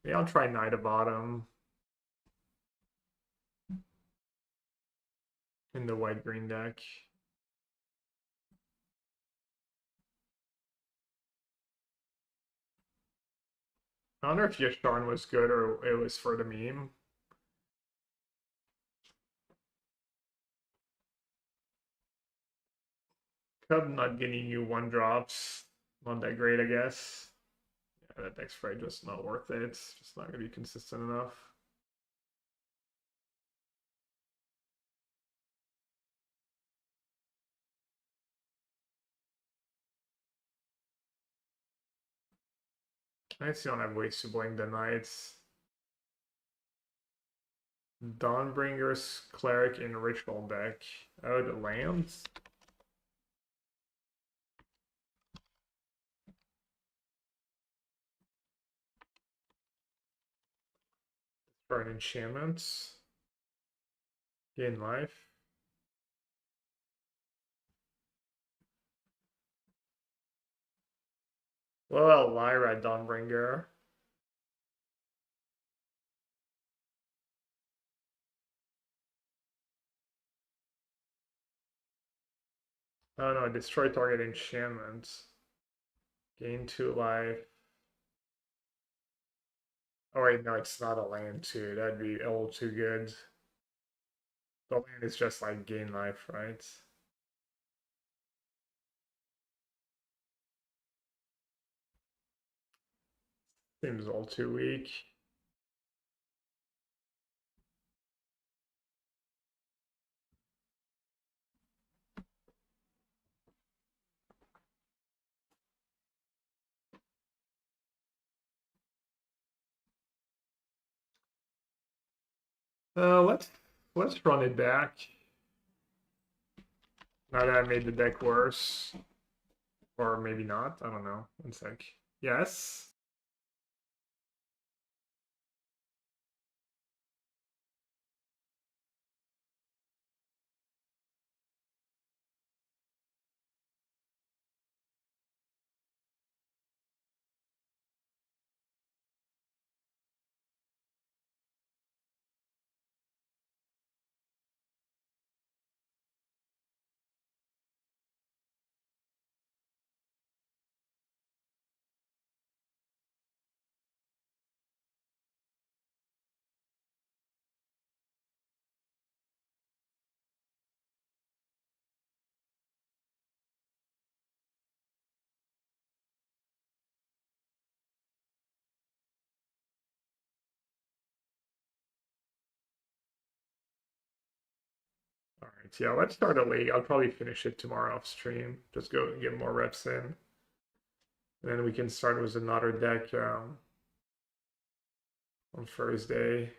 Yeah, I'll try Knight of Autumn. In the white-green deck. I wonder if Yasharn was good or it was for the meme. Cub not getting you 1-drops. Not that great, I guess. Yeah, that deck's probably just not worth it. It's just not going to be consistent enough. I guess you don't have ways to blame the Knights. Dawnbringer's Cleric in Ritual deck. Oh, the lands? For an enchantment. Gain life. Well, Lyra Dawnbringer. Oh no, destroy target enchantment. Gain 2 life. Oh wait, no, it's not a land too. That'd be a little too good. The land is just like gain life, right? Seems all too weak. Let's run it back. Now that I made the deck worse. Or maybe not. I don't know. 1 sec. Yes. Alright, yeah, let's start a league. I'll probably finish it tomorrow off stream. Just go and get more reps in. And then we can start with another deck on Thursday.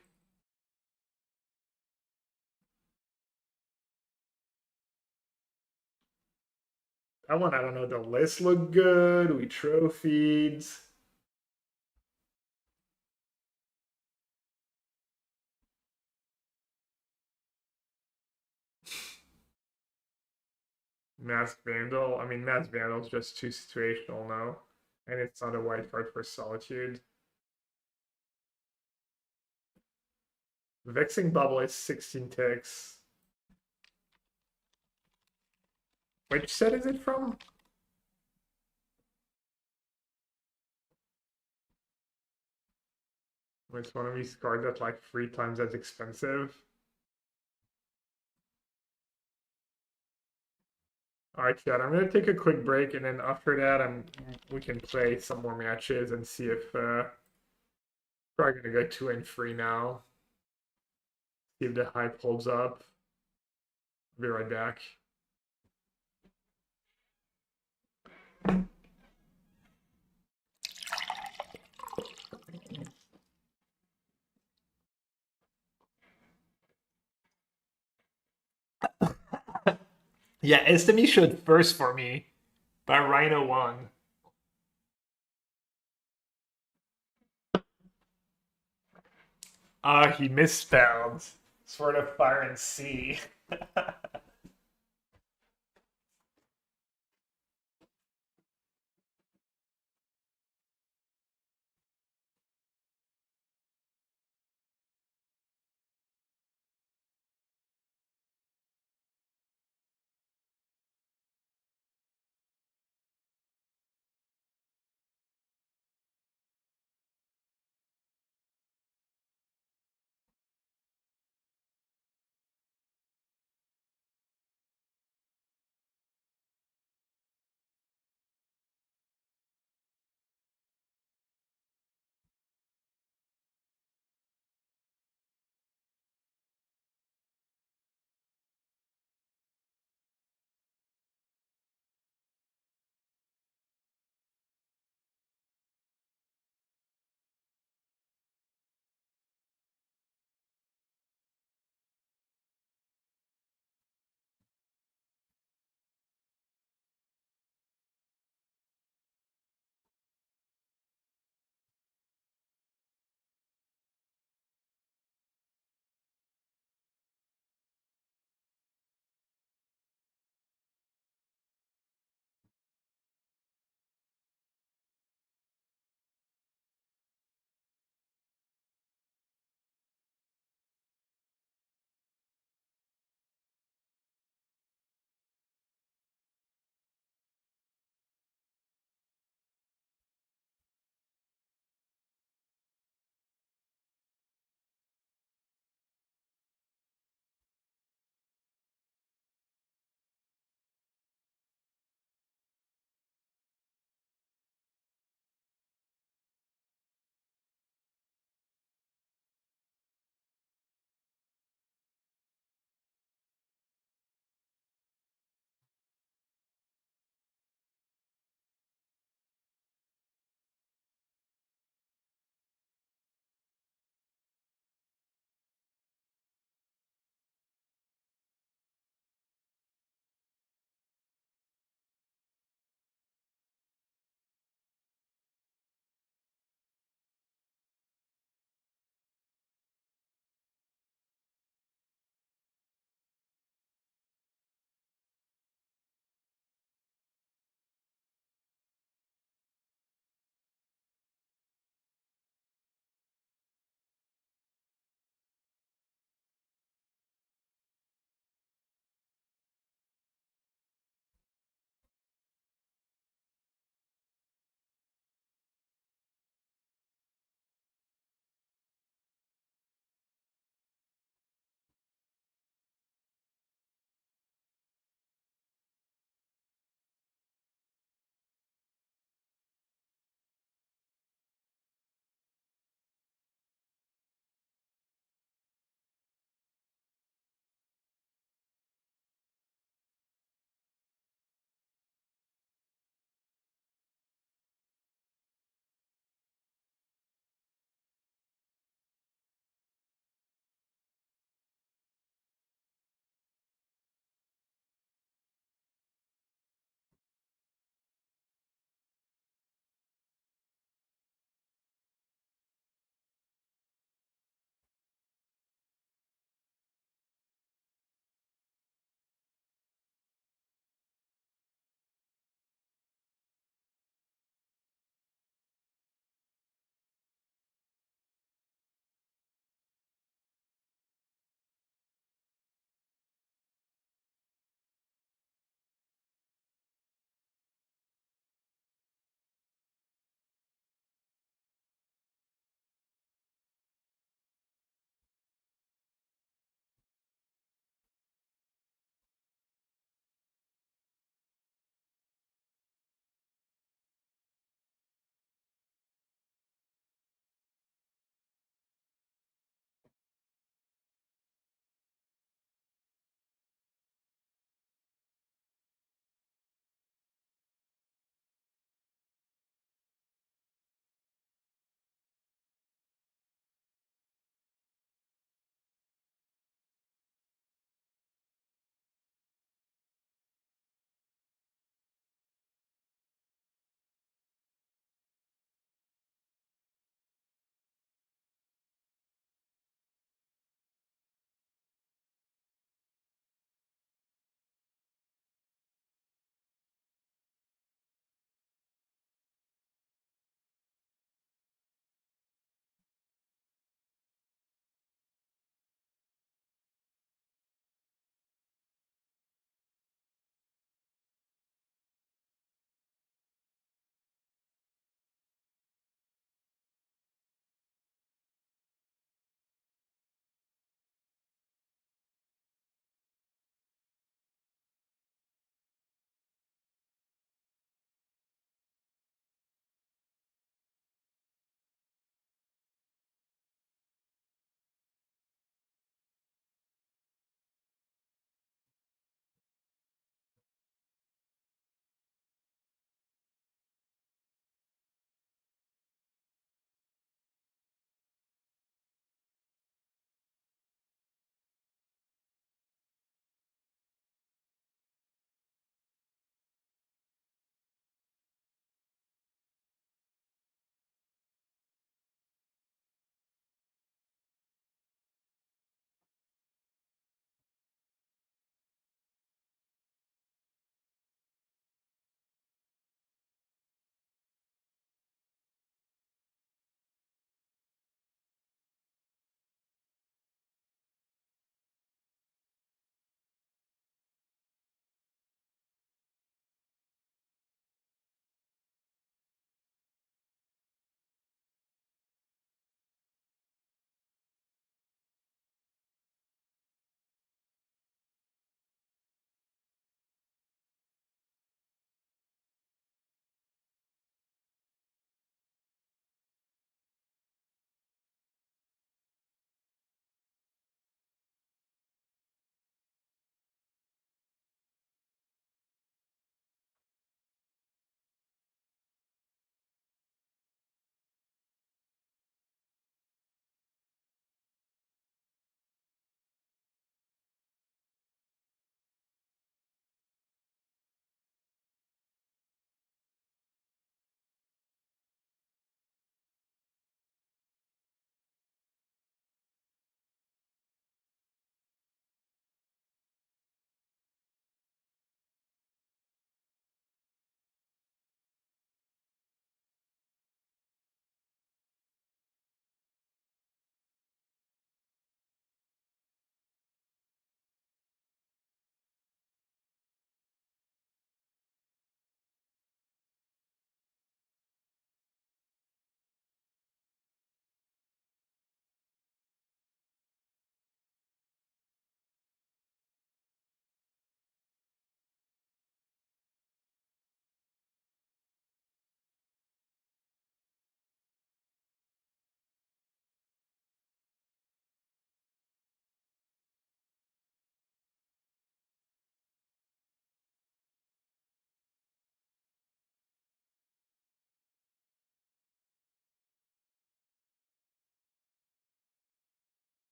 That one, I don't know, the list looked good. We trophied. Masked Vandal. I mean, Masked Vandal is just too situational now. And it's not a white card for Solitude. Vexing Bubble is 16 ticks. Which set is it from? It's one of these cards that's like 3 times as expensive. Alright, chat. I'm gonna take a quick break, and then after that, we can play some more matches and see if probably gonna go 2 and 3 now. See if the hype holds up. Be right back. Yeah, Estemi showed first for me, but Rhino won. Ah, he misspelled. Sword of Fire and Sea.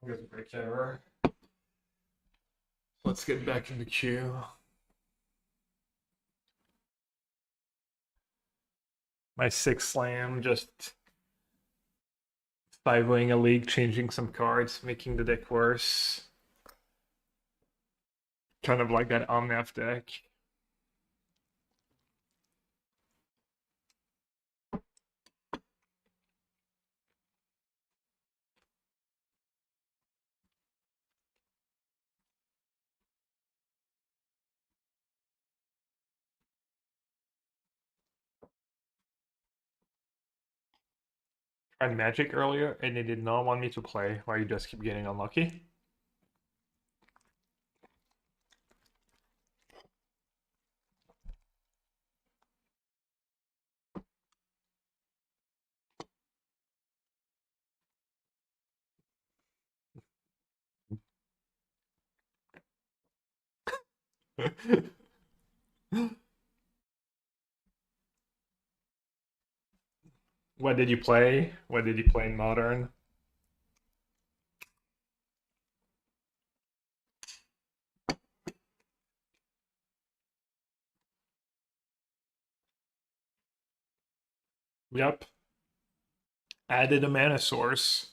Here's a break error. Let's get back in the queue. My 6 slam, just 5-wing a league, changing some cards, making the deck worse. Kind of like that Omnath deck. Tried Magic earlier, and they did not want me to play. Why you just keep getting unlucky? What did you play? What did you play in Modern? Yep. Added a mana source.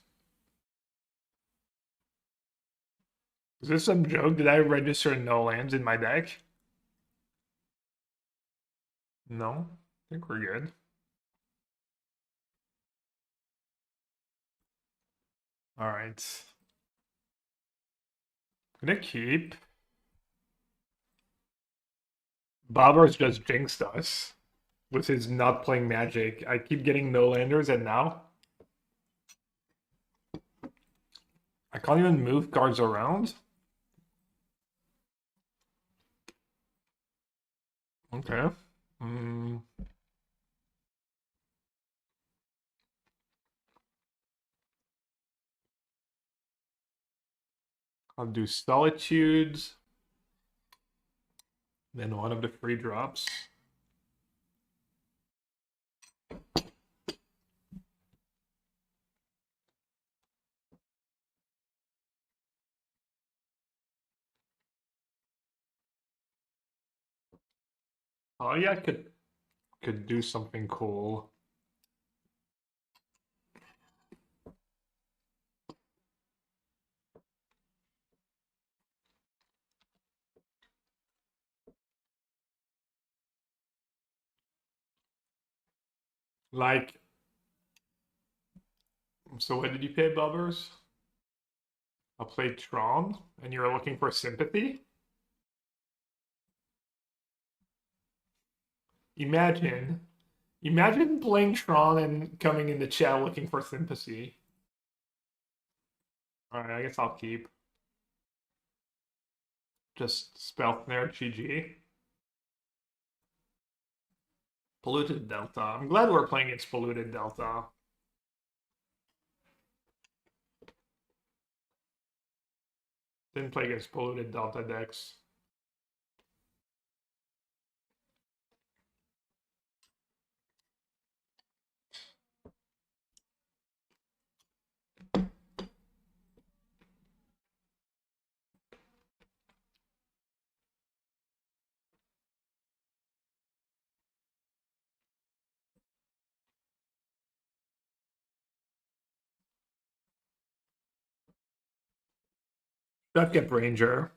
Is this some joke? Did I register no lands in my deck? No. I think we're good. Alright. Gonna keep. Bobber's just jinxed us with his not playing Magic. I keep getting no landers, and now I can't even move cards around. Okay. I'll do Solitudes. Then one of the free drops. Oh yeah, I could do something cool. Like, so what did you pay, Bubbers? I played Tron, and you were looking for sympathy? Imagine. Imagine playing Tron and coming in the chat looking for sympathy. Alright, I guess I'll keep. Just Spell Snare GG. Polluted Delta. I'm glad we're playing against Polluted Delta. Didn't play against Polluted Delta decks. Get Ranger.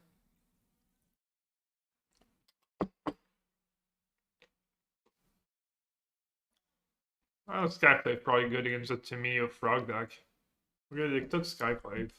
Oh, Skyclave probably good against a Tamiyo Frog deck. Okay, they took Skyclave.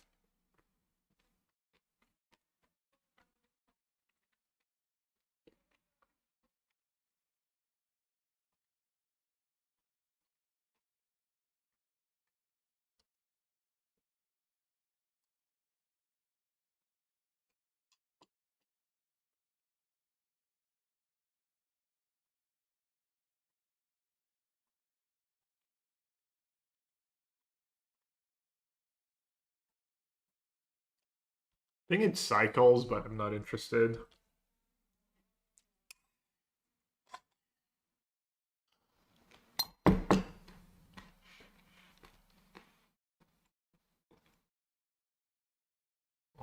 I think it cycles, but I'm not interested.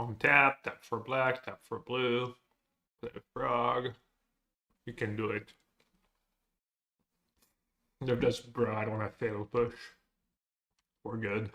On tap, tap for black, tap for blue, play a frog. You can do it. They're just, bro, I don't have fatal push. We're good.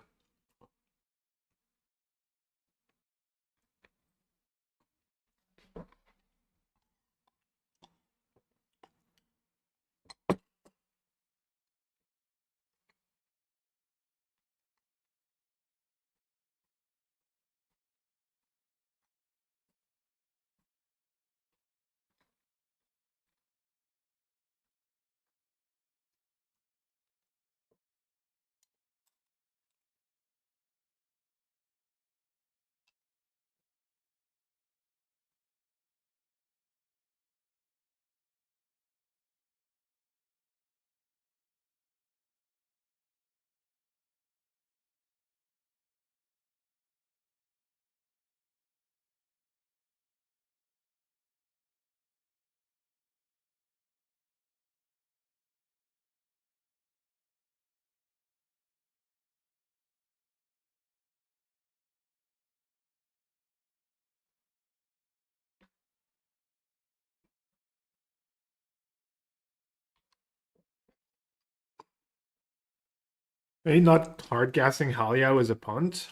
Are you not hard gassing Halia as a punt?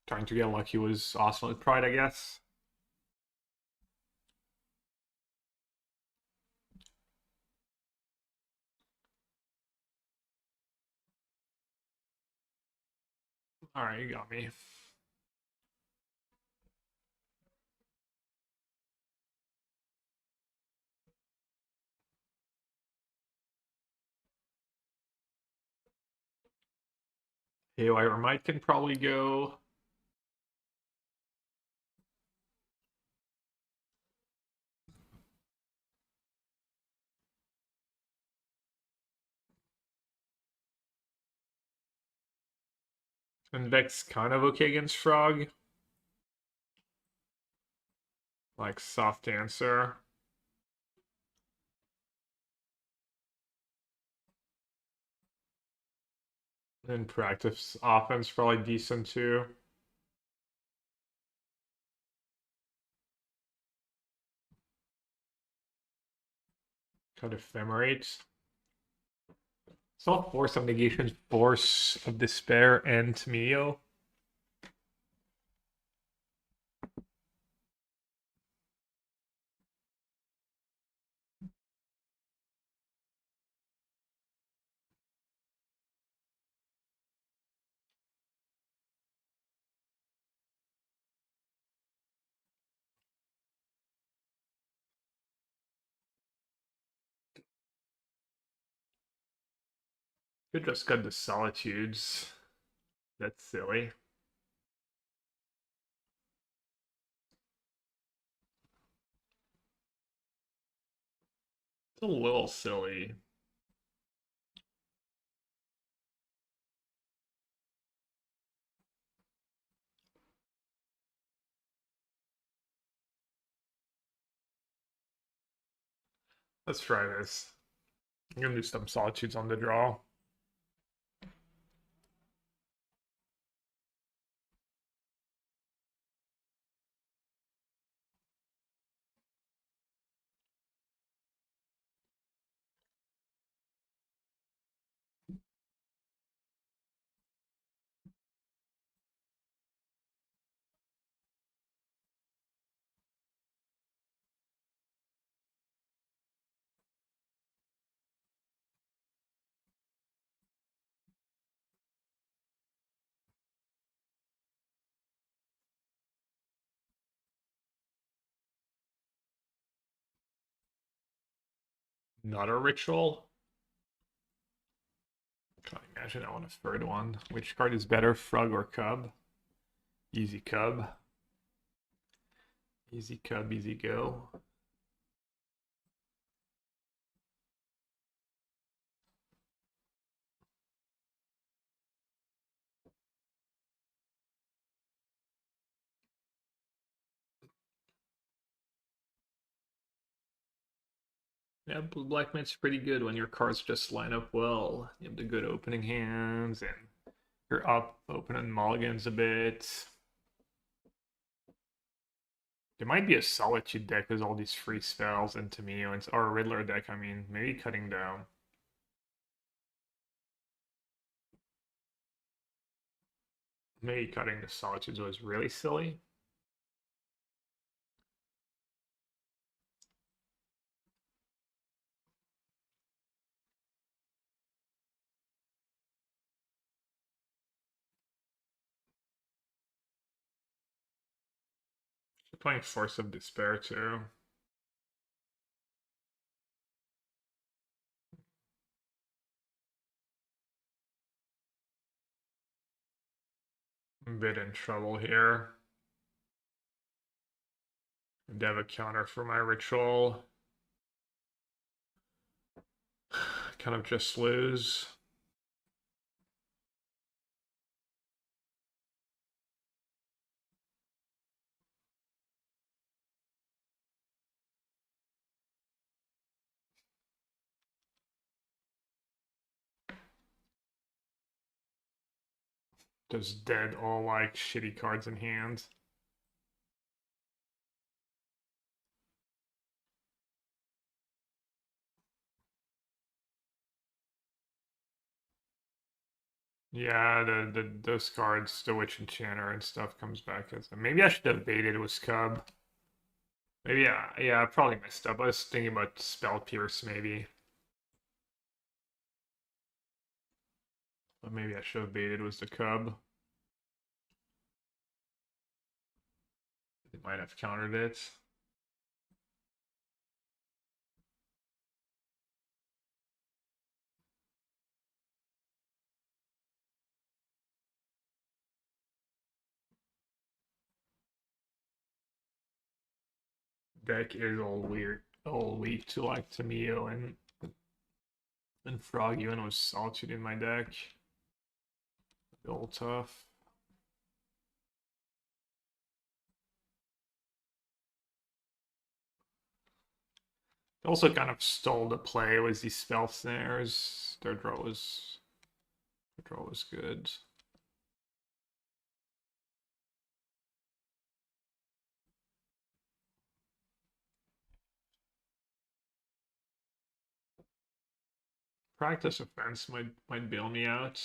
Trying to get lucky was awesome with Pride, I guess. Alright, you got me. Haywire Might can probably go. And Vex kind of okay against Frog. Like soft answer. And practice offense probably decent too. Cut ephemerate. So force of negation, force of despair, and Tamio. Could just cut the solitudes. That's silly. It's a little silly. Let's try this. I'm gonna do some solitudes on the draw. Not a ritual. Can't imagine I want a third one. Which card is better, Frog or Cub? Easy Cub. Easy Cub, easy go. Yeah, Black Man's pretty good when your cards just line up well. You have the good opening hands and You're up, opening mulligans a bit. There might be a Solitude deck with all these free spells and Tamio, or a Riddler deck, I mean. Maybe cutting down. Maybe cutting the Solitudes was really silly. You're playing Force of Despair too. I'm a bit in trouble here. I have a counter for my ritual. Kind of just lose. Just dead all like shitty cards in hand. Yeah, those cards, the Witch Enchanter and stuff comes back as maybe I should have baited with Cub. Maybe yeah, I probably messed up. I was thinking about Spell Pierce maybe. But maybe I should have baited with the Cub. They might have countered it. Deck is all weird, all weak to like Tamio and Frog, even with Solitude in my deck. All tough. Also kind of stole the play with these spell snares. Their draw was good. Practice offense might bail me out.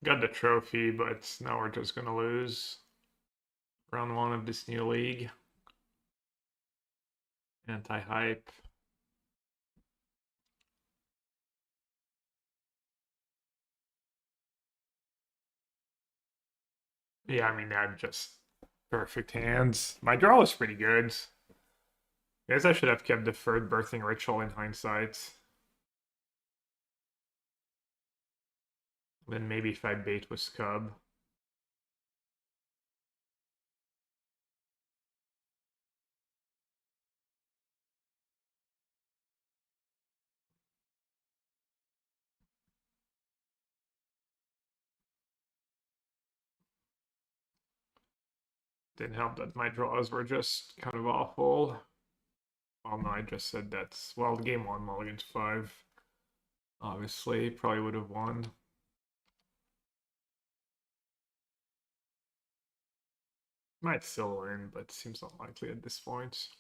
Got the trophy, but now we're just gonna lose. Round 1 of this new league. Anti-hype. Yeah, I mean, that just perfect hands. My draw was pretty good. I guess I should have kept Deferred Birthing Ritual in hindsight. Then maybe if I bait with Cub. Didn't help that my draws were just kind of awful. Oh no, I just said that's, well, game 1, mulligan to 5. Obviously, probably would have won. Might still win, but seems unlikely at this point.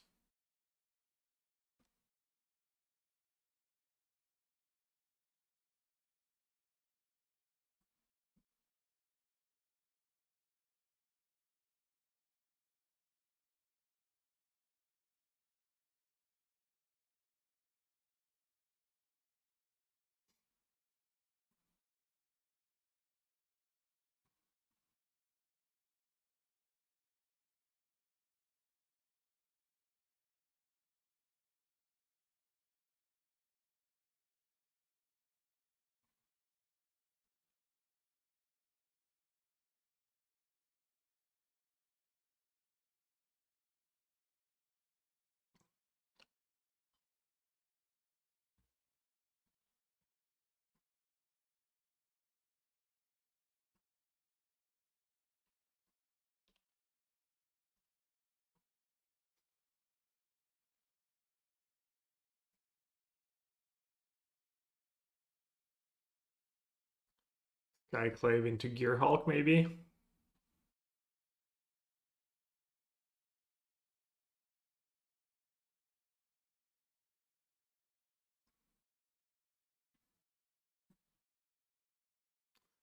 Skyclave into Gearhulk, maybe?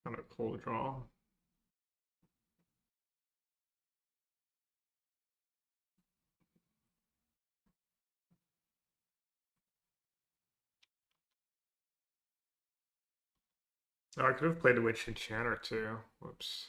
Kind of cool draw. Oh, I could have played the Witch Enchanter too. Whoops.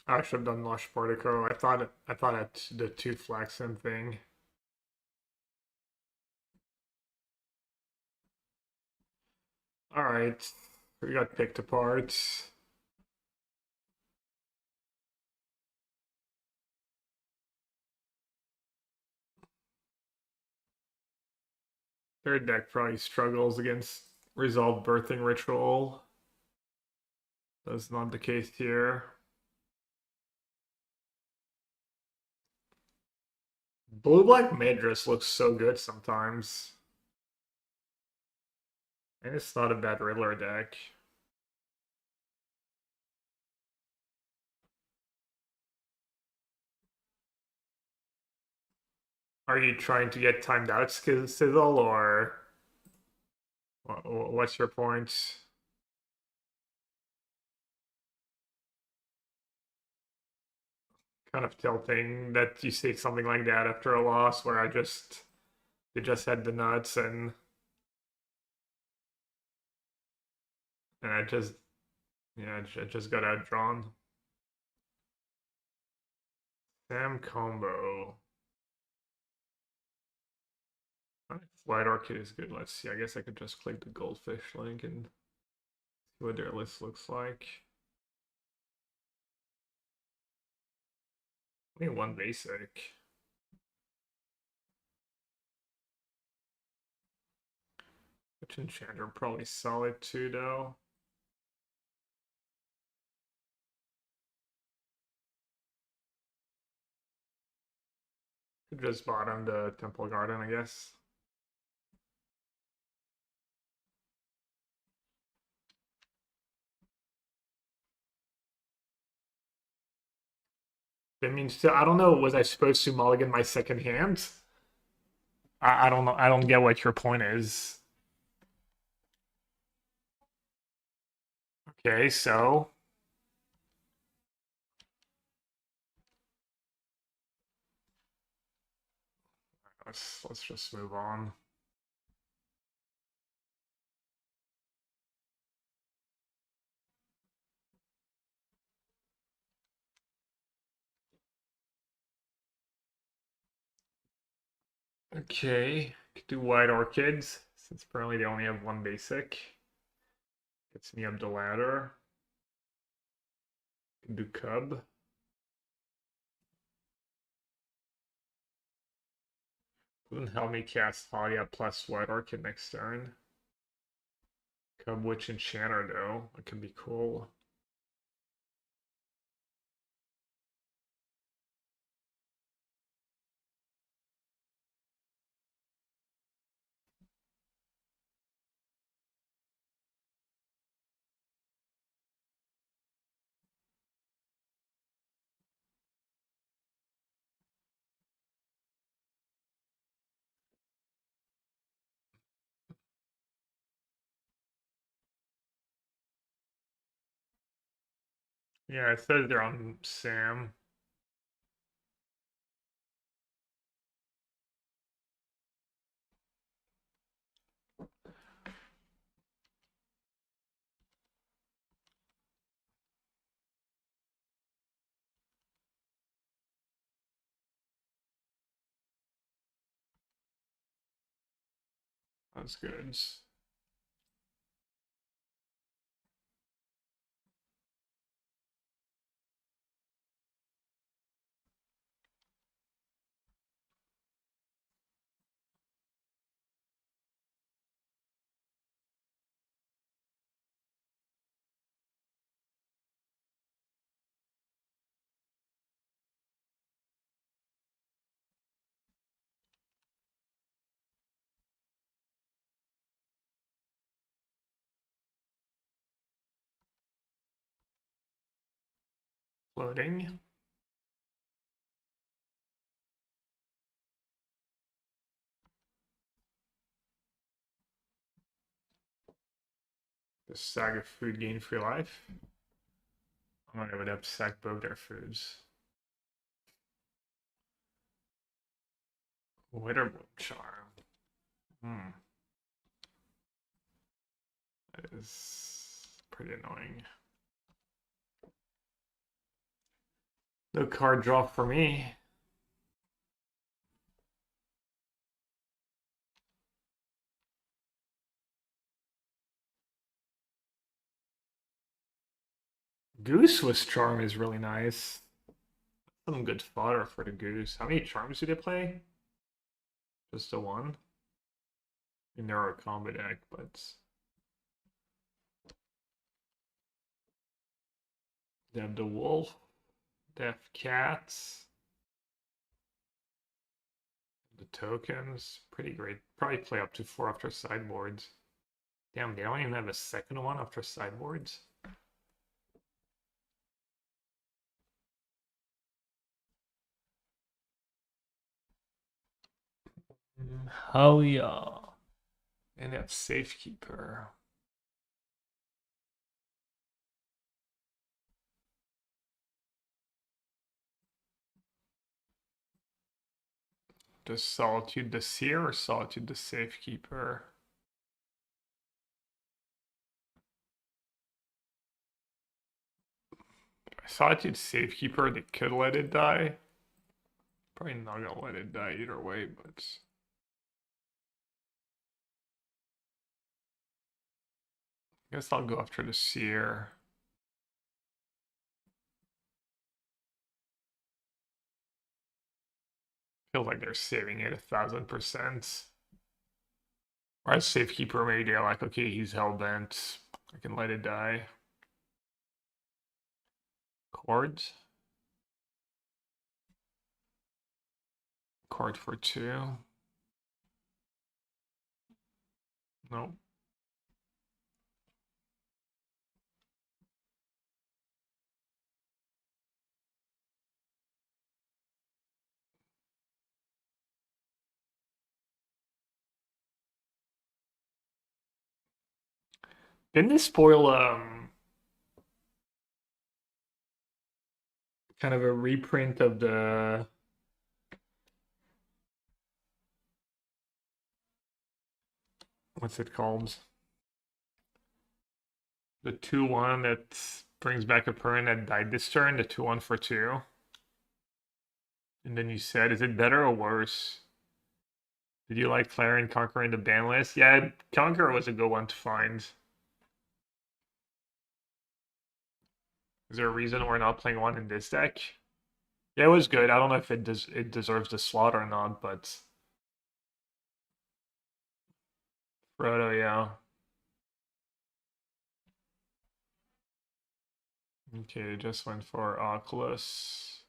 I should have done Lush Portico. I thought it the two Flaxen thing. Alright. We got picked apart. Their deck probably struggles against Resolve Birthing Ritual. That's not the case here. Blue Black Madras looks so good sometimes. And it's not a bad Riddler deck. Are you trying to get timed out, Sizzle, or what's your point? Kind of tilting that you say something like that after a loss where you just had the nuts and I just I just got outdrawn. Sam combo. Flight Orchid is good. Let's see. I guess I could just click the goldfish link and see what their list looks like. Only one basic. Which enchanter probably solid too though. Could just bottom the Temple Garden, I guess. I mean, still, I don't know. Was I supposed to mulligan my second hand? I don't know. I don't get what your point is. Okay, so let's just move on. Okay, could do White Orchids since apparently they only have one basic. Gets me up the ladder. Could do Cub. Wouldn't help me cast Talia plus White Orchid next turn. Cub Witch Enchanter though, that could be cool. Yeah, it says they're on Sam. That's good. Loading. The saga food gain free life. I'm gonna go with sack both their foods. Witherboom charm. That is pretty annoying. No card draw for me. Goose with charm is really nice. Some good fodder for the goose. How many charms do they play? Just the one? I mean, there are a combo deck, but they have the wolf, they have cats, the tokens. Pretty great. Probably play up to 4 after sideboards. Damn, they don't even have a second one after sideboards. Hell yeah. And they have Safekeeper. Does Solitude the Seer or Solitude the Safekeeper? Solitude Safekeeper, they could let it die. Probably not gonna let it die either way, but I guess I'll go after the Seer. Feels like they're saving it 1000%. Whereas Safekeeper, maybe they're like, okay, he's hellbent. I can let it die. Chords. Chord for 2. Nope. Didn't they spoil kind of a reprint of the what's it called? The 2/1 that brings back a permanent that died this turn, the 2/1 for 2. And then you said, is it better or worse? Did you like Clarion conquering the ban list? Yeah, Conqueror was a good one to find. Is there a reason we're not playing one in this deck? Yeah, it was good. I don't know if it deserves the slot or not, but Frodo, yeah. Okay, just went for Oculus.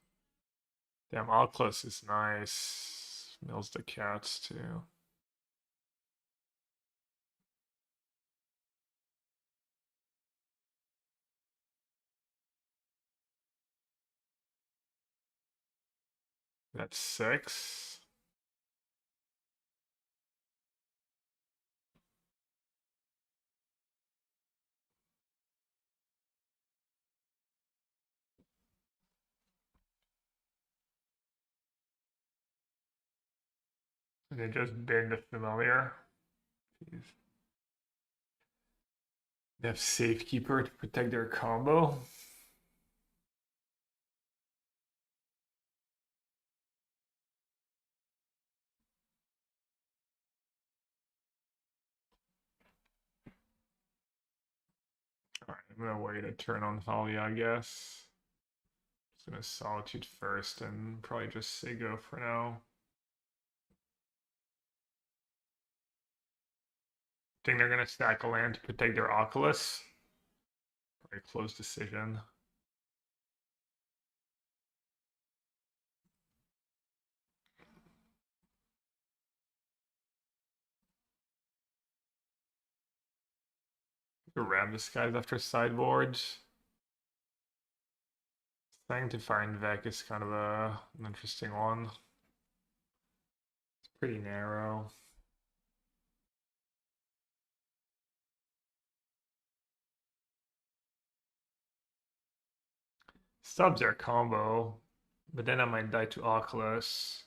Damn, Oculus is nice. Mills the cats too. That's 6. They just banned the familiar. Jeez. They have Safekeeper to protect their combo. Alright, I'm gonna wait a turn on Talia, I guess. Just gonna Solitude first and probably just say go for now. Think they're gonna stack a land to protect their Oculus. Probably close decision. Ram this guys after sideboards. Sanctifying Vec is kind of an interesting one. It's pretty narrow. Subs are combo, but then I might die to Oculus.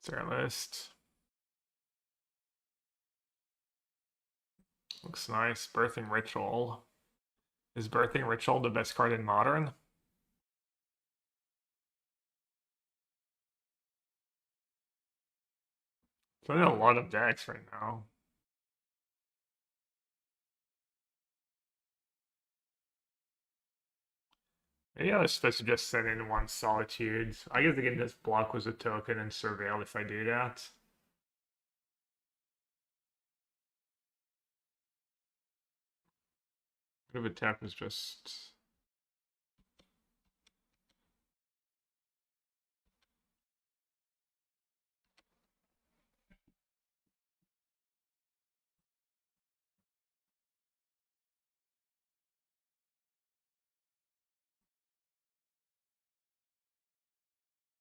It's our list. Looks nice. Birthing Ritual. Is Birthing Ritual the best card in Modern? It's in a lot of decks right now. Maybe I was supposed to just send in one Solitude. I guess I can just block with a token and Surveil if I do that. Bit of a tap is just...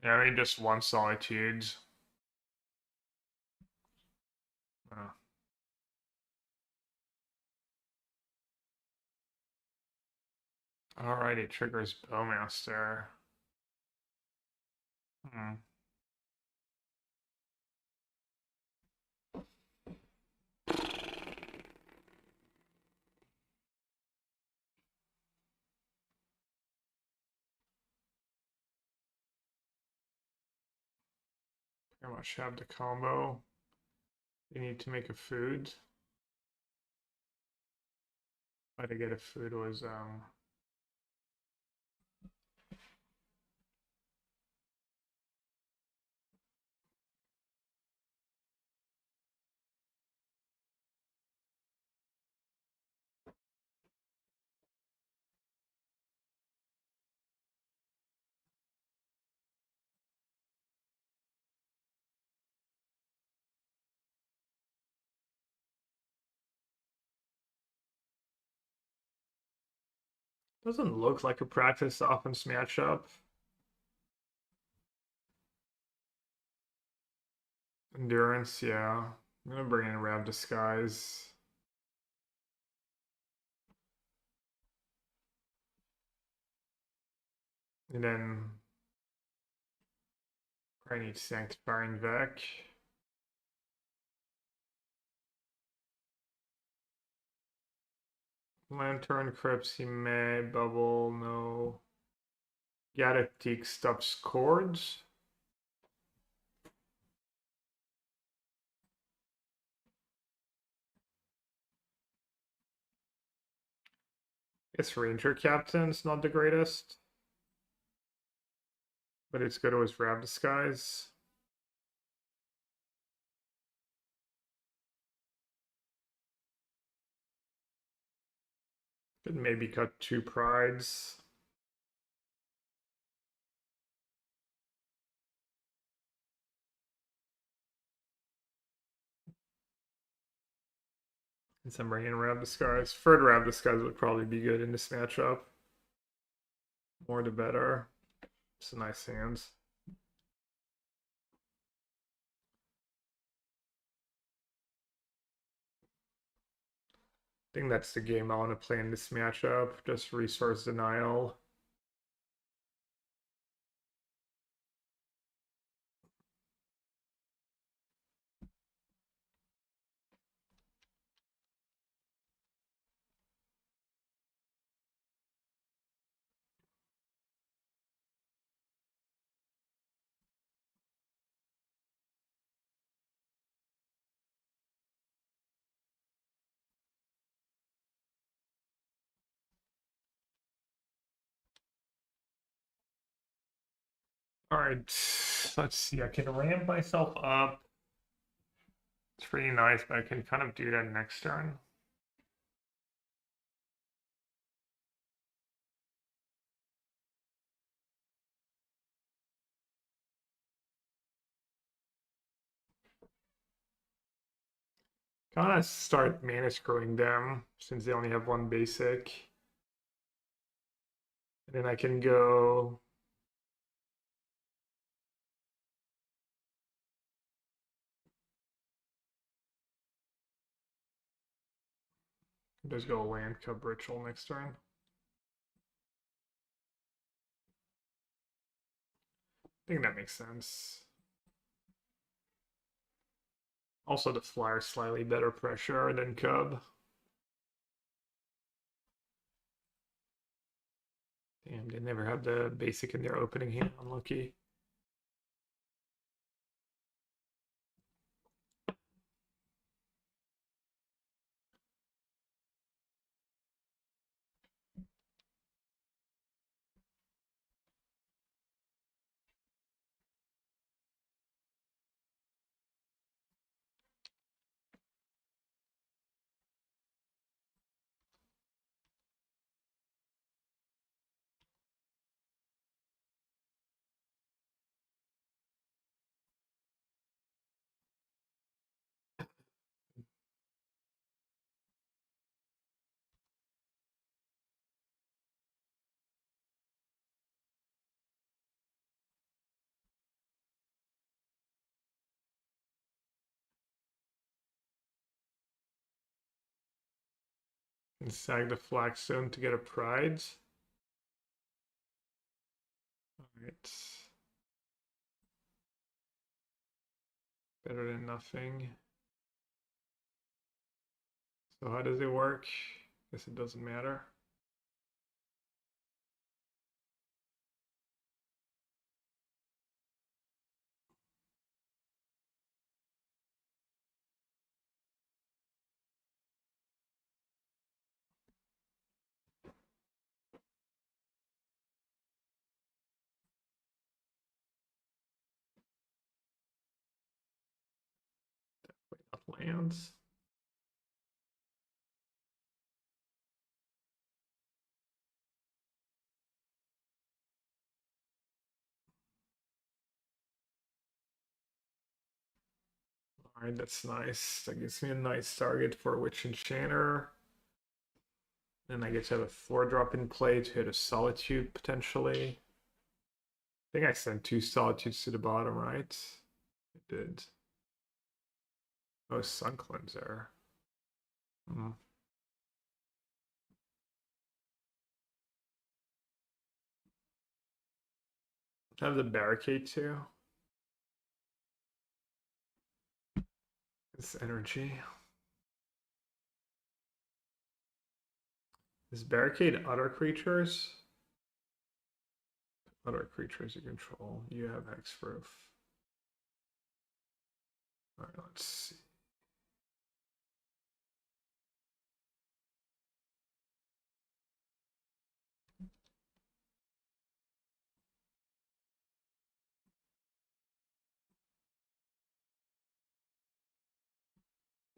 Yeah, I mean just one Solitude. Oh. Alright, it triggers Bowmaster. Hmm. Pretty much have the combo. You need to make a food. How to get a food was doesn't look like a practice offense matchup. Endurance, yeah. I'm gonna bring in Rab Disguise. And then I need Sanctifying Vec. Lantern Crypts, he may bubble, no. Gaddock stuffs chords. Guess Ranger Captain's not the greatest. But it's good with Rab Disguise. Could maybe cut 2 Prides. And some bring in Rab Disguise. Third Rab Disguise would probably be good in this matchup. More the better. It's a nice hand. I think that's the game I want to play in this matchup. Just resource denial. Alright, let's see. I can ramp myself up. It's pretty nice, but I can kind of do that next turn. Gotta start mana screwing them since they only have one basic. And then I can go. Just go land cub ritual next turn. I think that makes sense. Also, the flyer slightly better pressure than cub. Damn, they never had the basic in their opening hand. Unlucky. And sag the Flagstone to get a pride. Alright. Better than nothing. So how does it work? Guess it doesn't matter. Lands. Alright, that's nice. That gives me a nice target for Witch Enchanter. Then I get to have a 4-drop in play to hit a Solitude potentially. I think I sent 2 Solitudes to the bottom, right? I did. Oh, Sun Cleanser. Hmm. I have the Barricade too. It's energy. Is Barricade other creatures? Other creatures you control. You have Hexproof. Alright, let's see.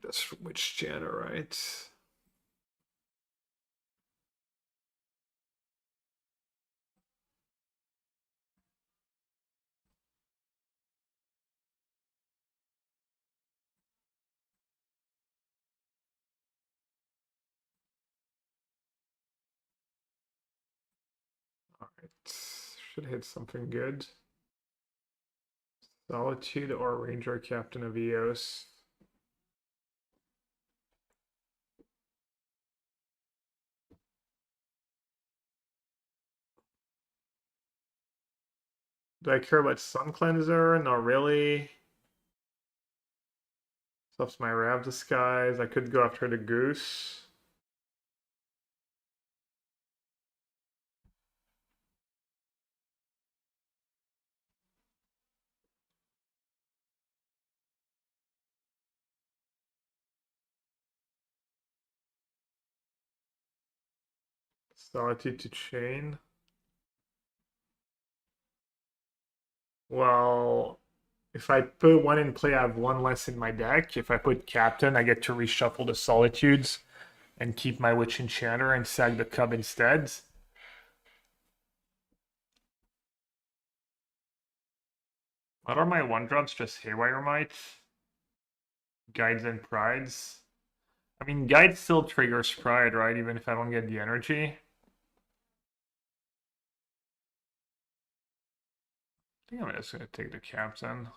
That's Witch Janna, right? Alright. Should hit something good. Solitude or Ranger Captain of Eos. Do I care about Sun Cleanser? Not really. Stuff's my Rav Disguise. I could go after the Goose. Solitude to Chain. Well, if I put one in play, I have one less in my deck. If I put Captain, I get to reshuffle the Solitudes and keep my Witch Enchanter and sag the Cub instead. What are my 1-drops? Just Haywire Might? Guides and Prides? I mean, Guide still triggers Pride, right? Even if I don't get the energy. I think I'm just gonna take the Captain.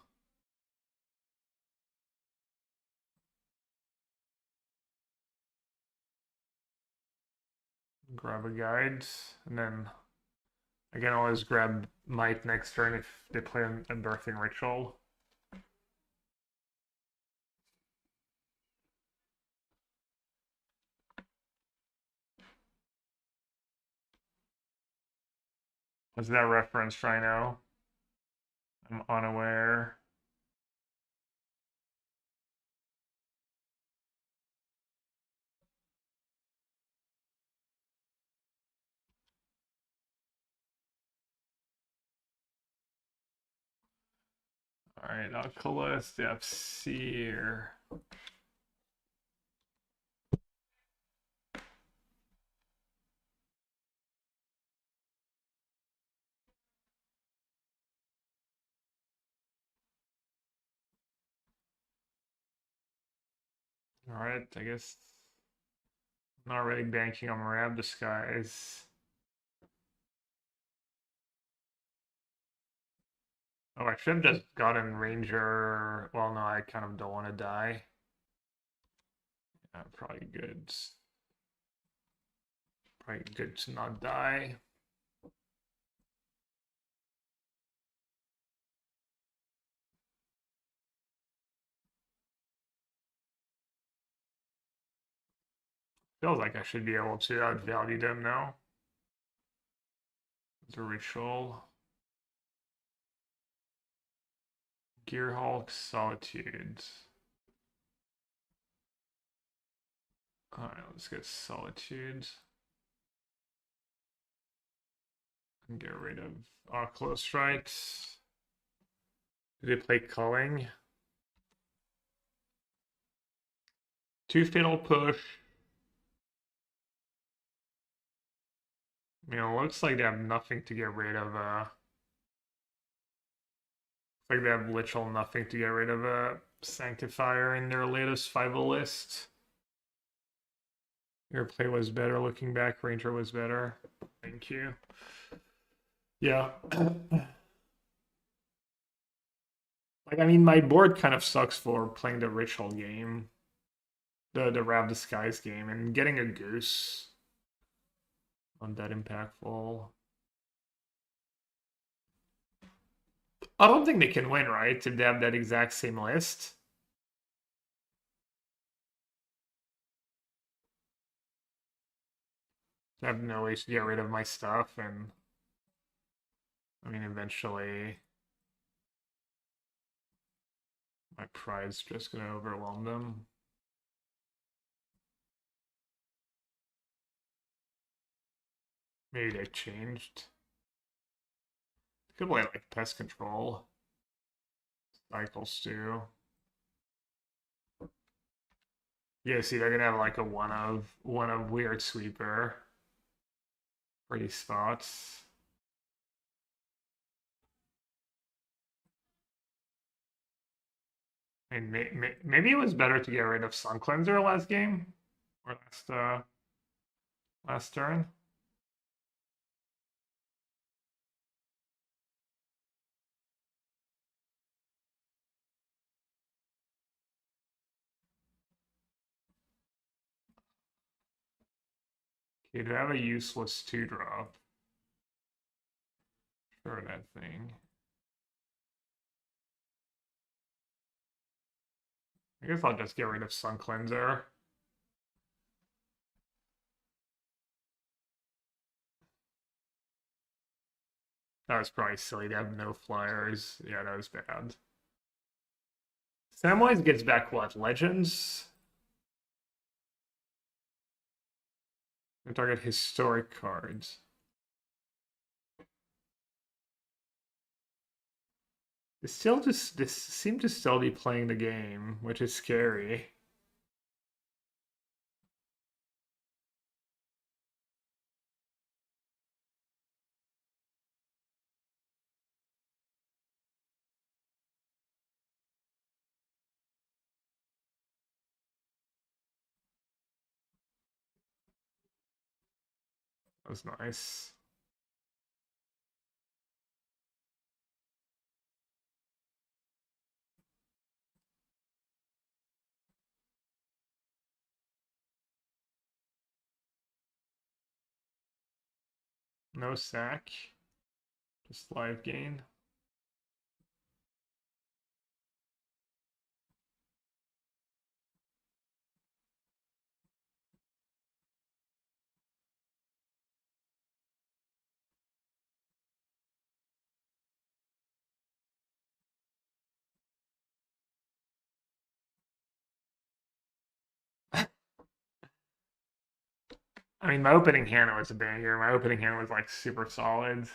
Grab a Guide, and then I can always grab Might next turn if they play a Birthing Ritual. What's that reference right now? I'm unaware. Alright, Oculus, yep, Seer. Alright, I guess I'm not really banking on Marab Disguise. Oh, I should have just gotten Ranger. Well, no, I kind of don't want to die. Yeah, probably good. Probably good to not die. Feels like I should be able to outvalue them now. The Ritual. Gearhulk, Solitude. Alright, let's get Solitude. And get rid of Close Strikes. Do they play Culling? 2 Fatal Push. I mean, it looks like they have nothing to get rid of. Like they have literal nothing to get rid of a Sanctifier in their latest 5 list. Your play was better looking back. Ranger was better. Thank you. Yeah. Like, I mean, my board kind of sucks for playing the ritual game. The Rab Disguise game. And getting a goose on that impactful. I don't think they can win, right? If they have that exact same list. I have no ways to get rid of my stuff, and I mean, eventually my pride's just gonna overwhelm them. Maybe they changed. Could play like pest control. Cycles too. Yeah, see, they're gonna have like a one of weird sweeper for these spots. And maybe it was better to get rid of Sun Cleanser last game or last turn. Okay, to have a useless 2-drop. Sure, that thing. I guess I'll just get rid of Sun Cleanser. That was probably silly to have no flyers. Yeah, that was bad. Samwise gets back what? Legends? And target historic cards. They seem to still be playing the game, which is scary. That was nice. No sack. Just live gain. I mean, my opening hand was a banger. My opening hand was like super solid.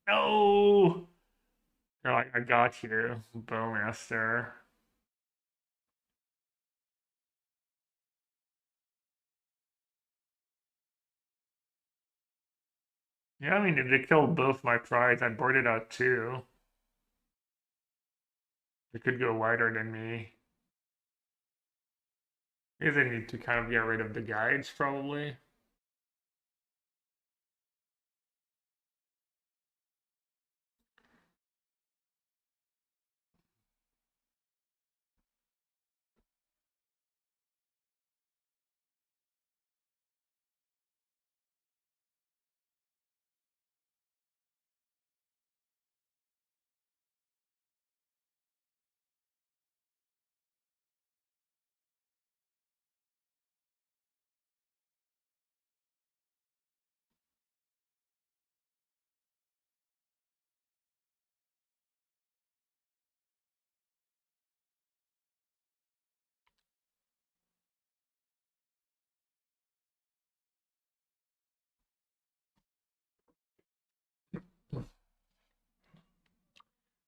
No! They're like, I got you, Bowmaster. Yeah, I mean, if they killed both my prides, I boarded out too. They could go wider than me. Because they need to kind of get rid of the guides, probably.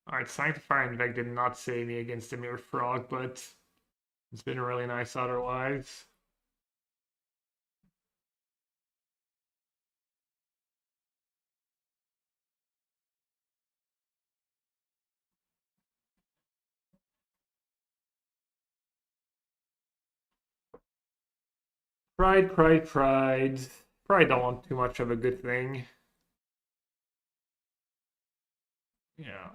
Alright, Sanctify and Veg did not save me against the Mere Frog, but it's been really nice otherwise. Pride, pride, pride. Pride don't want too much of a good thing. Yeah.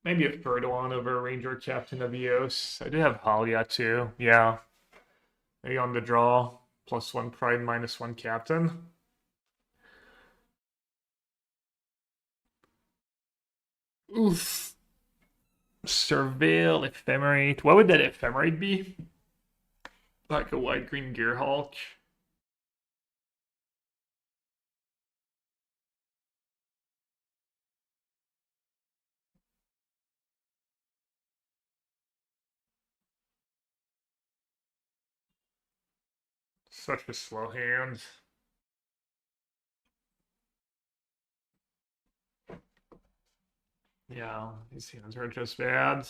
Maybe a third one over Ranger Captain of Eos. I do have Halia too. Yeah. Maybe on the draw. +1 Pride, -1 Captain. Oof. Surveil, Ephemerate. What would that Ephemerate be? Like a white green Gearhulk. Such a slow hand. Yeah, these hands are just bad.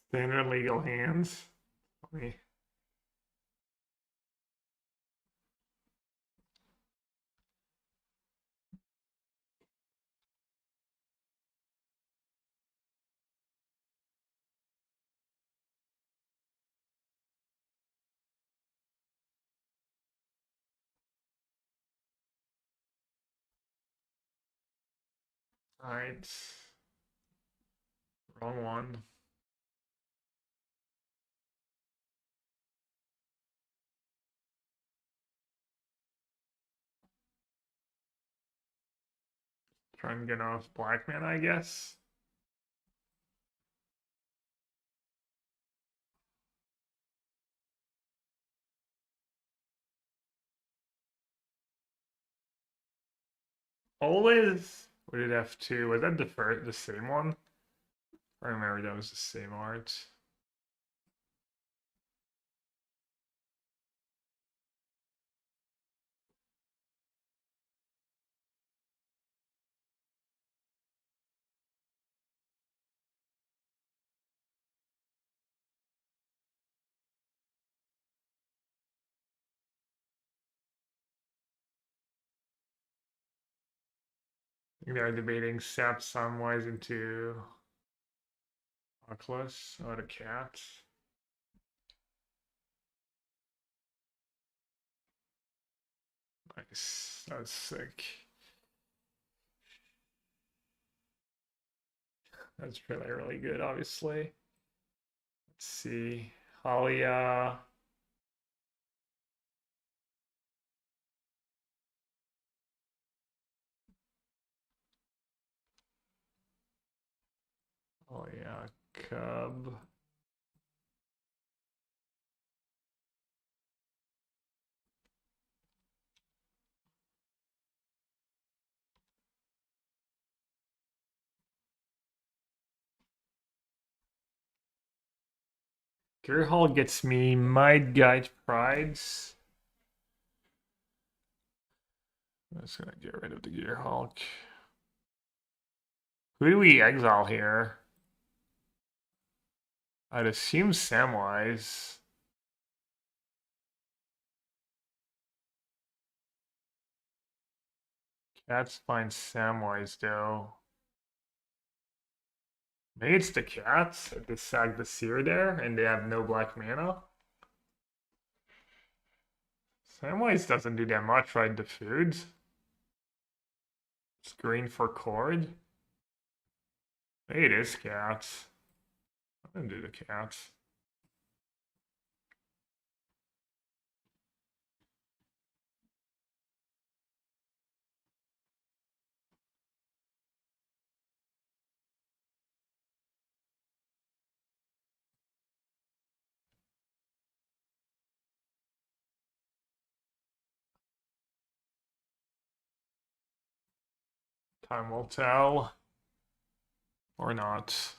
Standard legal hands. Let me. Alright. Wrong one. Try and get off black man, I guess. Always. What did F2? Was that the same one? I remember that was the same art. think they're debating Sap Samwise into Oculus or the cat. Nice. That was sick. That's really, really good, obviously. Let's see. Halia. Halia Cub. Gearhall gets me Might Guide Prides. I'm just gonna get rid of the Gearhulk. Who do we exile here? I'd assume Samwise. Cats find Samwise though. Maybe it's the cats. They sag the seer there and they have no black mana. Samwise doesn't do that much, right? The foods. It's green for cord. Maybe it is cats. I'm gonna do the cats. Time will tell. Or not.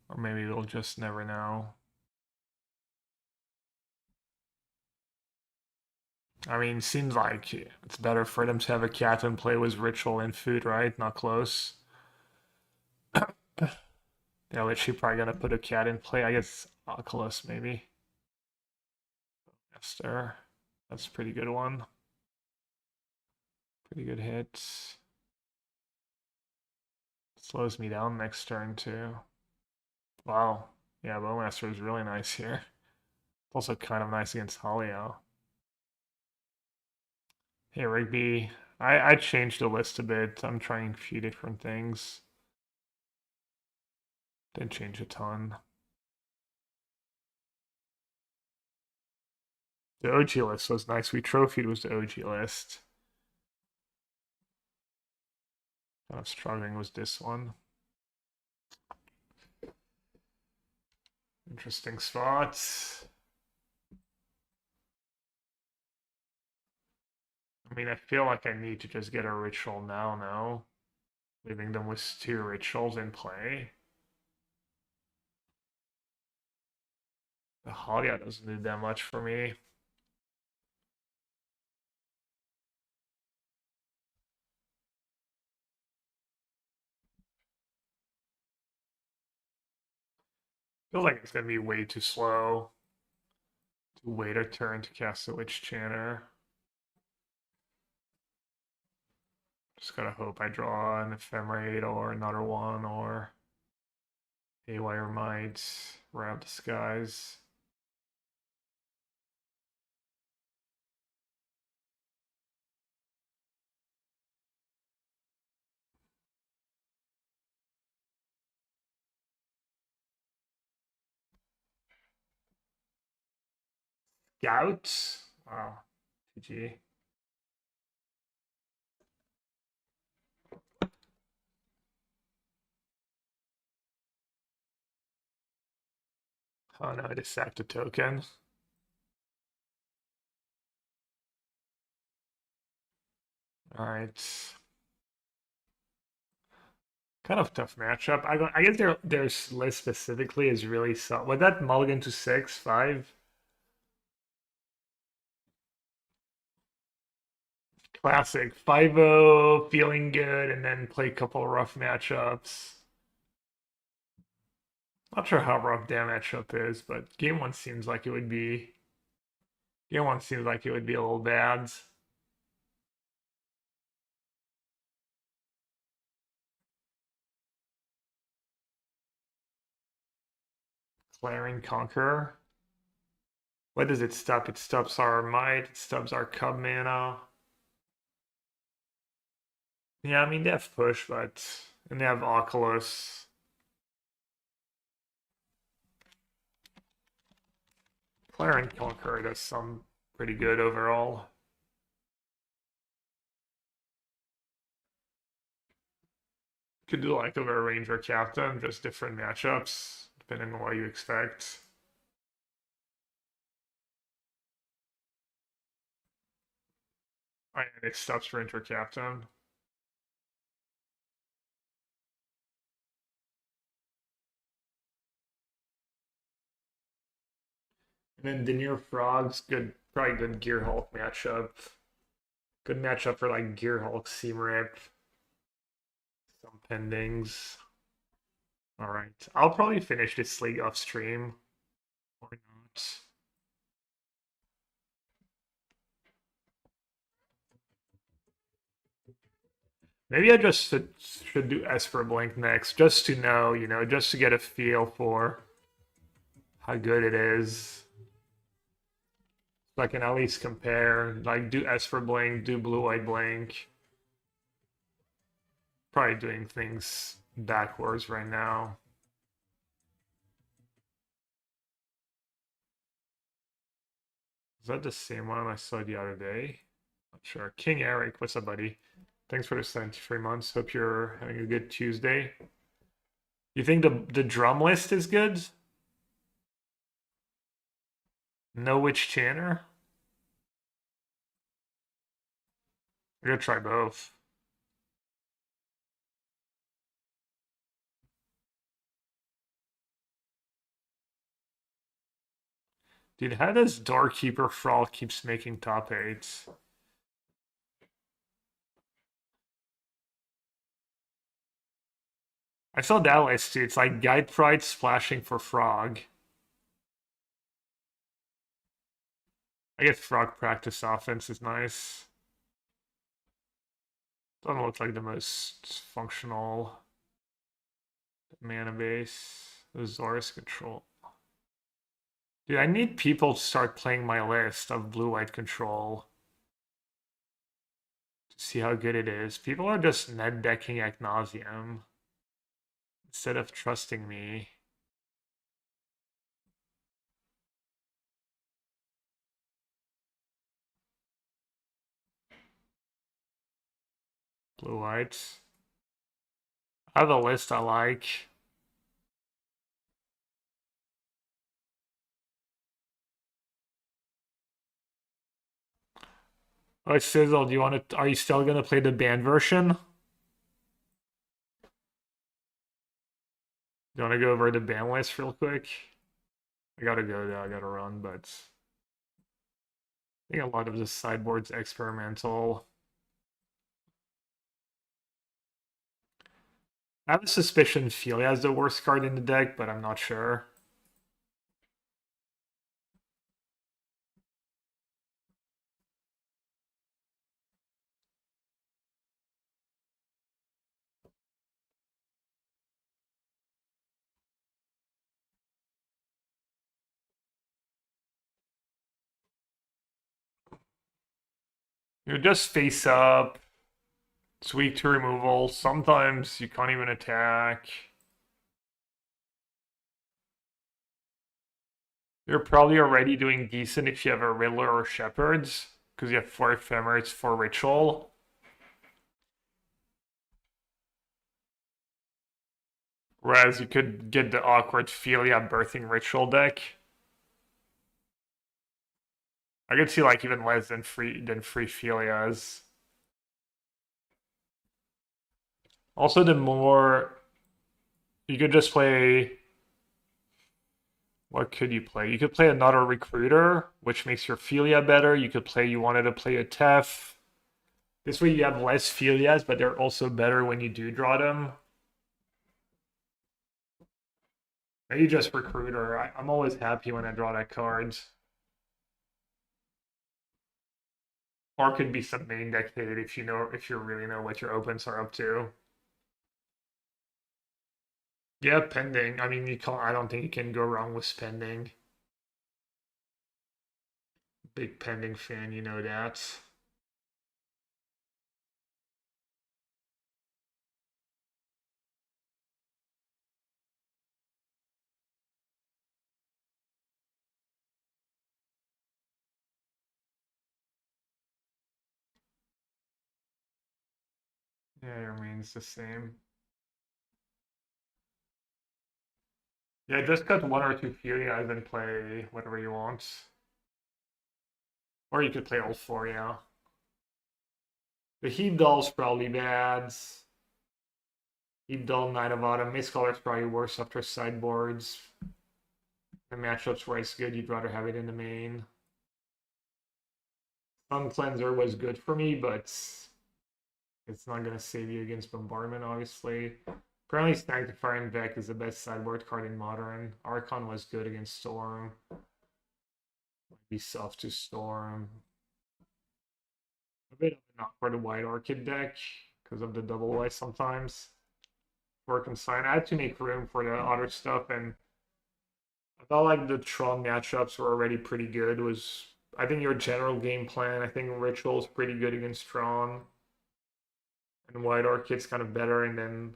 Or maybe we'll just never know. I mean, seems like it's better for them to have a cat and play with ritual and food, right? Not close. They're literally probably gonna put a cat in play. I guess Oculus maybe. Esther. That's a pretty good one. Pretty good hit. Slows me down next turn too. Wow. Yeah, Bowmaster is really nice here. Also kind of nice against Halio. Hey Rigby. I changed the list a bit. I'm trying a few different things. Didn't change a ton. The OG list was nice. We trophied was the OG list. Kind of struggling with this one. Interesting spots. I mean, I feel like I need to just get a ritual now. Leaving them with 2 rituals in play. The Halia doesn't do that much for me. Feels like it's gonna be way too slow to wait a turn to cast the Witch Chanter. Just gotta hope I draw an Ephemerate or another one or Haywire Might, Round Disguise. Scout? Wow. GG. Oh no, I just sacked a token. Alright. Kind of tough matchup. I guess their list specifically is really solid. Was that mulligan to 6, 5? Classic 5-0, feeling good, and then play a couple rough matchups. Not sure how rough that matchup is, but game one seems like it would be. Game one seems like it would be a little bad. Flaring Conqueror. What does it stop? It stops our might, it stops our cub mana. Yeah, I mean they have push, but and they have Oculus. Flaring Conqueror does some pretty good overall. Could do like over a Ranger Captain, just different matchups, depending on what you expect. Oh, and it stops Ranger Captain. And then Denier Frogs, good, probably good Gear Hulk matchup. Good matchup for like Gear Hulk, Seam Rip, some pendings. Alright, I'll probably finish this league off stream. Or not. Maybe I just should do Esper Blink next, just to know, you know, just to get a feel for how good it is. So I can at least compare, like do Esper Blink, do Blue-White Blink. Probably doing things backwards right now. Is that the same one I saw the other day? Not sure. King Eric, what's up, buddy? Thanks for the 73 months. Hope you're having a good Tuesday. You think the drum list is good? No Witch Chanter? I'm gonna try both. Dude, how does Doorkeeper Frawl keeps making top 8s? I saw that list too. It's like Guide Pride splashing for Frog. I guess Frog practice offense is nice. Doesn't look like the most functional mana base. Azorius control. Dude, I need people to start playing my list of blue-white control to see how good it is. People are just net decking ad nauseam instead of trusting me. Blue-white. I have a list I like. Oh, Sizzle, do you want to? Are you still gonna play the banned version? Do you want to go over the ban list real quick? I gotta go though. I gotta run, but I think a lot of the sideboard's experimental. I have a suspicion Feely has the worst card in the deck, but I'm not sure. You just face up. It's weak to removal. Sometimes you can't even attack. You're probably already doing decent if you have a Riddler or Shepherds, because you have 4 Ephemeris, 4 Ritual. Whereas you could get the awkward Philia Birthing Ritual deck. I could see like even less than free Philias. Also, the more you could just play. What could you play? You could play another Recruiter, which makes your Philia better. You could play. You wanted to play a Tef. This way you have less Philias, but they're also better when you do draw them. Maybe just Recruiter. I'm always happy when I draw that card. Or could be some main deck hit if you really know what your opens are up to. Yeah, pending. I mean, you can't. I don't think you can go wrong with spending. Big pending fan, you know that. Yeah, it remains the same. Yeah, just cut one or two Furias and play whatever you want. Or you could play all four, yeah. The Heat Doll's probably bad. Heat Doll, Knight of Autumn. Miss Color's probably worse after sideboards. The matchups where it's good, you'd rather have it in the main. Sun Cleanser was good for me, but it's not going to save you against Bombardment, obviously. Apparently, Sanctifying Vec is the best sideboard card in Modern. Archon was good against Storm. Might be soft to Storm. A bit of an awkward White Orchid deck because of the double white sometimes. For Consign, I had to make room for the other stuff, and I felt like the Tron matchups were already pretty good. I think your general game plan, I think Ritual's pretty good against Tron. And White Orchid's kind of better, and then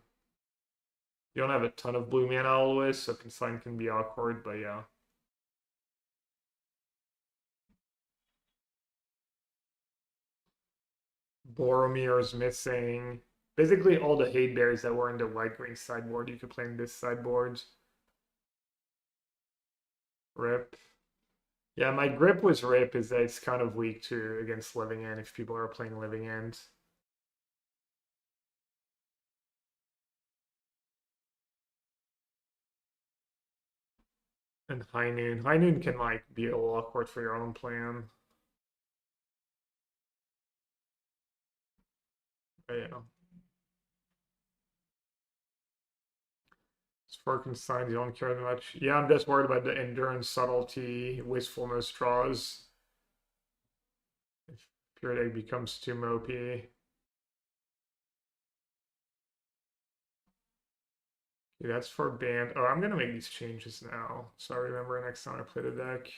you don't have a ton of blue mana always, so Consign can be awkward, but yeah. Boromir is missing. Basically all the hate bears that were in the white-green sideboard, you could play in this sideboard. Rip. Yeah, my grip was Rip is that it's kind of weak too against Living End if people are playing Living End. And High Noon. High Noon can like be a little awkward for your own plan. But yeah. As for Consign, you don't care that much. Yeah, I'm just worried about the endurance, subtlety, wastefulness draws. If Pure Egg becomes too mopey. Okay, that's for band. Oh, I'm gonna make these changes now. So I remember next time I play the deck.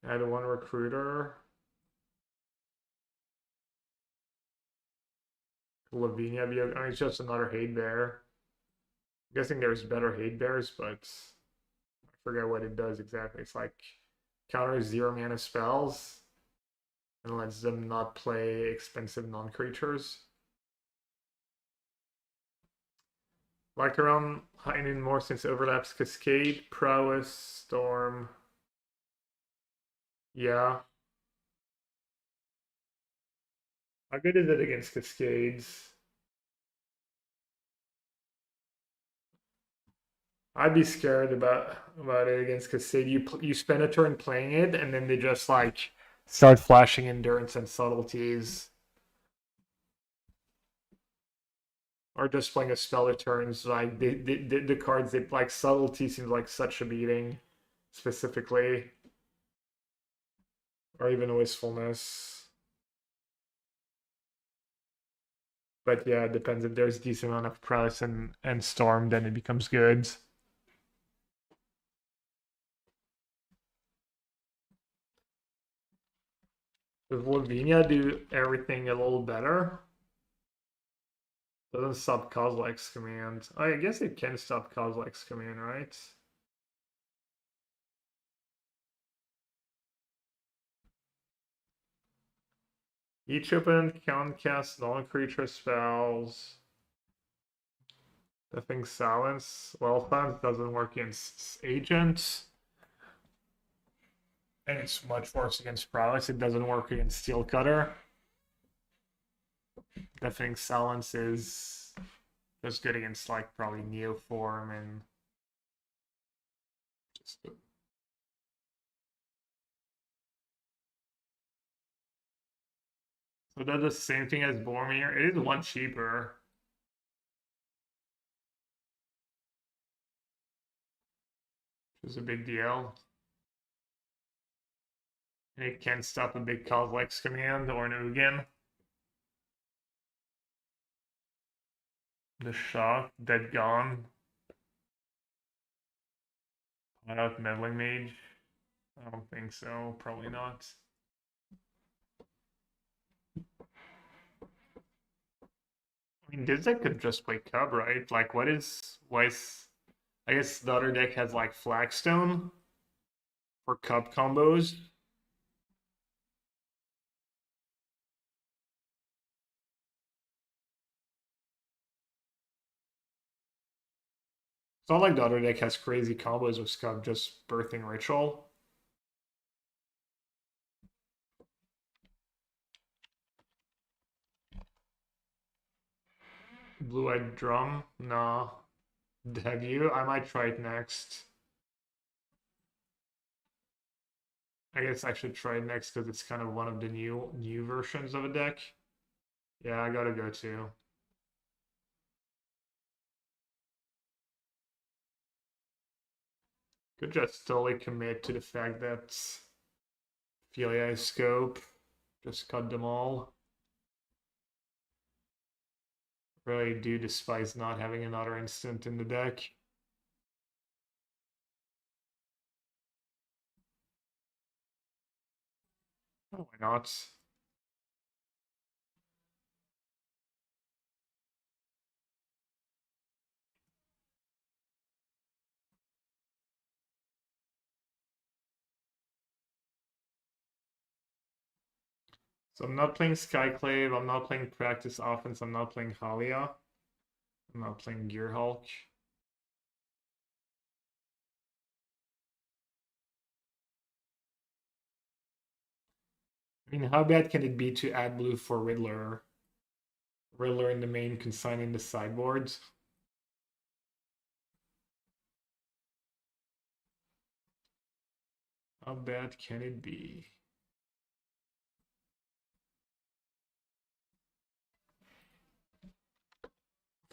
Add one recruiter. Lavinia, I mean, it's just another hate bear. I'm guessing there's better hate bears, but I forget what it does exactly. It's like counters 0 mana spells and lets them not play expensive non-creatures. Like around High Noon more since overlaps Cascade, Prowess, Storm. Yeah. How good is it against Cascades? I'd be scared about it against Cascade. You spend a turn playing it, and then they just like start flashing endurance and subtleties. Or just playing a spell that turns like the cards that like subtlety seems like such a beating, specifically. Or even wistfulness. But yeah, it depends. If there's a decent amount of press and storm, then it becomes good. Does Lavinia do everything a little better? Doesn't stop Kozilek's command. Oh, I guess it can stop Kozilek's command, right? Each opponent can cast non-creature spells. Deafening Silence. Well, silence doesn't work against agents. And it's much worse against Prowess. It doesn't work against Steel Cutter. Deafening Silence is just good against like probably Neoform and just so it does the same thing as Boromir. It is one cheaper. Which is a big deal. And it can stop a big Kozilek's command or an Ugin. The shock, dead gone. Out meddling mage? I don't think so. Probably not. I mean, this deck could just play Cub, right? Like, why is... I guess the other deck has, like, Flagstone for Cub combos. It's not like the other deck has crazy combos with Cub, just Birthing Ritual. Blue-Eyed Drum? No. Have you? I might try it next. I guess I should try it next because it's kind of one of the new versions of a deck. Yeah, I gotta go too. Could just totally commit to the fact that Philia scope. Just cut them all. Really do despise not having another instant in the deck. Oh, why not? So I'm not playing Skyclave, I'm not playing Practice Offense, I'm not playing Halia. I'm not playing Gearhulk. I mean, how bad can it be to add blue for Riddler? Riddler in the main, consigning the sideboards. How bad can it be?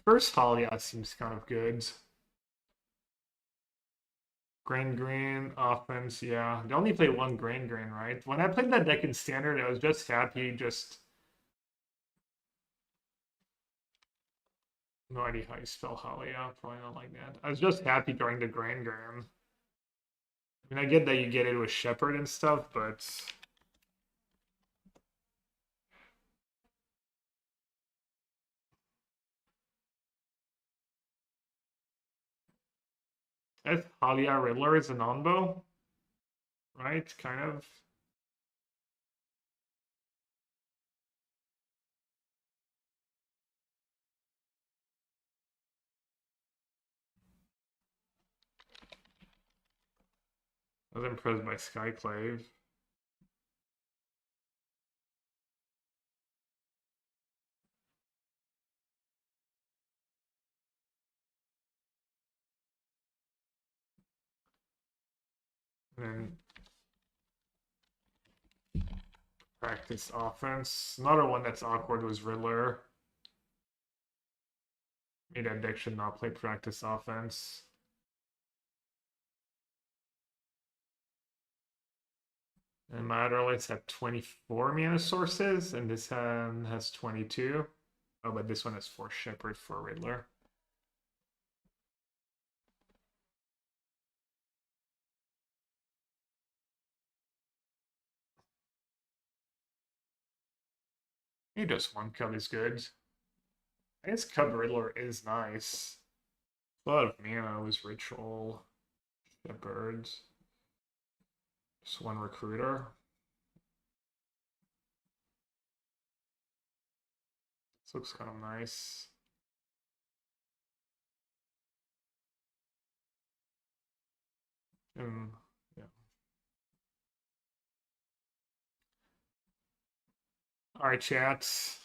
First Halia seems kind of good. Green offense, yeah. They only play one green, right? When I played that deck in standard, I was just happy, just no idea how you spell Halia, probably not like that. I was just happy during the green. I mean, I get that you get it with Shepherd and stuff, but if Halia Riddler is an on-bow, right? Kind of. I was impressed by Skyclave. And then practice offense. Another one that's awkward was Riddler. Maybe that deck should not play practice offense. And my other lights have 24 mana sources, and this one has 22. Oh, but this one has 4 Shepherd for Riddler. Maybe just one Cub is good. I guess Cub Riddler is nice. A lot of mana was Ritual, Shepherd. Just one Recruiter. This looks kind of nice. And yeah. All right, chats.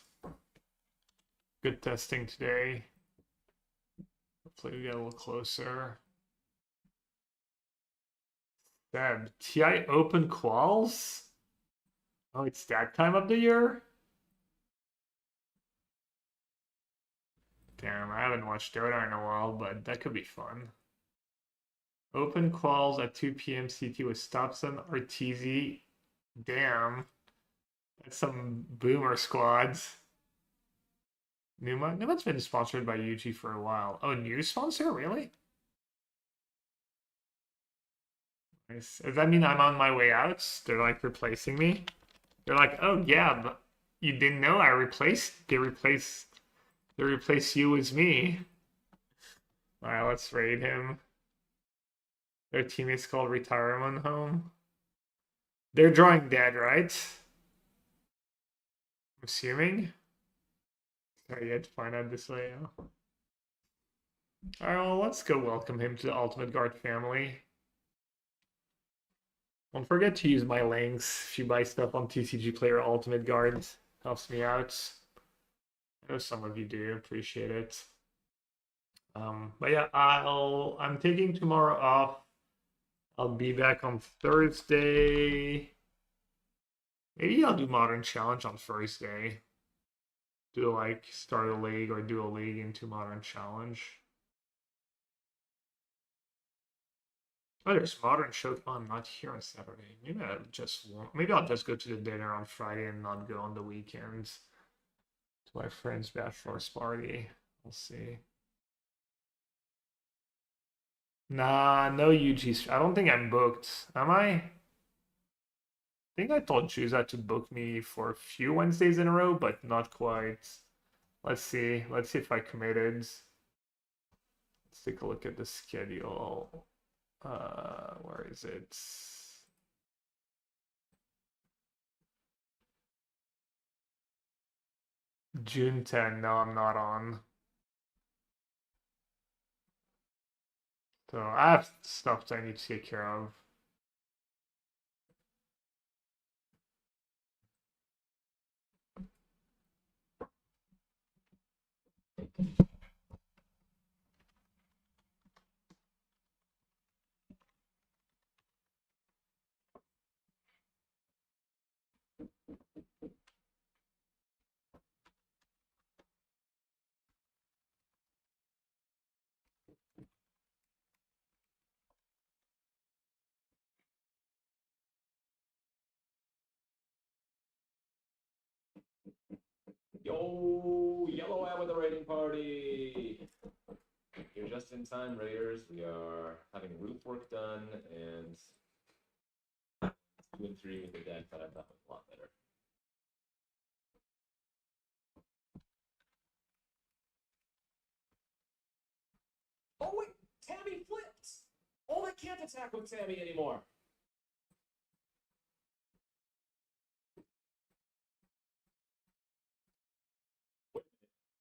Good testing today. Hopefully we get a little closer. Seb, TI open quals? Oh, it's that time of the year? Damn, I haven't watched Dota in a while, but that could be fun. Open quals at 2 p.m. CT with Stopson or TZ. Damn. That's some boomer squads. Numa's been sponsored by Yuji for a while. Oh, new sponsor? Really? Nice. Does that mean I'm on my way out? They're like replacing me? They're like, oh yeah, but you didn't know they replace you as me. Alright, let's raid him. Their team is called Retirement Home. They're drawing dead, right? I'm assuming. Sorry, you had to find out this way. Alright, well, let's go welcome him to the Ultimate Guard family. Don't forget to use my links if you buy stuff on TCG Player Ultimate Guard. Helps me out. I know some of you do. Appreciate it. But yeah, I'm taking tomorrow off. I'll be back on Thursday. Maybe I'll do Modern Challenge on Thursday. Do like start a league or do a league into Modern Challenge. Oh, there's Modern Showdown. I'm not here on Saturday. Maybe I'll just go to the dinner on Friday and not go on the weekends to my friend's bachelor's party. We'll see. Nah, no UG's. I don't think I'm booked. Am I? I think I told Juza to book me for a few Wednesdays in a row, but not quite. Let's see. Let's see if I committed. Let's take a look at the schedule. Where is it? June 10. No, I'm not on. So I have stuff that I need to take care of. Yo, Yellow Eye with the raiding party. You're just in time, raiders. We are having roof work done and 2 and 3 with the deck that I thought was a lot better. Oh wait, Tammy flipped. Oh, they can't attack with Tammy anymore.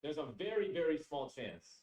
There's a very, very small chance